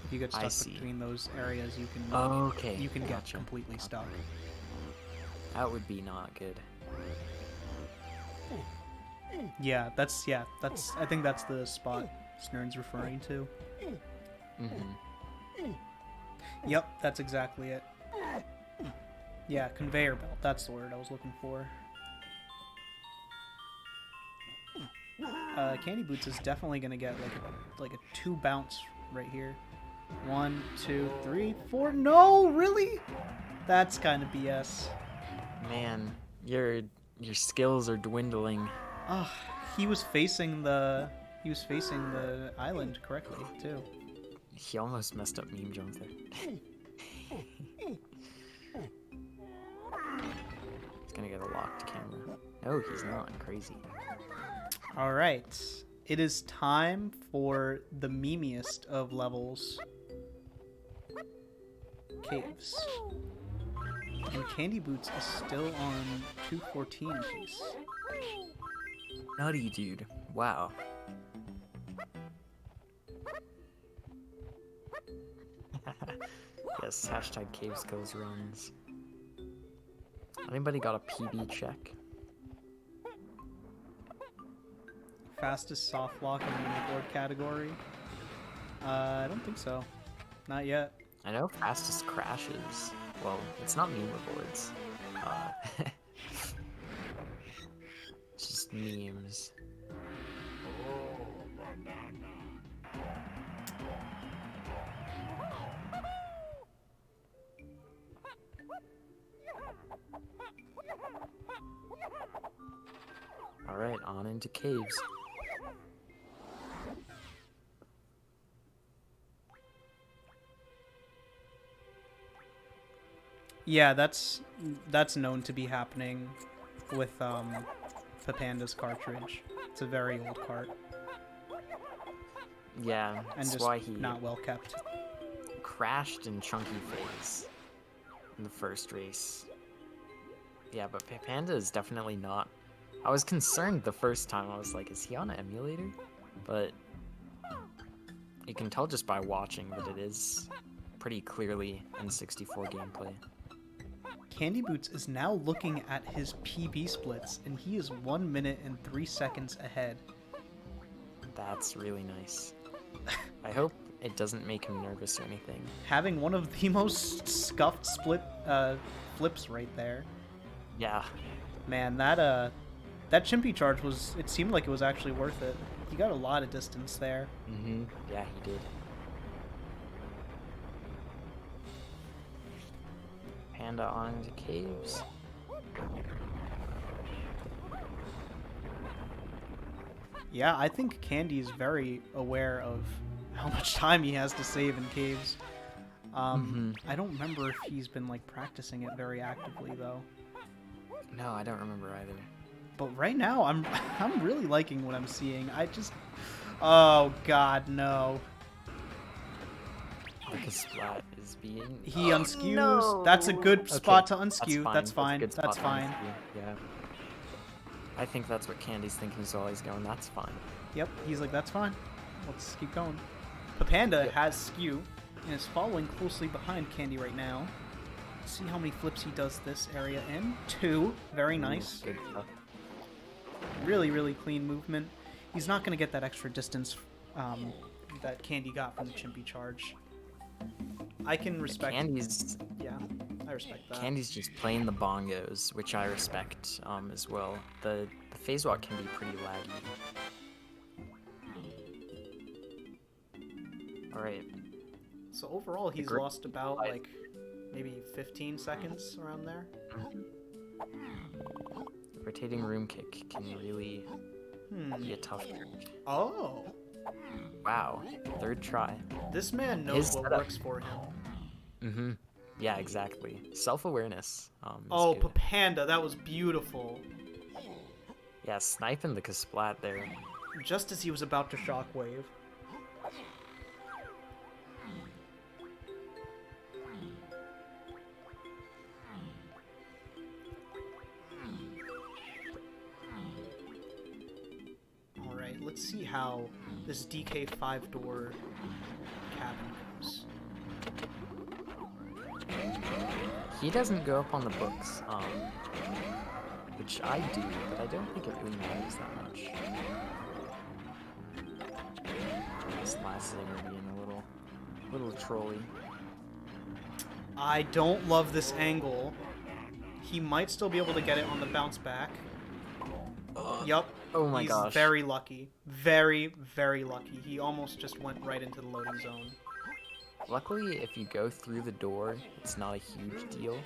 If you get I stuck see. between those areas, you can Okay. you can get gotcha. completely stuck. That would be not good. Yeah, that's I think that's the spot Snern's referring to. Mm-hmm. Yep, that's exactly it. Yeah, conveyor belt. That's the word I was looking for. Candyboots is definitely gonna get like a 2 bounce right here. 1, 2, 3, 4. No, really? That's kind of BS. Man, your skills are dwindling. Ah, he was facing the island correctly too. He almost messed up meme jump there. He's gonna get a locked camera. No, he's not. Crazy. All right, it is time for the memeiest of levels. Caves. And Candyboots is still on 214 piece. Nutty, dude. Wow. Yes, hashtag cave skills runs. Anybody got a PB check? Fastest soft lock in the board category? I don't think so. Not yet. I know fastest crashes. Well, it's not meme boards. It's just memes. Alright, on into caves. Yeah, that's known to be happening with Papanda's cartridge. It's a very old cart Yeah, and that's just why he not well kept. crashed in Chunky Phase in the first race. Yeah, but Papanda is definitely not. I was concerned the first time. I was like, is he on an emulator? But you can tell just by watching that it is pretty clearly N64 gameplay. Candyboots is now looking at his PB splits, and he is 1 minute and 3 seconds ahead. That's really nice. I hope it doesn't make him nervous or anything. Having one of the most scuffed flips right there. Yeah, Man, that chimpy charge was, it seemed like it was actually worth it. He got a lot of distance there. Mm-hmm. Yeah, he did. Panda on into caves. Yeah, I think Candy's very aware of how much time he has to save in caves. I don't remember if he's been like practicing it very actively though. No, I don't remember either. But right now, I'm really liking what I'm seeing. Oh God, no. The splat is being. He unskews. No! That's a good spot Okay, to unskew. That's fine. a good That's spot to fine. unskew, yeah. I think that's what Candy's thinking as well. He's going, that's fine. Yep, he's like, that's fine. Let's keep going. Papanda Yep. has skew and is following closely behind Candy right now. Let's see how many flips he does this area in. 2. Very nice. Good stuff. Really, really clean movement. He's not going to get that extra distance that Candy got from the chimpy charge. I can respect... Candy's Yeah, I respect that. Candy's just playing the bongos, which I respect as well. The phase walk can be pretty laggy. Alright. So overall, he's grip- lost about, like, maybe 15 seconds around there. Rotating room kick can really be a tough trick. Oh! Wow. 3rd try. This man knows His what setup. works for him. Mm-hmm. Yeah, exactly. Self-awareness. Is Oh, good. Papanda, that was beautiful. Yeah, sniping the Kasplat there. Just as he was about to shockwave. Alright, let's see how this DK5 door cabin goes. He doesn't go up on the books, which I do, but I don't think it really matters that much. This last zinger being a little trolly. I don't love this angle. He might still be able to get it on the bounce back. Yup. Oh my He's gosh. very lucky. Very, very lucky. He almost just went right into the loading zone. Luckily, if you go through the door, it's not a huge deal.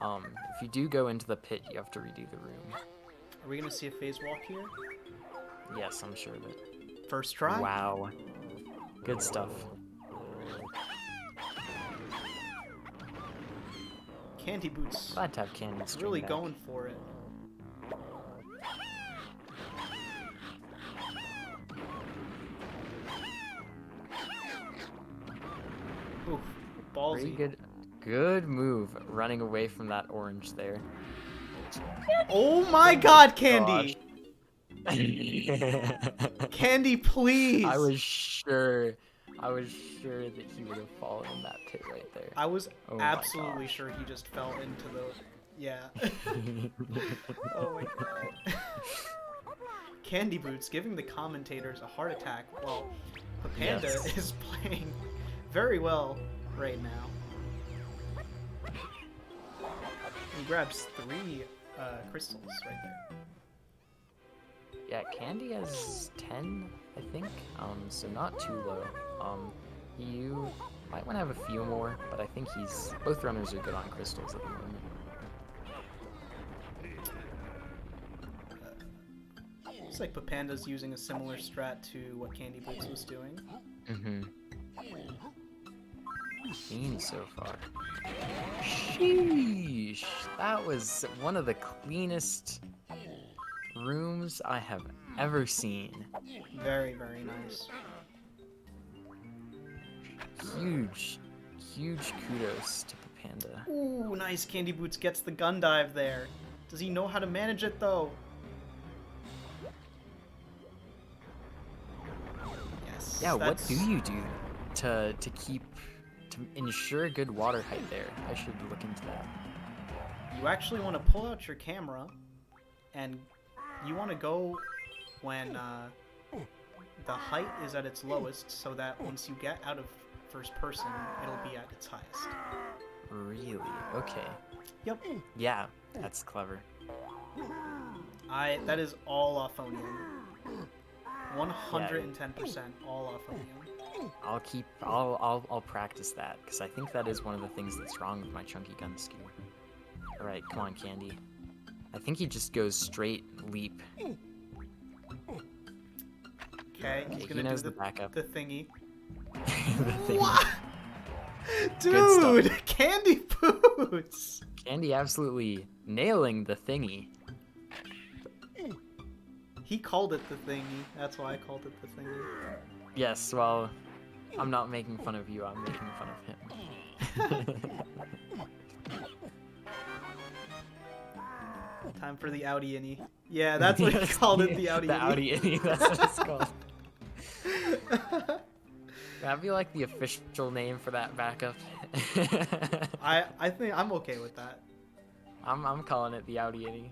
If you do go into the pit, you have to redo the room. Are we gonna see a phase walk here? Yes, I'm sure that. First try? Wow. Good stuff. Candyboots Glad to have Candy stream really back. going for it. Oof, Pretty ballsy. good move running away from that orange there. Oh my god, Gosh. Candy! Candy, please! I was sure that he would have fallen in that pit right there. I was Oh my absolutely gosh. sure he just fell into the... Yeah. Oh my god. Candyboots giving the commentators a heart attack while Papanda Yes. is playing very well right now. He grabs 3 crystals right there. Yeah, Candy has 10, I think. So not too low. You might want to have a few more, but I think both runners are good on crystals at the moment. Looks like Papanda's using a similar strat to what Candyboots was doing. Mm-hmm. Clean so far. Sheesh! That was one of the cleanest rooms I have ever seen. Very, very nice. Huge kudos to Papanda. Ooh, nice. Candyboots gets the gun dive there. Does he know how to manage it, though? Yes. Yeah, what that's- do you do to ensure good water height there? I should look into that. You actually want to pull out your camera, and you want to go when the height is at its lowest, so that once you get out of first person, it'll be at its highest. Really? Okay. Yep. Yeah, that's clever. That is all Ophonium. 110% all Ophonium. I'll practice that, because I think that is one of the things that's wrong with my chunky gun skill. Alright, come on, Candy. I think he just goes straight leap. Okay, he's He gonna knows do the backup. the thingy. The thing. What? Good Dude, Candyboots! Candy absolutely nailing the thingy. He called it the thingy. That's why I called it the thingy. Yes, well, I'm not making fun of you, I'm making fun of him. Time for the Audi innie. Yeah, that's what he called it, the Audi The innie. Audi innie, that's what it's called. That'd be like the official name for that backup. I think I'm okay with that. I'm calling it the Audi innie.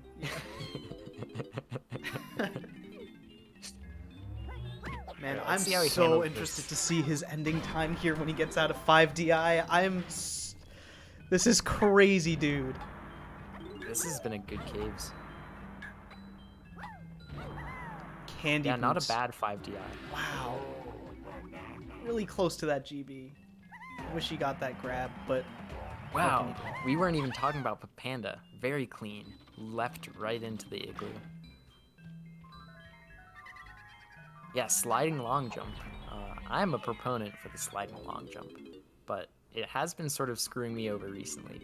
Man, Yeah, I'm let's see how he so handles interested this. to see his ending time here when he gets out of 5 DI. This is crazy, dude. This has been a good caves. Candy Yeah, not a Boots. bad 5 DI. Wow. Really close to that GB. Wish he got that grab, but Wow, we weren't even talking about Papanda. Very clean. Left right into the igloo. Yeah, sliding long jump. I'm a proponent for the sliding long jump, but it has been sort of screwing me over recently.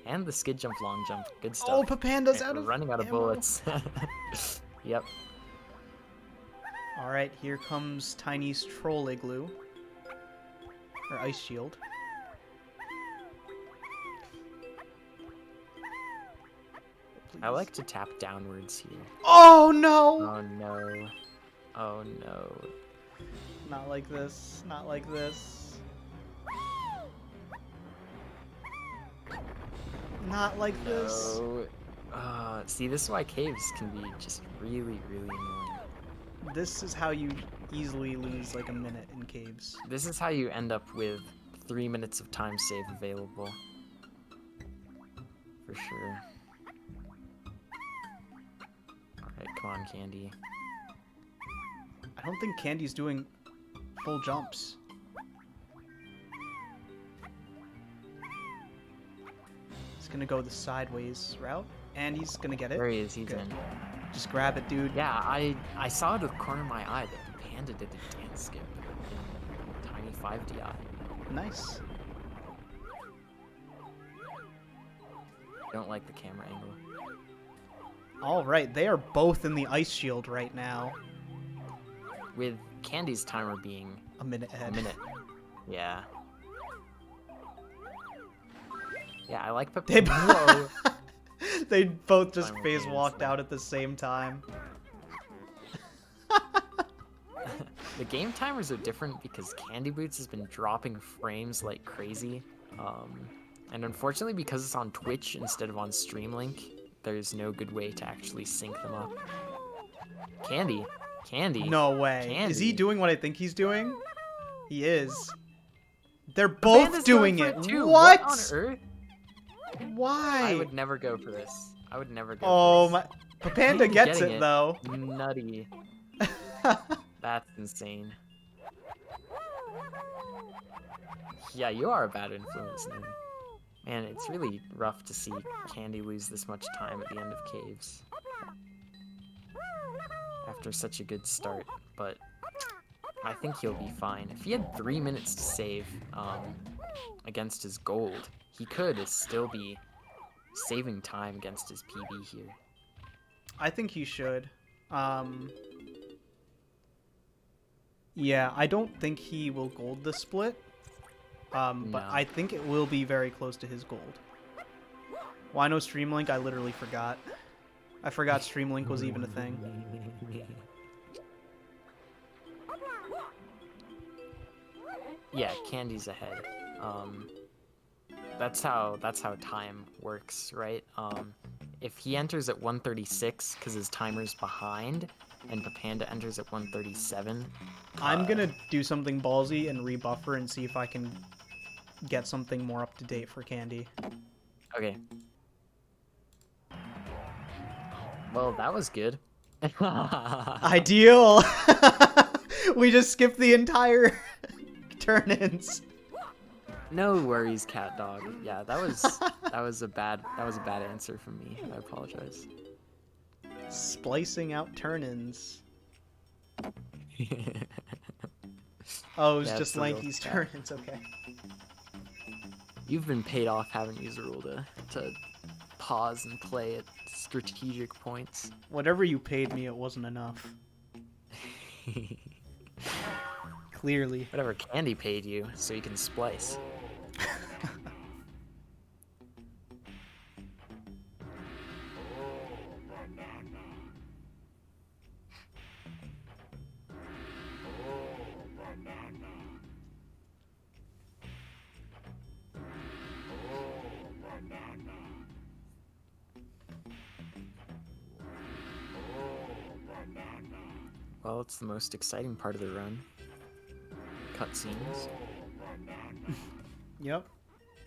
And the skid jump long jump, good stuff. oh, Papanda's And out we're of running out of ammo. bullets. Yep. All right, here comes Tiny's troll igloo or ice shield. I like to tap downwards here. Oh no! Oh no. Oh no. Not like this. Not like this. Not like this. No. See, this is why caves can be just really, really annoying. This is how you easily lose like a minute in caves. This is how you end up with 3 minutes of time save available. For sure. Alright, come on, Candy. I don't think Candy's doing full jumps. He's gonna go the sideways route, and he's gonna get it. There he is, he's Good. in. Just grab it, dude. Yeah, I saw it with the corner of my eye that the Panda did a dance skip in Tiny 5DI. Nice. Don't like the camera angle. All right, they are both in the ice shield right now. With Candy's timer being A minute a ahead. minute. Yeah. Yeah, I like They, Whoa. they both just Timer phase gains, walked though. out at the same time. The game timers are different because Candyboots has been dropping frames like crazy. And unfortunately, because it's on Twitch instead of on Streamlink, there's no good way to actually sync them up. Candy. No way. Is he Candy. doing what I think he's doing? He is. They're both Papanda's doing going it. for it too. What? On earth? Why? I would never go for this. I would never go Oh for my! Papanda gets Getting it it. though. this. Nutty. That's insane. Yeah, you are a bad influence, man. Man, it's really rough to see Candy lose this much time at the end of caves. After such a good start, but I think he'll be fine. If he had 3 minutes to save against his gold, he could still be saving time against his PB here. I think he should. Yeah, I don't think he will gold the split. But No. I think it will be very close to his gold. Why no Streamlink? I literally forgot. I forgot Streamlink was even a thing. Yeah, Candy's ahead. That's how time works, right? If he enters at 136 because his timer's behind, and Papanda enters at 137. I'm gonna do something ballsy and rebuffer and see if I can get something more up to date for Candy. Okay. Well, that was good. Ideal. We just skipped the entire turn-ins. No worries, cat dog. Yeah, that was a bad answer from me. I apologize. Splicing out turn-ins. Oh, it was Yeah, just it's a real Lanky's cat. turn-ins. Okay. You've been paid off, haven't you, Zorulda, to pause and play at strategic points. Whatever you paid me, it wasn't enough. Clearly. Whatever Candy paid you, so you can splice. Well, it's the most exciting part of the run. Cutscenes. Yep.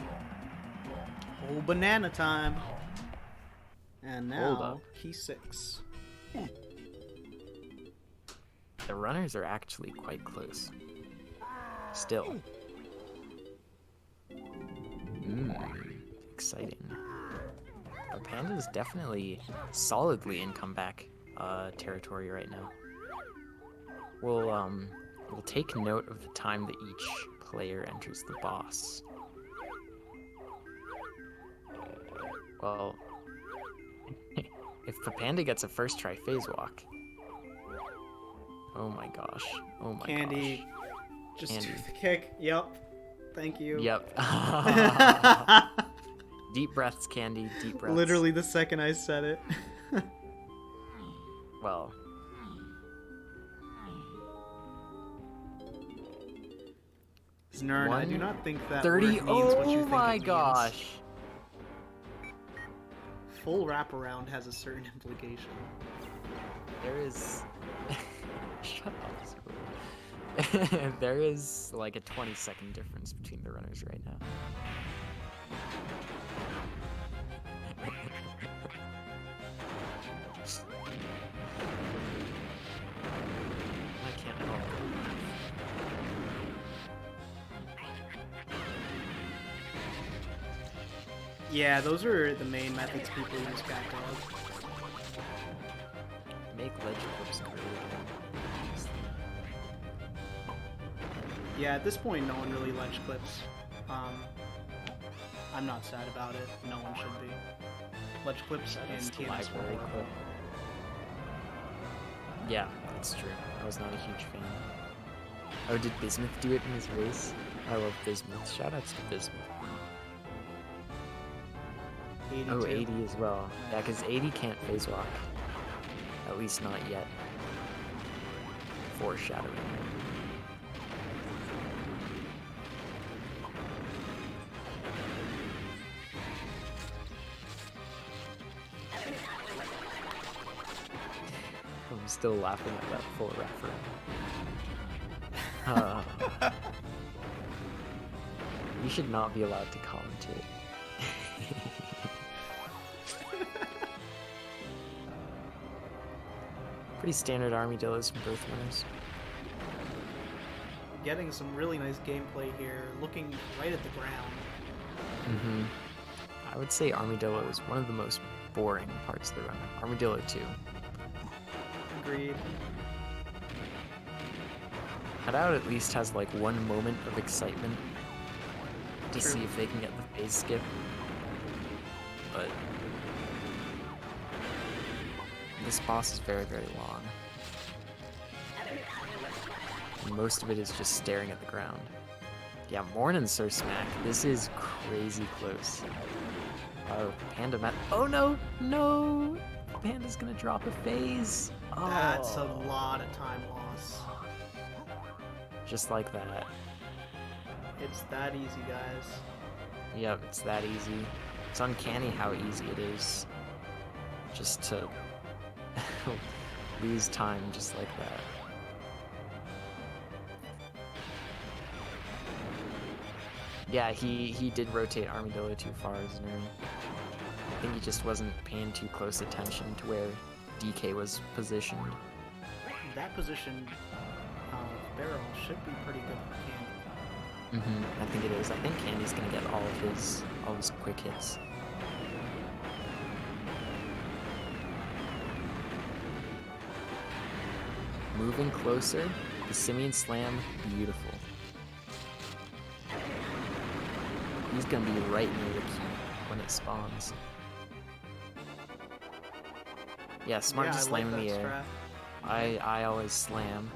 Oh, banana time. And Hold now, up. key 6. The runners are actually quite close. Still. Exciting. Papanda is definitely solidly in comeback territory right now. We'll take note of the time that each player enters the boss. Well, if Papanda gets a first try phase walk. Oh my gosh. Oh my Candy, gosh. just Candy. do the kick. Yep. Thank you. Yep. Deep breaths, Candy. Deep breaths. Literally the second I said it. Well. Znern, I do not think that 30. word means what you Oh think my it means. gosh. Full wraparound has a certain implication. There is. Shut up. There is like a 20-second difference between the runners right now. I can't help it. Yeah, those are the main methods people use, cat dog. Make ledge clips great. Yeah, at this point, no one really ledge clips. I'm not sad about it. No one should be. Ledge clips in That's the TMS4. library clip. Yeah, that's true. I was not a huge fan. Oh, did Bismuth do it in his race? I love Bismuth. Shoutouts to Bismuth. 82. Oh, 80 as well. Yeah, because 80 can't phase walk. At least not yet. Foreshadowing. I'm still laughing at that full reference. You should not be allowed to commentate. Pretty standard armadillos from both runners. Getting some really nice gameplay here, looking right at the ground. I would say Armadillo is one of the most boring parts of the run. Armadillo 2. Agreed. Cutout at least has like one moment of excitement to see if they can get the phase skip. But this boss is very, very long. And most of it is just staring at the ground. Yeah, Morning Sir Smack. This is crazy close. Oh, Panda met. Oh no! No! Panda's gonna drop a phase. Oh. That's a lot of time loss. Just like that. It's that easy, guys. Yep, it's that easy. It's uncanny how easy it is just to lose time just like that. Yeah, he did rotate Armadillo too far, Znern. think he just wasn't paying too close attention to where DK was positioned. That position of barrel should be pretty good for Candy. I think it is. I think Candy's gonna get all his quick hits. Moving closer, the Simian Slam, beautiful. He's gonna be right near the key when it spawns. Yeah, smart Yeah, to I slam like in the that air. strat. I always slam.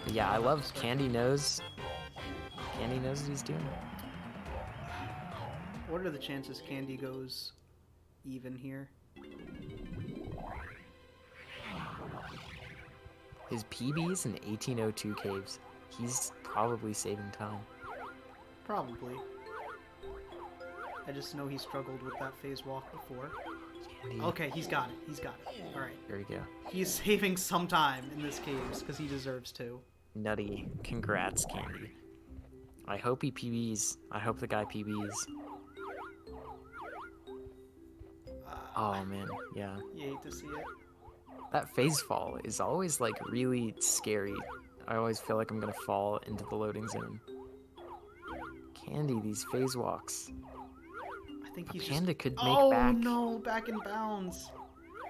But yeah, I love Candy knows. Candy knows what he's doing. What are the chances Candy goes even here? His PB's in 1802 caves. He's probably saving time. Probably. I just know he struggled with that phase walk before. Candy. Okay, he's got it. He's got it. Alright. Here we go. He's saving some time in this caves because he deserves to. Nutty. Congrats, Candy. I hope he PBs. I hope the guy PBs. Oh man, yeah. You hate to see it. That phase fall is always like really scary. I always feel like I'm gonna fall into the loading zone. Candy, these phase walks. I think he's Papanda just... could make oh back. no, back in bounds.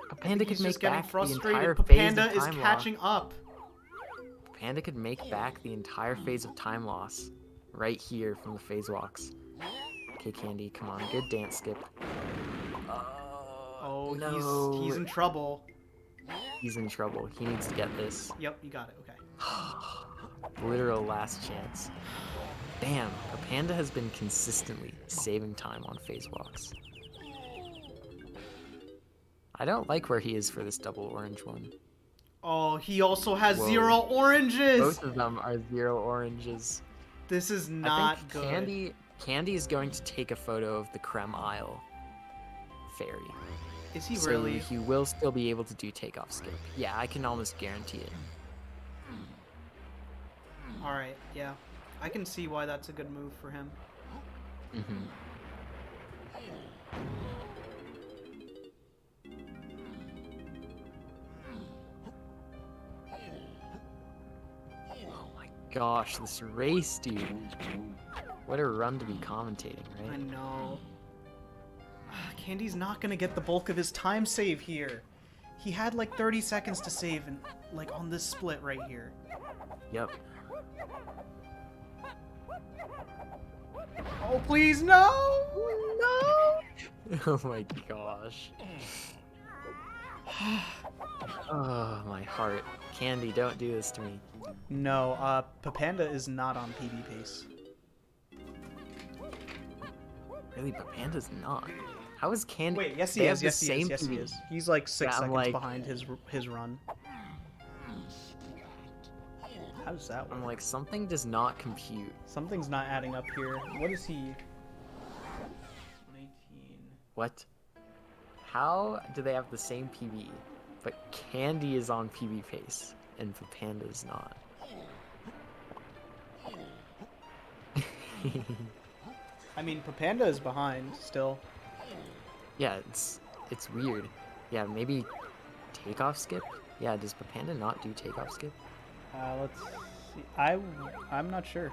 Papanda could He's make just getting back the frustrated. entire phase Papanda of is time catching loss. up. Papanda could make back the entire phase of time loss right here from the phase walks. Okay, Candy, come on, good dance skip. Oh, no. he's in trouble. He's in trouble. He needs to get this. Yep, you got it. Okay. Literal last chance. Damn, Papanda has been consistently saving time on phase walks. I don't like where he is for this double orange one. Oh, he also has Whoa. 0 oranges. Both of them are 0 oranges. This is I not think good. Candy is going to take a photo of the Creme Isle fairy. Is he So really? he will still be able to do takeoff skip. Yeah, I can almost guarantee it. All right, yeah. I can see why that's a good move for him. Oh my gosh, this race, dude. What a run to be commentating, I right? know. Candy's not gonna get the bulk of his time save here. He had like 30 seconds to save, and like on this split right here. Yep. Oh please, no! No! Oh my gosh. Oh, my heart. Candy, don't do this to me. No, Papanda is not on PB pace. Really, Papanda's not. How is Candy? Wait, yes he They is. have the Yes he same is. Yes he PB. is. He's like 6 Yeah, I'm seconds like- behind his run. How does that work? I'm like, something does not compute. Something's not adding up here. What is he? 118. What? How do they have the same PB, but Candy is on PB pace and Papanda is not? I mean, Papanda is behind still. Yeah, it's weird. Yeah, maybe takeoff skip? Yeah, does Papanda not do takeoff skip? Let's see. I'm not sure.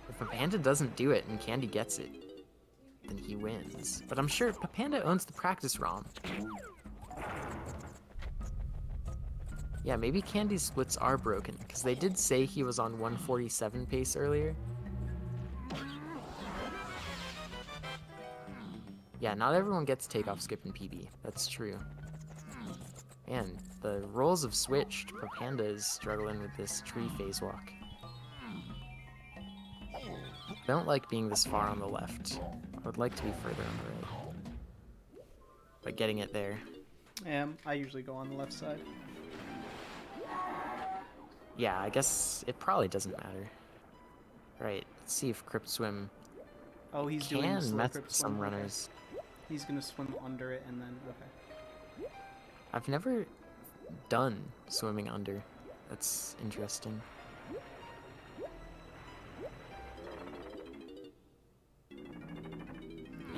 If Papanda doesn't do it and Candy gets it, then he wins. But I'm sure Papanda owns the practice ROM. Yeah, maybe Candy's splits are broken, because they did say he was on 147 pace earlier. Yeah, not everyone gets takeoff skip in PB. That's true. Man, the roles have switched. Papanda is struggling with this tree phase walk. I don't like being this far on the left. I would like to be further on the right. But getting it there. I usually go on the left side. Yeah, I guess it probably doesn't matter. Right, let's see if Crypt Swim Oh, he's doing can slow mess crypt with some swim. Okay. runners. He's gonna swim under it and then okay. I've never done swimming under. That's interesting.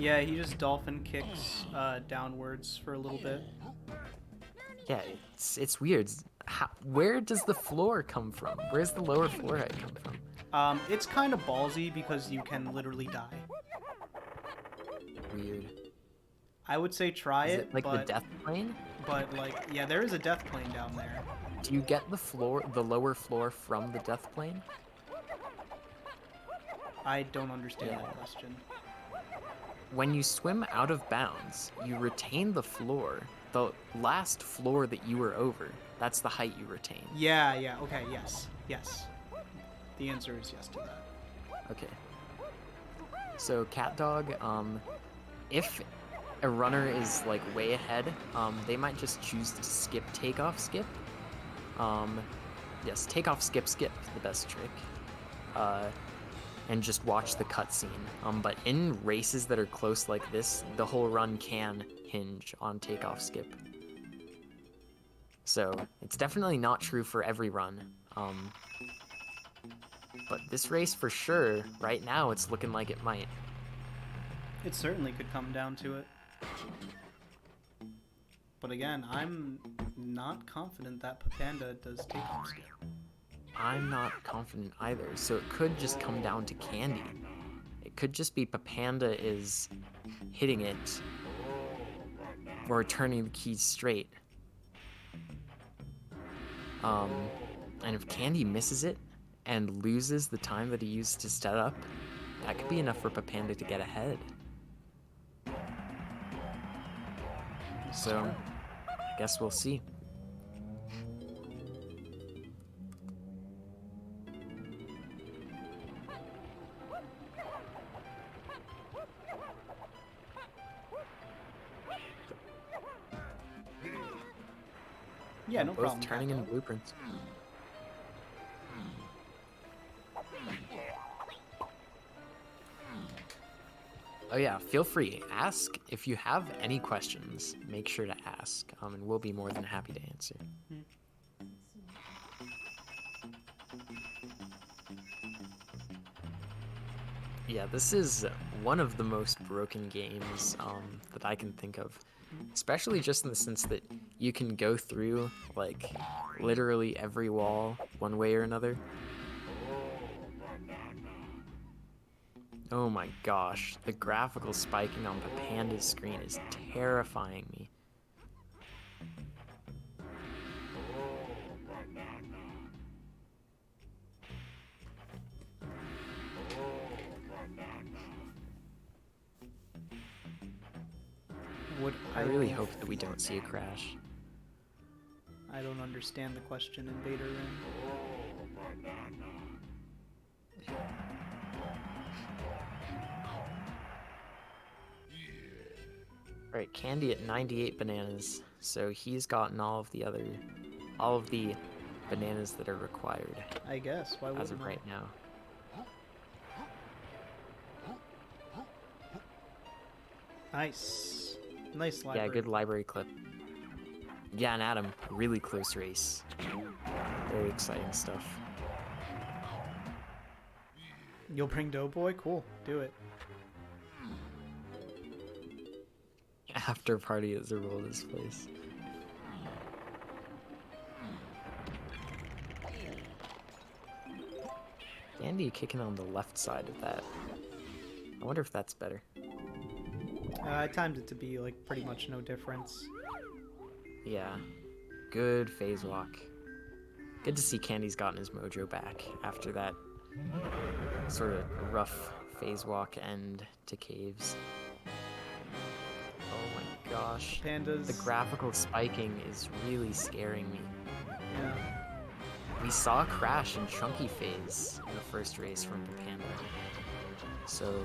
Yeah, he just dolphin kicks downwards for a little bit. Yeah, it's weird. Where does the floor come from? Where's the lower floor height come from? It's kind of ballsy because you can literally die. Weird. I would say try Is it, it like but, the death plane? But like, yeah, there is a death plane down there. Do you get the lower floor from the death plane? I don't understand Yeah. that question. When you swim out of bounds, you retain the floor, the last floor that you were over. That's the height you retain. Yeah, okay, yes. The answer is yes to that. Okay. So CatDog, if a runner is like way ahead, they might just choose to skip takeoff skip. Yes, takeoff skip, the best trick. And just watch the cutscene. But in races that are close like this, the whole run can hinge on takeoff skip. So it's definitely not true for every run. But this race for sure, right now, it's looking like it might. It certainly could come down to it. But again, I'm not confident that Papanda does takeoff skip. I'm not confident either, so it could just come down to Candy. It could just be Papanda is hitting it or turning the keys straight. And if Candy misses it and loses the time that he used to set up, that could be enough for Papanda to get ahead. So, I guess we'll see. Yeah, no Both problem. turning in blueprints. Oh yeah, feel free. Ask if you have any questions. Make sure to ask, and we'll be more than happy to answer. Yeah, this is one of the most broken games that I can think of. Especially just in the sense that you can go through, like, literally every wall one way or another. Oh my gosh, the graphical spiking on Papanda's screen is terrifying me. I really hope that we don't see a crash. I don't understand the question in Beta Rim. Alright, Candy at 98 bananas, so he's gotten all of the bananas that are required I guess, why wouldn't as of I? right now. Nice. Nice library. Yeah, good library clip. Yeah, and Adam, really close race. Very exciting stuff. You'll bring Doughboy? Cool. Do it. After party at Zorulda's place. Candy kicking on the left side of that. I wonder if that's better. I timed it to be like pretty much no difference. Yeah. Good phase walk. Good to see Candy's gotten his mojo back after that sort of rough phase walk end to caves. Oh my gosh. Pandas. The graphical spiking is really scaring me. Yeah. We saw a crash in Chunky phase in the first race from Papanda. So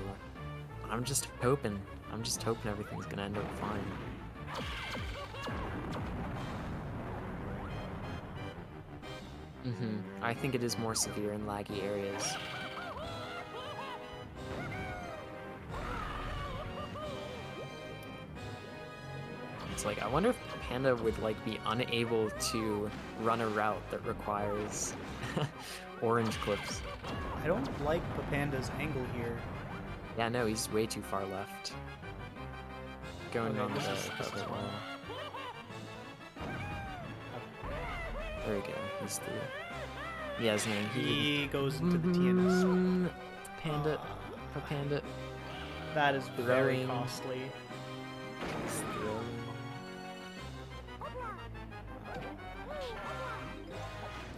I'm just hoping everything's gonna end up fine. I think it is more severe in laggy areas. It's like, I wonder if Panda would like be unable to run a route that requires orange clips. I don't like Papanda's angle here. Yeah, no, he's way too far left. going Okay, on this the is other fine. wall. There we go. He's through. Yeah, his name. He goes into the TNS. Panda. Papanda. That is very Throwing. costly. He's throwing.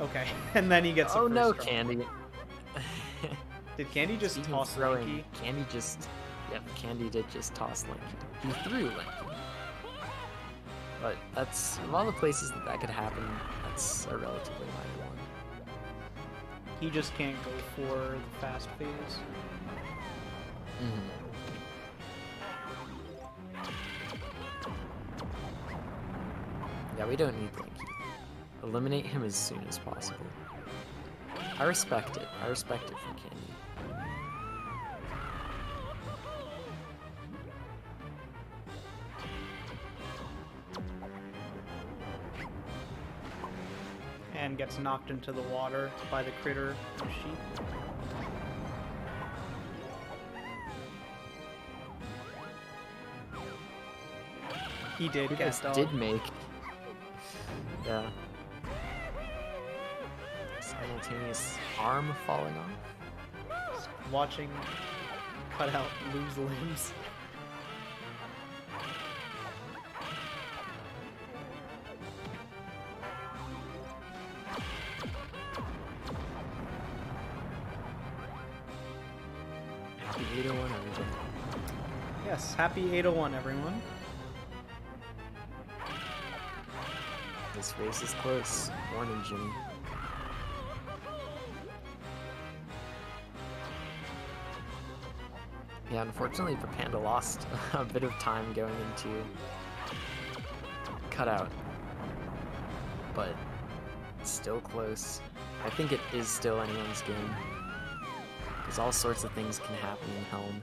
Okay, and then he gets a Oh first no, try. Candy. Did Candy just Speaking of toss throwing, Lanky? Candy just. Yep, Candy did just toss Lanky. He threw Lanky. But that's. Of all the places that could happen, that's a relatively minor one. He just can't go for the fast phase. Yeah, we don't need Lanky. Eliminate him as soon as possible. I respect it. I respect it from Candy. And gets knocked into the water by the critter sheep. He did You get guys dog. did make. Yeah. Simultaneous arm falling off. Watching cut out lose limbs. Happy 801 everything. Yes, happy 801 everyone. This race is close. Morning, Jimmy. Yeah, unfortunately, Papanda lost a bit of time going into cutout, but it's still close. I think it is still anyone's game, because all sorts of things can happen in Helm.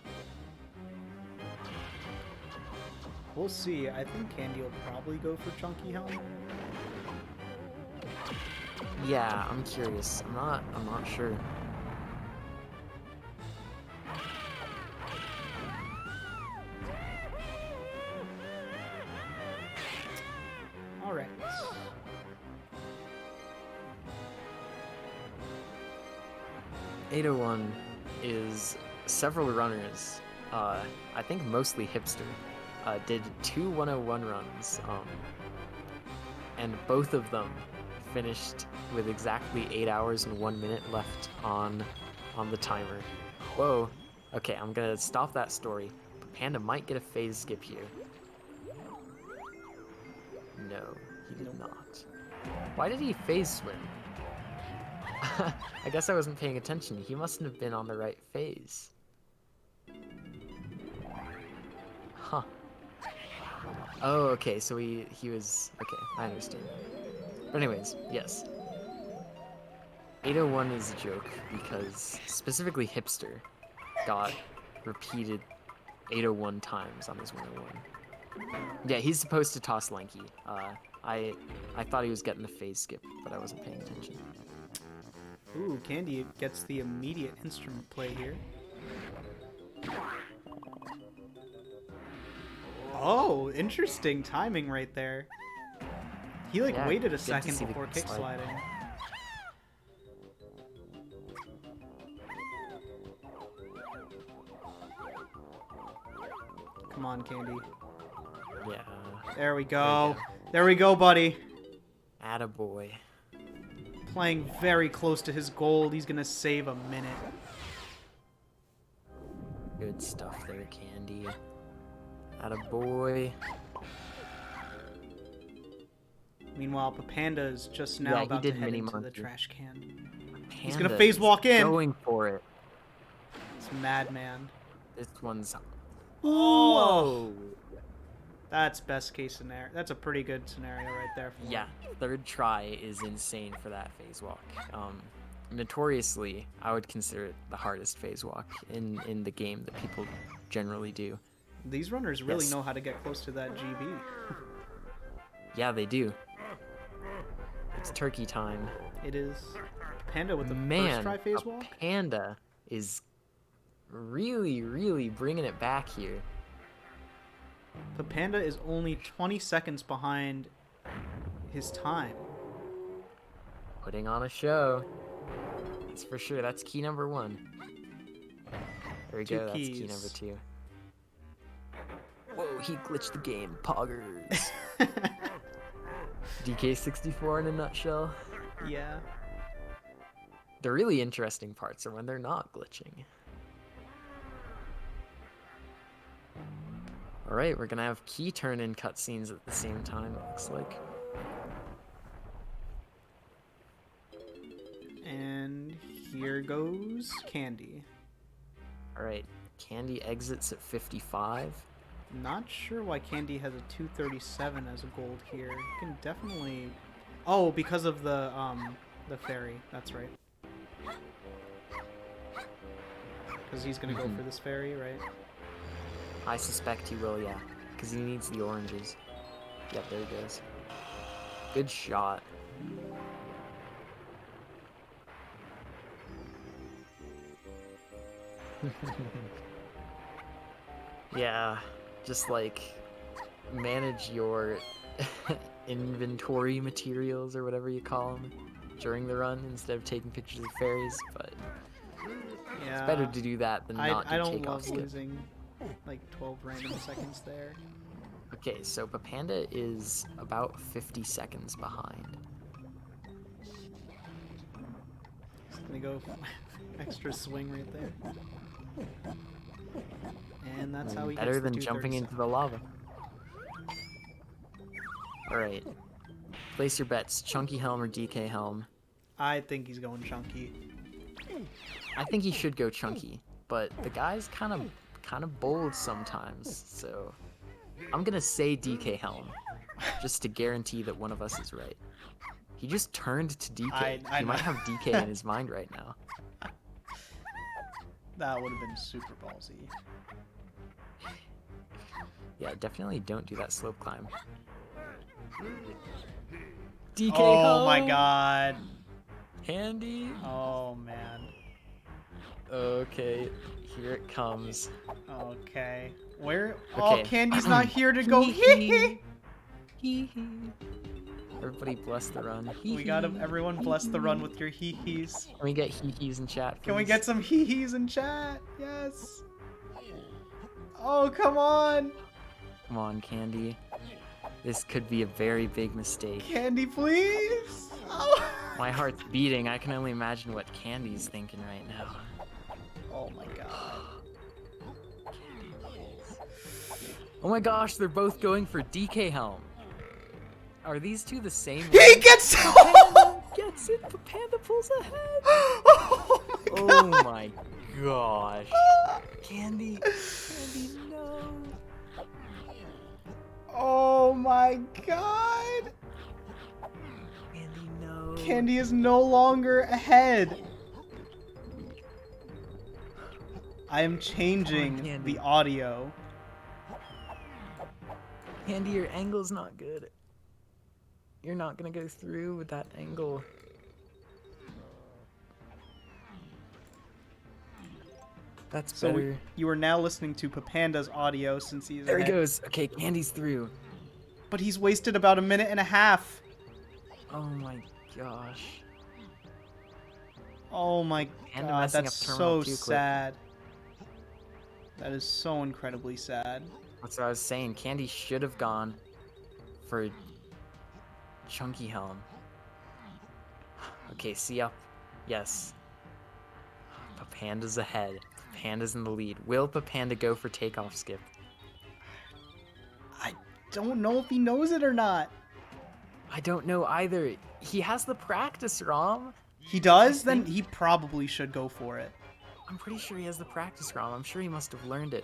We'll see. I think Candy will probably go for Chunky Helm. Yeah, I'm curious. I'm not sure. Alright. .801 is several runners, I think mostly hipster, did 2 101 runs, and both of them finished with exactly 8 hours and 1 minute left on the timer. Whoa. Okay, I'm gonna stop that story. Panda might get a phase skip here. No, he did not. Why did he phase swim? I guess I wasn't paying attention. He mustn't have been on the right phase. Huh. Oh, okay, so he was... Okay, I understand. But anyways, yes. 801 is a joke because specifically Hipster got repeated 801 times on his 101. Yeah, he's supposed to toss Lanky. I thought he was getting the phase skip, but I wasn't paying attention. Ooh, Candy gets the immediate instrument play here. Oh, interesting timing right there. He like Yeah, waited a good to second see the before kick kick slide. sliding. Come on, Candy. Yeah. There we There go. you go. There we go, buddy. Attaboy. Playing very close to his goal. He's gonna save a minute. Good stuff there, Candy. Attaboy. Meanwhile, Papanda is just now Yeah, he about did to head mini into the monkey. trash can. He's Panda gonna phase is walk in. Going for it. It's madman. This one's... Oh! That's best case scenario. That's a pretty good scenario right there. For Yeah, third try is insane for that phase walk. Notoriously, I would consider it the hardest phase walk in the game that people generally do. These runners really Yes. know how to get close to that GB. Yeah, they do. It's turkey time. It is Panda with the first Man, try phase a walk. Panda is really, really bringing it back here. Papanda is only 20 seconds behind his time. Putting on a show. That's for sure. That's key number 1. There we Two go. That's key keys. number 2. Whoa, he glitched the game. Poggers. DK64 in a nutshell. Yeah. The really interesting parts are when they're not glitching. Alright, we're gonna have key turn-in cutscenes at the same time, it looks like. And here goes Candy. Alright, Candy exits at 55. Not sure why Candy has a 237 as a gold here. You can definitely... Oh, because of the ferry. That's right. Because he's gonna go for this ferry, right? I suspect he will, yeah. Because he needs the oranges. Yep, there he goes. Good shot. Yeah, just like manage your inventory materials or whatever you call them during the run instead of taking pictures of fairies, but Yeah. it's better to do that than not do I don't takeoff love skip. losing like 12 random seconds there. Okay, so Papanda is about 50 seconds behind. Just gonna go extra swing right there. And that's how he Better gets the than jumping 237. into the lava. Alright. Place your bets. Chunky Helm or DK Helm. I think he's going chunky. I think he should go Chunky, but the guy's kind of bold sometimes, so I'm gonna say DK Helm, just to guarantee that one of us is right. He just turned to DK. I He might know. have DK in his mind right now. That would have been super ballsy. Yeah, definitely don't do that slope climb. DK Oh my Helm! god. Handy. Oh man. Okay, here it comes. Okay. Where? Oh, Okay. Candy's not here to go. Hee hee. Everybody bless the run. We gotta everyone bless the run with your hee hees. Can we get hee-hees in chat, Can we please? get some hee hees in chat? Yes. Oh, come on. Come on, Candy. This could be a very big mistake. Candy, please. Oh. My heart's beating. I can only imagine what Candy's thinking right now. Oh my god. Oh my gosh, they're both going for DK Helm. Are these two the same? He gets Papanda gets it. Papanda pulls ahead. Oh my god. Oh my gosh. Candy, no. Oh my god. Candy, no. Candy is no longer ahead. I am changing Candy. the audio. Candy, your angle's not good. You're not gonna go through with that angle. That's So better. you are now listening to Papanda's audio since he's There he ahead. goes. Okay, Candy's through. But he's wasted about a minute and a half. Oh my gosh. Oh my Panda god, messing that's up Terminal so 2 quick. sad. That is so incredibly sad. That's what I was saying. Candy should have gone for Chunky Helm. Okay, see up. Yes. Papanda's ahead. Papanda's in the lead. Will Papanda go for takeoff skip? I don't know if he knows it or not. I don't know either. He has the practice, Rom. He does? Then he probably should go for it. I'm pretty sure he has the practice, Rom. I'm sure he must have learned it.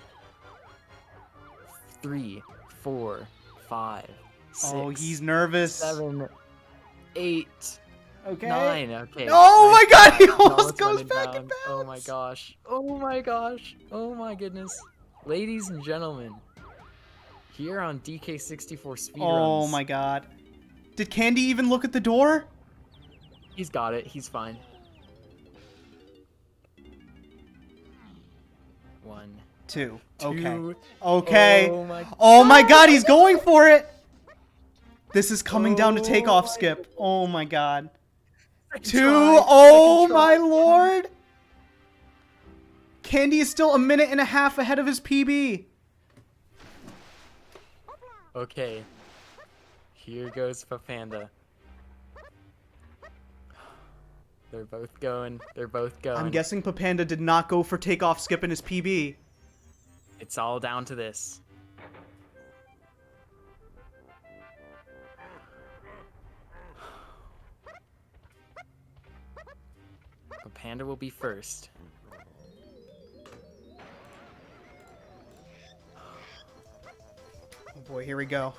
3, 4, 5, 6. Oh, he's nervous. 7, 8, Okay. 9. Okay. Oh my god, he Now almost let's goes run it back down. and bounds. Oh my gosh. Oh my gosh. Oh my goodness. Ladies and gentlemen, here on DK64 Speedruns. Oh my god. Did Candy even look at the door? He's got it. He's fine. 1, 2. Okay. 2. Okay. Oh my, Oh my god, he's going for it! This is coming down to takeoff my skip. Oh my god. Second 2. try, Oh second my try. lord! Candy is still a minute and a half ahead of his PB. Okay. Here goes Papanda. They're both going. They're both going. I'm guessing Papanda did not go for takeoff skip in his PB. It's all down to this. Papanda will be first. Oh boy, here we go.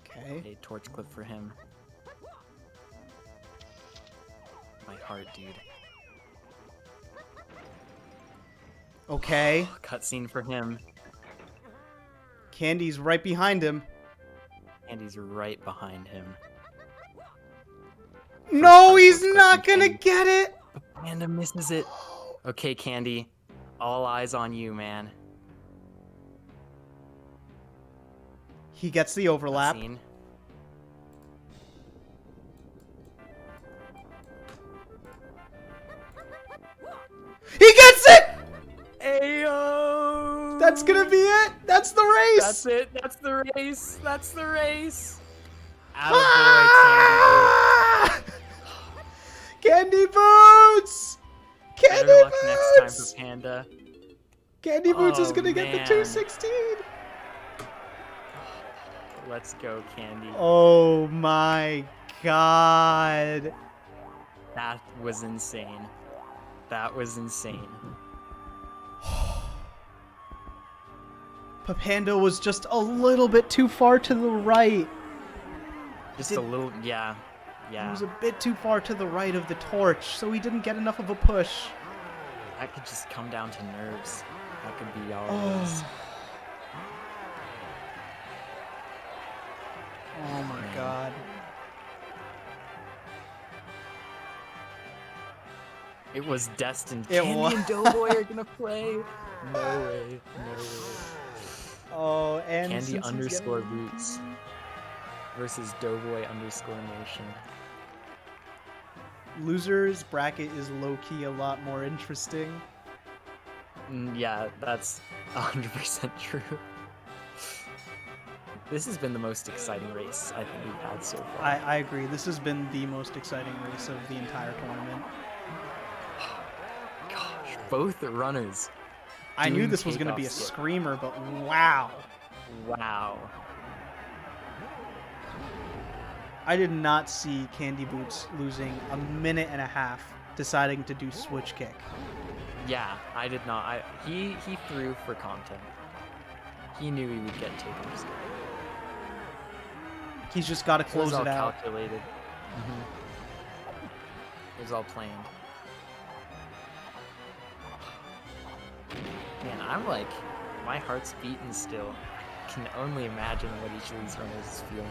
Okay. A torch clip for him. My heart, dude. Okay. Cutscene for him. Candy's right behind him. And he's right behind him. No, he's First not clip from gonna Candy. get it! Papanda misses it. Okay, Candy. All eyes on you, man. He gets the overlap. Cutscene. He gets it! Ayo! That's gonna be it! That's the race! That's it. That's the race. That's the race. Attaboy, Ah! Candy Boots! Candy. Candy Better luck next time Boots! for Panda. Candy Boots is Oh, gonna get the man. 216. Let's go, Candy. Oh my god. That was insane. That was insane. Papanda was just a little bit too far to the right. Just a little, yeah. He Yeah. was a bit too far to the right of the torch, so he didn't get enough of a push. That could just come down to nerves. That could be all it Oh. is. Oh my god. It was destined. It Candy was. and Doughboy are gonna play. No way. No way. Oh, and Candy since he's underscore getting- Boots versus Doughboy underscore Nation. Loser's bracket is low-key a lot more interesting. Yeah, that's 100% true. This has been the most exciting race I think we've had so far. I agree. This has been the most exciting race of the entire tournament. Gosh, both runners. I knew doing this was going to be a takeoff skip. screamer, but wow. Wow. I did not see Candy Boots losing a minute and a half deciding to do switch kick. Yeah, I did not. He threw for content. He knew he would get takeovers. He's just got to It was close all it out. calculated. It was all planned. Man, I'm like, my heart's beating still. Can only imagine what each of these runners is feeling.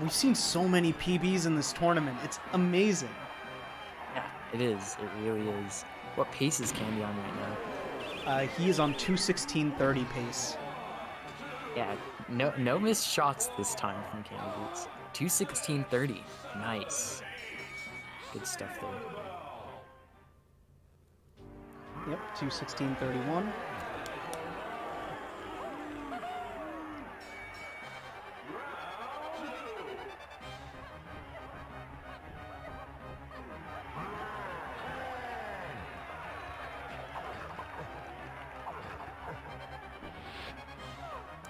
We've seen so many PBs in this tournament. It's amazing. Yeah, it is. It really is. What pace is Candy on right now? He is on 2:16:30 pace. Yeah, no missed shots this time from Candy Boots. 2:16:30. Nice. Good stuff there. Yep, 2:16:31.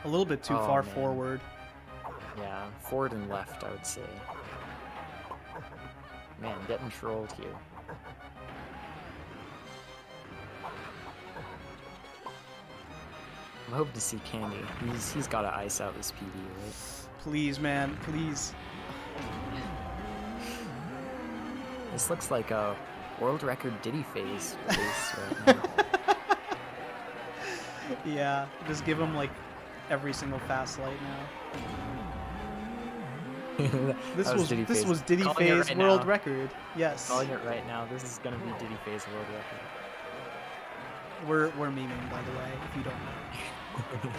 A little bit too Oh, far man. forward. Yeah, forward and left, I would say. Man, getting trolled here. I'm hoping to see Candy. He's got to ice out this PD, right? Please, man, please. This looks like a world record Diddy phase pace right now. Yeah, just give him like every single fast light now. This was Diddy this phase. was Diddy Calling it phase right world now. record. Yes. Calling it right now. This is gonna be Diddy phase world record. We're memeing, by the way, if you don't know.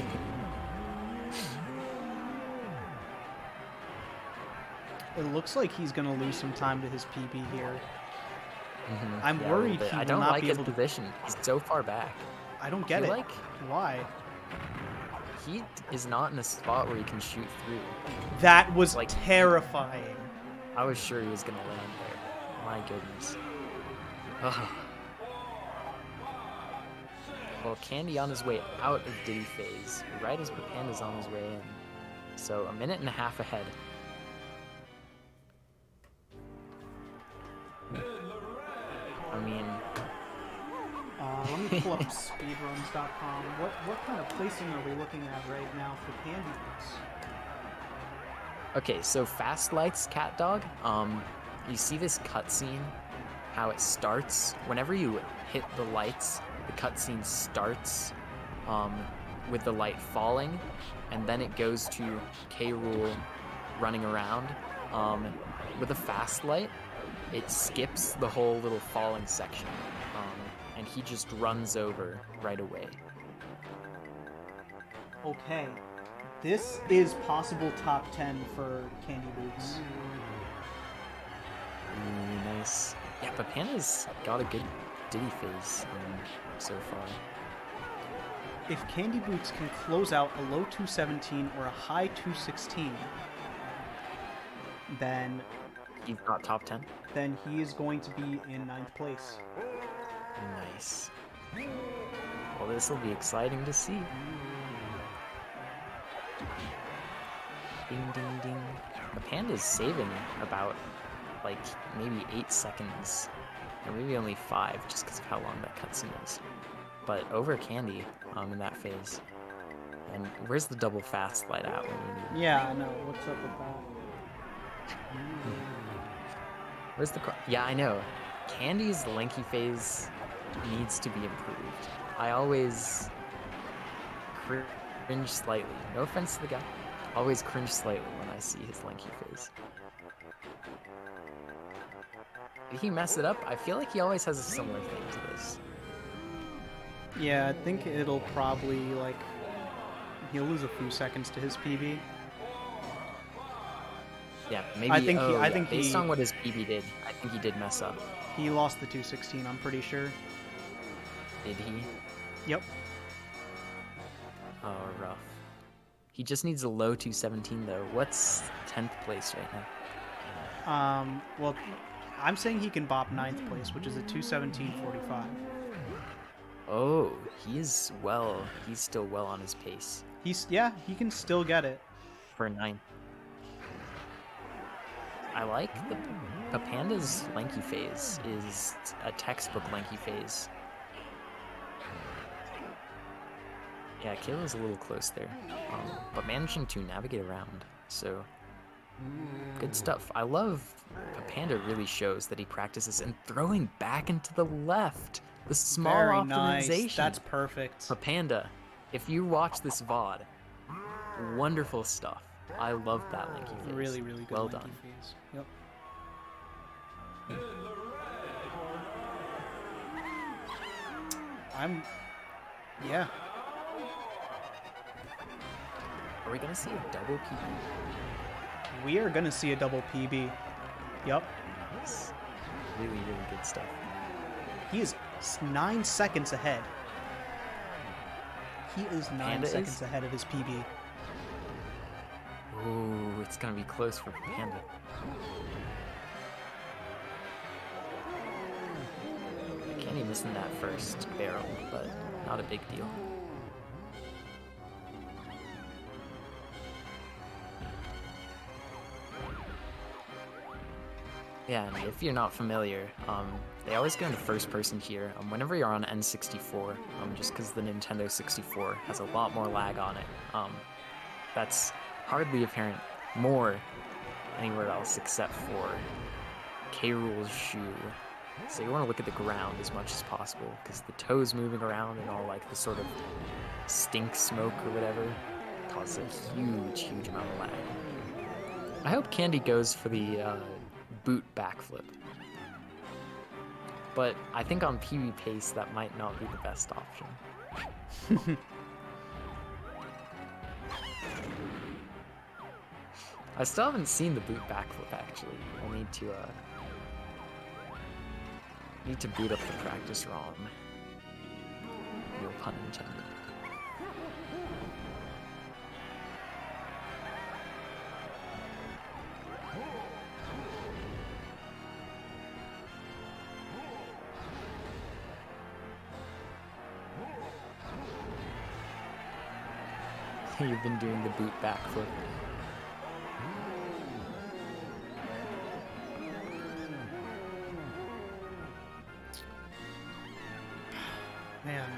It looks like he's gonna lose some time to his PB here. I'm Yeah, a little worried bit. he I will don't not like be his able to. position. He's so far back. I don't get it. feel like Why? he is not in a spot where he can shoot through. That was Like- terrifying. I was sure he was gonna land there. My goodness. Ugh. Well, Candy on his way out of Diddy phase, right as Papanda's on his way in. So a minute and a half ahead. I mean, Let me pull up speedruns.com. What kind of placing are we looking at right now for Candyboots? okay, so fast lights, cat dog. You see this cutscene, how it starts. Whenever you hit the lights, the cutscene starts with the light falling, and then it goes to K. Rool running around. With a fast light, it skips the whole little falling section, and he just runs over right away. Okay. This is possible top 10 for Candyboots. Ooh, nice. Yeah, Papanda's got a good Diddy phase so far. If Candyboots can close out a low 217 or a high 216, then He's got top 10. he is going to be in 9th place. Nice. Well, this will be exciting to see. Ding, ding, ding. Papanda's saving about, like, maybe 8 seconds. Or maybe only 5, just because of how long that cutscene is. But over Candy in that phase. And where's the double fast light at when you need? Yeah, I know. What's up with that? Where's the yeah, I know. Candy's lanky phase needs to be improved. I always cringe slightly. No offense to the guy. Always cringe slightly when I see his lanky phase. Did he mess it up? I feel like he always has a similar thing to this. Yeah, I think it'll probably, like, he'll lose a few seconds to his PB. Yeah, maybe. I think based on what his PB did, I think he did mess up. He lost the 216, I'm pretty sure. Did he? Yep. Oh, rough. He just needs a low 217 though. What's 10th place right now? Well, I'm saying he can bop 9th place, which is a 217.45. Oh, he's still well on his pace Yeah, he can still get it. for 9th. I like the Papanda's lanky phase is a textbook lanky phase. Yeah, Kayla's a little close there, but managing to navigate around, so good stuff. I love Papanda really shows that he practices and throwing back into the left. The small Very optimization. nice. That's perfect. Papanda, if you watch this VOD, wonderful stuff. I love that lanky phase. Really, really good. Well lanky done. phase. Yep. Yeah. Are we gonna see a double PB? We are gonna see a double PB. Yep. Nice. Really, really good stuff. He is 9 seconds ahead. He is 9 Panda seconds is? ahead of his PB. Ooh, it's gonna be close for Panda. Kenny missing that first barrel, but not a big deal. Yeah, and if you're not familiar, they always go into first person here whenever you're on N64, just because the Nintendo 64 has a lot more lag on it. That's hardly apparent more anywhere else except for K. Rool's shoe So you want to look at the ground as much as possible, because the toes moving around and all like the sort of stink smoke or whatever causes a huge, huge amount of lag. I hope Candy goes for the boot backflip. But I think on PB pace that might not be the best option. I still haven't seen the boot backflip actually. I'll need to boot up the practice ROM. No pun intended. You've been doing the boot backflip. Man,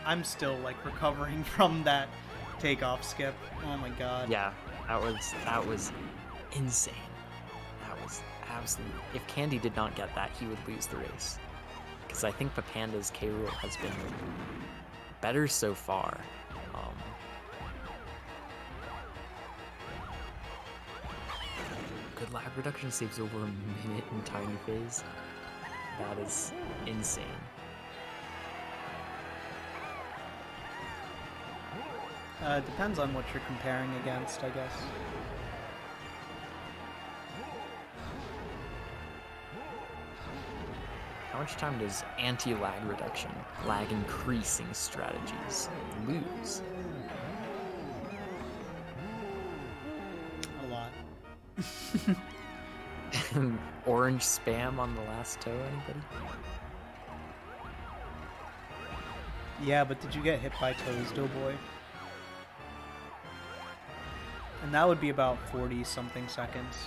I'm still like recovering from that takeoff skip. Oh my god. Yeah, that was insane. That was absolutely. If Candy did not get that, he would lose the race. Because I think Papanda's K rule has been better so far. Good lag reduction saves over a minute in tiny phase. That is insane. Depends on what you're comparing against, I guess. How much time does anti-lag reduction, lag increasing strategies lose? A lot. Orange spam on the last toe, anybody? Yeah, but did you get hit by toes, Doughboy? And that would be about 40-something seconds.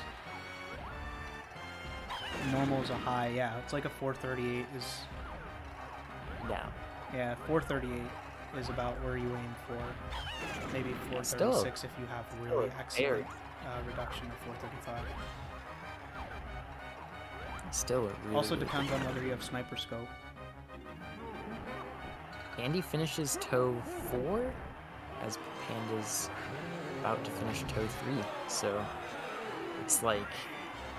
Normal is a high, yeah. It's like a 438 is... Yeah. Yeah, 438 is about where you aim for. Maybe 436 if you have really excellent reduction of 435. Still a really Also depends on whether you have sniper scope. Andy finishes toe 4 as Panda's about to finish toe 3, so it's like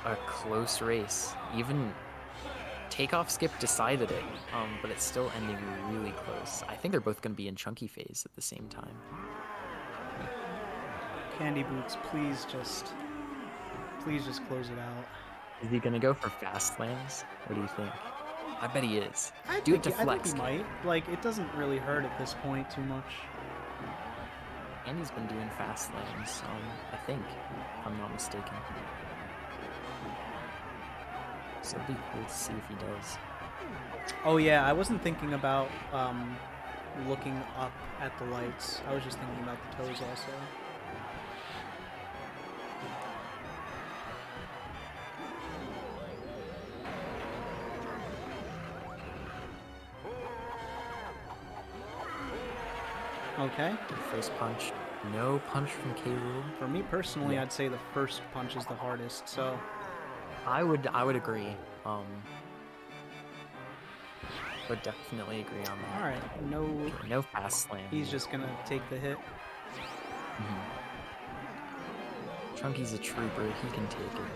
a close race. Even takeoff skip decided it, but it's still ending really close. I think they're both going to be in chunky phase at the same time. Candyboots, please just close it out. Is he going to go for fast lands? What do you think? I bet he is. I Do it think to flex. he might. Like, it doesn't really hurt at this point too much. Andy's been doing fast lands, I think, if I'm not mistaken. So it'd be cool to see if he does. Oh yeah, I wasn't thinking about looking up at the lights. I was just thinking about the toes also. Okay. First punch. No punch from K. Rule. For me personally, Yeah. I'd say the first punch is the hardest, so... I would agree. Would definitely agree on that. Alright, No fast slam. he's just gonna take the hit. Chunky's a trooper. He can take it.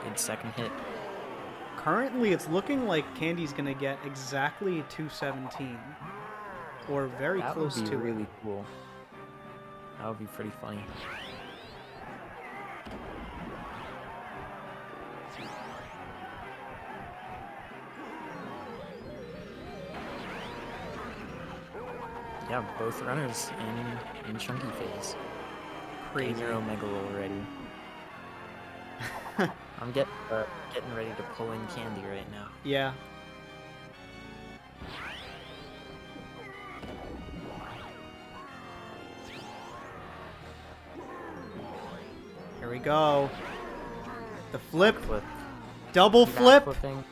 Good second hit. Currently, it's looking like Candy's gonna get exactly 217. Or very That close would be to really it. cool. That would be pretty funny. Yeah, both runners in chunky phase. Crazy. Getting their Omega roll ready. I'm getting ready to pull in Candy right now. Yeah. Here we go. The flip. Flip. Double flip. Flipping.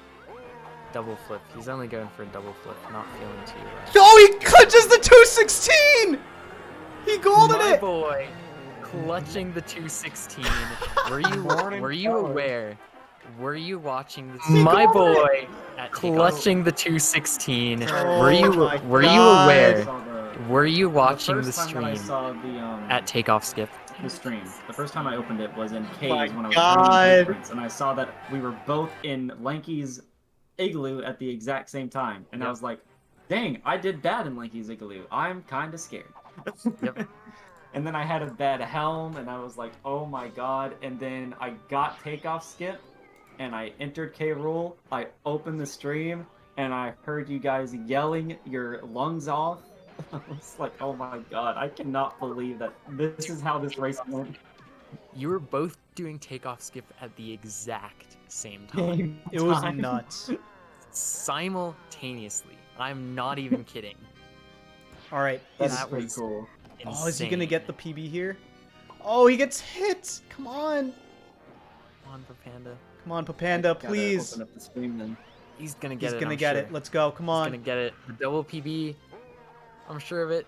Double flip. He's only going for a double flip. Not feeling too. Oh, he clutches the 216! He golden My it! boy. clutching the 216. Morning Were you power. aware? Were you watching this? My boy, at clutching the 216. Oh were you my were you God. aware? Saw the- Were you watching the first time that I stream saw the at takeoff skip? the stream. The first time I opened it was in my K's when I was God. running Blueprints, and I saw that we were both in Lanky's igloo at the exact same time, and I Yep. was like, "Dang, I did bad in Lanky's igloo. I'm kind of scared." Yep. And then I had a bad helm, and I was like, "Oh my god!" And then I got takeoff skip, and I entered K Rule. I opened the stream, and I heard you guys yelling your lungs off. I was like, "Oh my god! I cannot believe that this is how this race went." You were both doing takeoff skip at the exact same time. It was nuts. Simultaneously. I'm not even kidding. All right. That's That pretty was cool. Oh, is he gonna insane. get the PB here? Oh, he gets hit. Come on. Come on, Papanda. Come on, Papanda, Gotta please. Open up the stream then. He's gonna get He's it. gonna I'm get sure. it. Let's go. Come He's on. gonna get it. The double PB. I'm sure of it.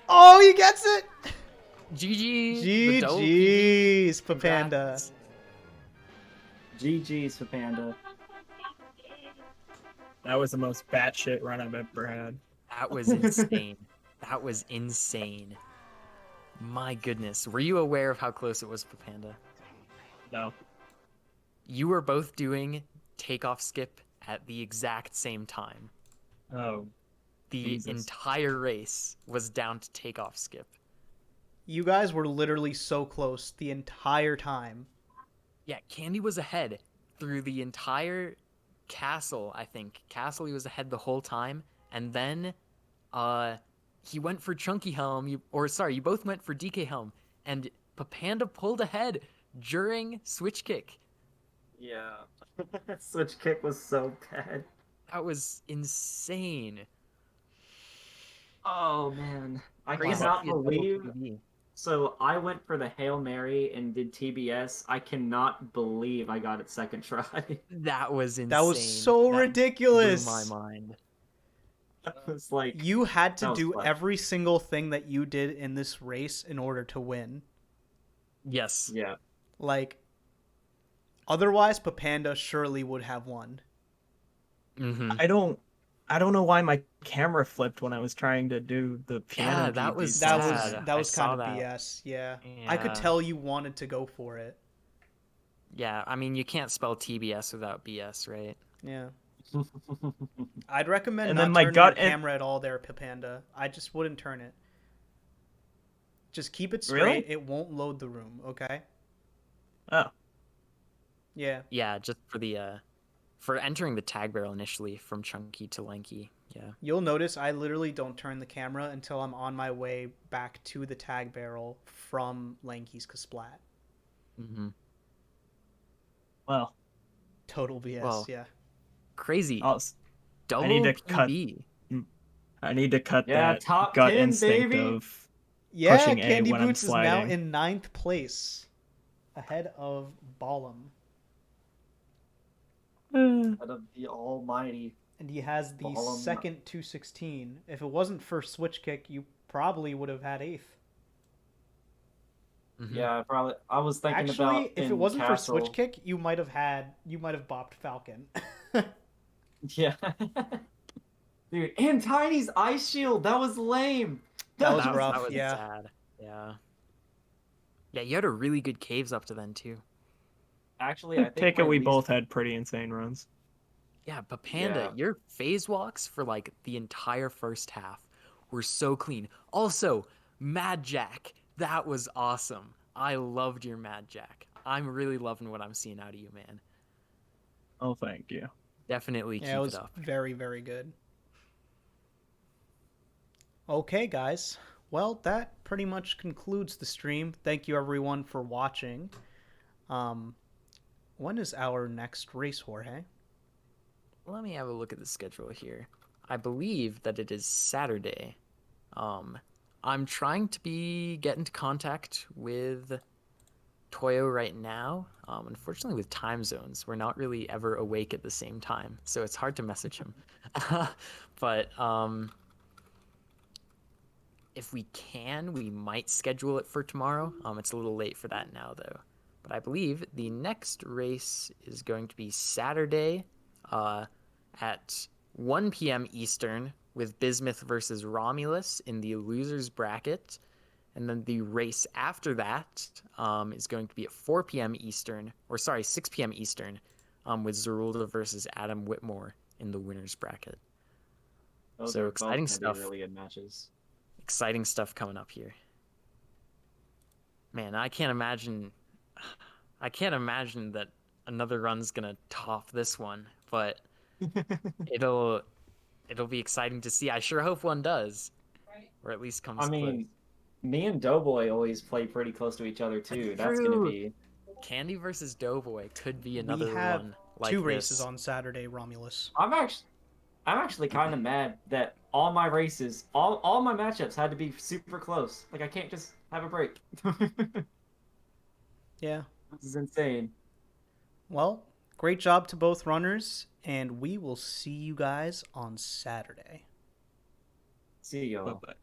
Oh, he gets it. GG. The double PB. GG's, Papanda. Congrats. GG's for Panda. That was the most batshit run I've ever had. That was insane. That was insane. My goodness. Were you aware of how close it was, Papanda? No. You were both doing takeoff skip at the exact same time. Oh. The Jesus. entire race was down to takeoff skip. You guys were literally so close the entire time. Yeah, Candy was ahead through the entire castle, I think. Castle, he was ahead the whole time. And then he went for Chunky Helm. You both went for DK Helm. And Papanda pulled ahead during Switch Kick. Yeah. Switch kick was so bad. That was insane. Oh man. I Crazy cannot to see a double believe. PB. So I went for the Hail Mary and did TBS. I cannot believe I got it second try. That was insane. That was so That ridiculous. blew my mind. I was like, You had to That was do fun. every single thing that you did in this race in order to win. Yes. yeah. Like, otherwise, Papanda surely would have won. Mm-hmm. I don't know why my camera flipped when I was trying to do the piano. Yeah, that GBs. was That sad. was I kind saw of that. BS. Yeah. I could Yeah. tell you wanted to go for it. Yeah, I mean, you can't spell TBS without BS, right? Yeah. I'd recommend And not then my turning gut your and- camera at all there, Papanda. I just wouldn't turn it. Just keep it straight. Really? It won't load the room, okay? Oh. Yeah. Yeah, just for the for entering the tag barrel initially from Chunky to Lanky. Yeah. You'll notice I literally don't turn the camera until I'm on my way back to the tag barrel from Lanky's Kasplat. Mm-hmm. Well, Total BS, Well, yeah. Crazy. I'll, Double need to cut- PB. I need to cut Yeah, that top gut 10, instinct baby. of Yeah, pushing A when I'm Candyboots is now sliding. in 9th place. Ahead of Ballum. Out of the almighty. And he has the Ballum. second 216. If it wasn't for Switch Kick, you probably would have had 8th. Mhm. Yeah, probably. I was thinking Actually, about if in it wasn't Castle. for Switch Kick, you might have bopped Falcon. Yeah. Dude, and Tiny's ice shield. That was lame. That was That rough, that was yeah. sad. Yeah. Yeah, you had a really good caves up to then too. Actually, I think take my it. We least- both had pretty insane runs. Yeah, Papanda, Yeah. your phase walks for like the entire first half were so clean. Also, Mad Jack, that was awesome. I loved your Mad Jack. I'm really loving what I'm seeing out of you, man. Oh, thank you. Definitely keep Yeah, it was it up. very, very good. Okay, guys. Well, that pretty much concludes the stream. Thank you, everyone, for watching. When is our next race, Horhay? Let me have a look at the schedule here. I believe that it is Saturday. I'm trying to get into contact with Toyo right now. Unfortunately, with time zones, we're not really ever awake at the same time, so it's hard to message him. But if we can, we might schedule it for tomorrow. It's a little late for that now, though. But I believe the next race is going to be Saturday at 1 p.m. Eastern with Bismuth versus Romulus in the losers bracket. And then the race after that is going to be at 4 p.m. Eastern, or sorry, 6 p.m. Eastern, with Zorulda versus Adam Whitmore in the winners bracket. Those So are exciting both gonna stuff. be really good matches. Exciting stuff coming up here. Man, I can't imagine that another run's gonna top this one, but it'll be exciting to see. I sure hope one does, or at least comes I close. mean, me and Doughboy always play pretty close to each other too. That's gonna True. be Candy versus Doughboy could be We another have one like two races this. on Saturday, Romulus. I'm actually kind of mad that all my races, all my matchups had to be super close. Like I can't just have a break. Yeah. This is insane. Well, great job to both runners, and we will see you guys on Saturday. See y'all. Bye-bye.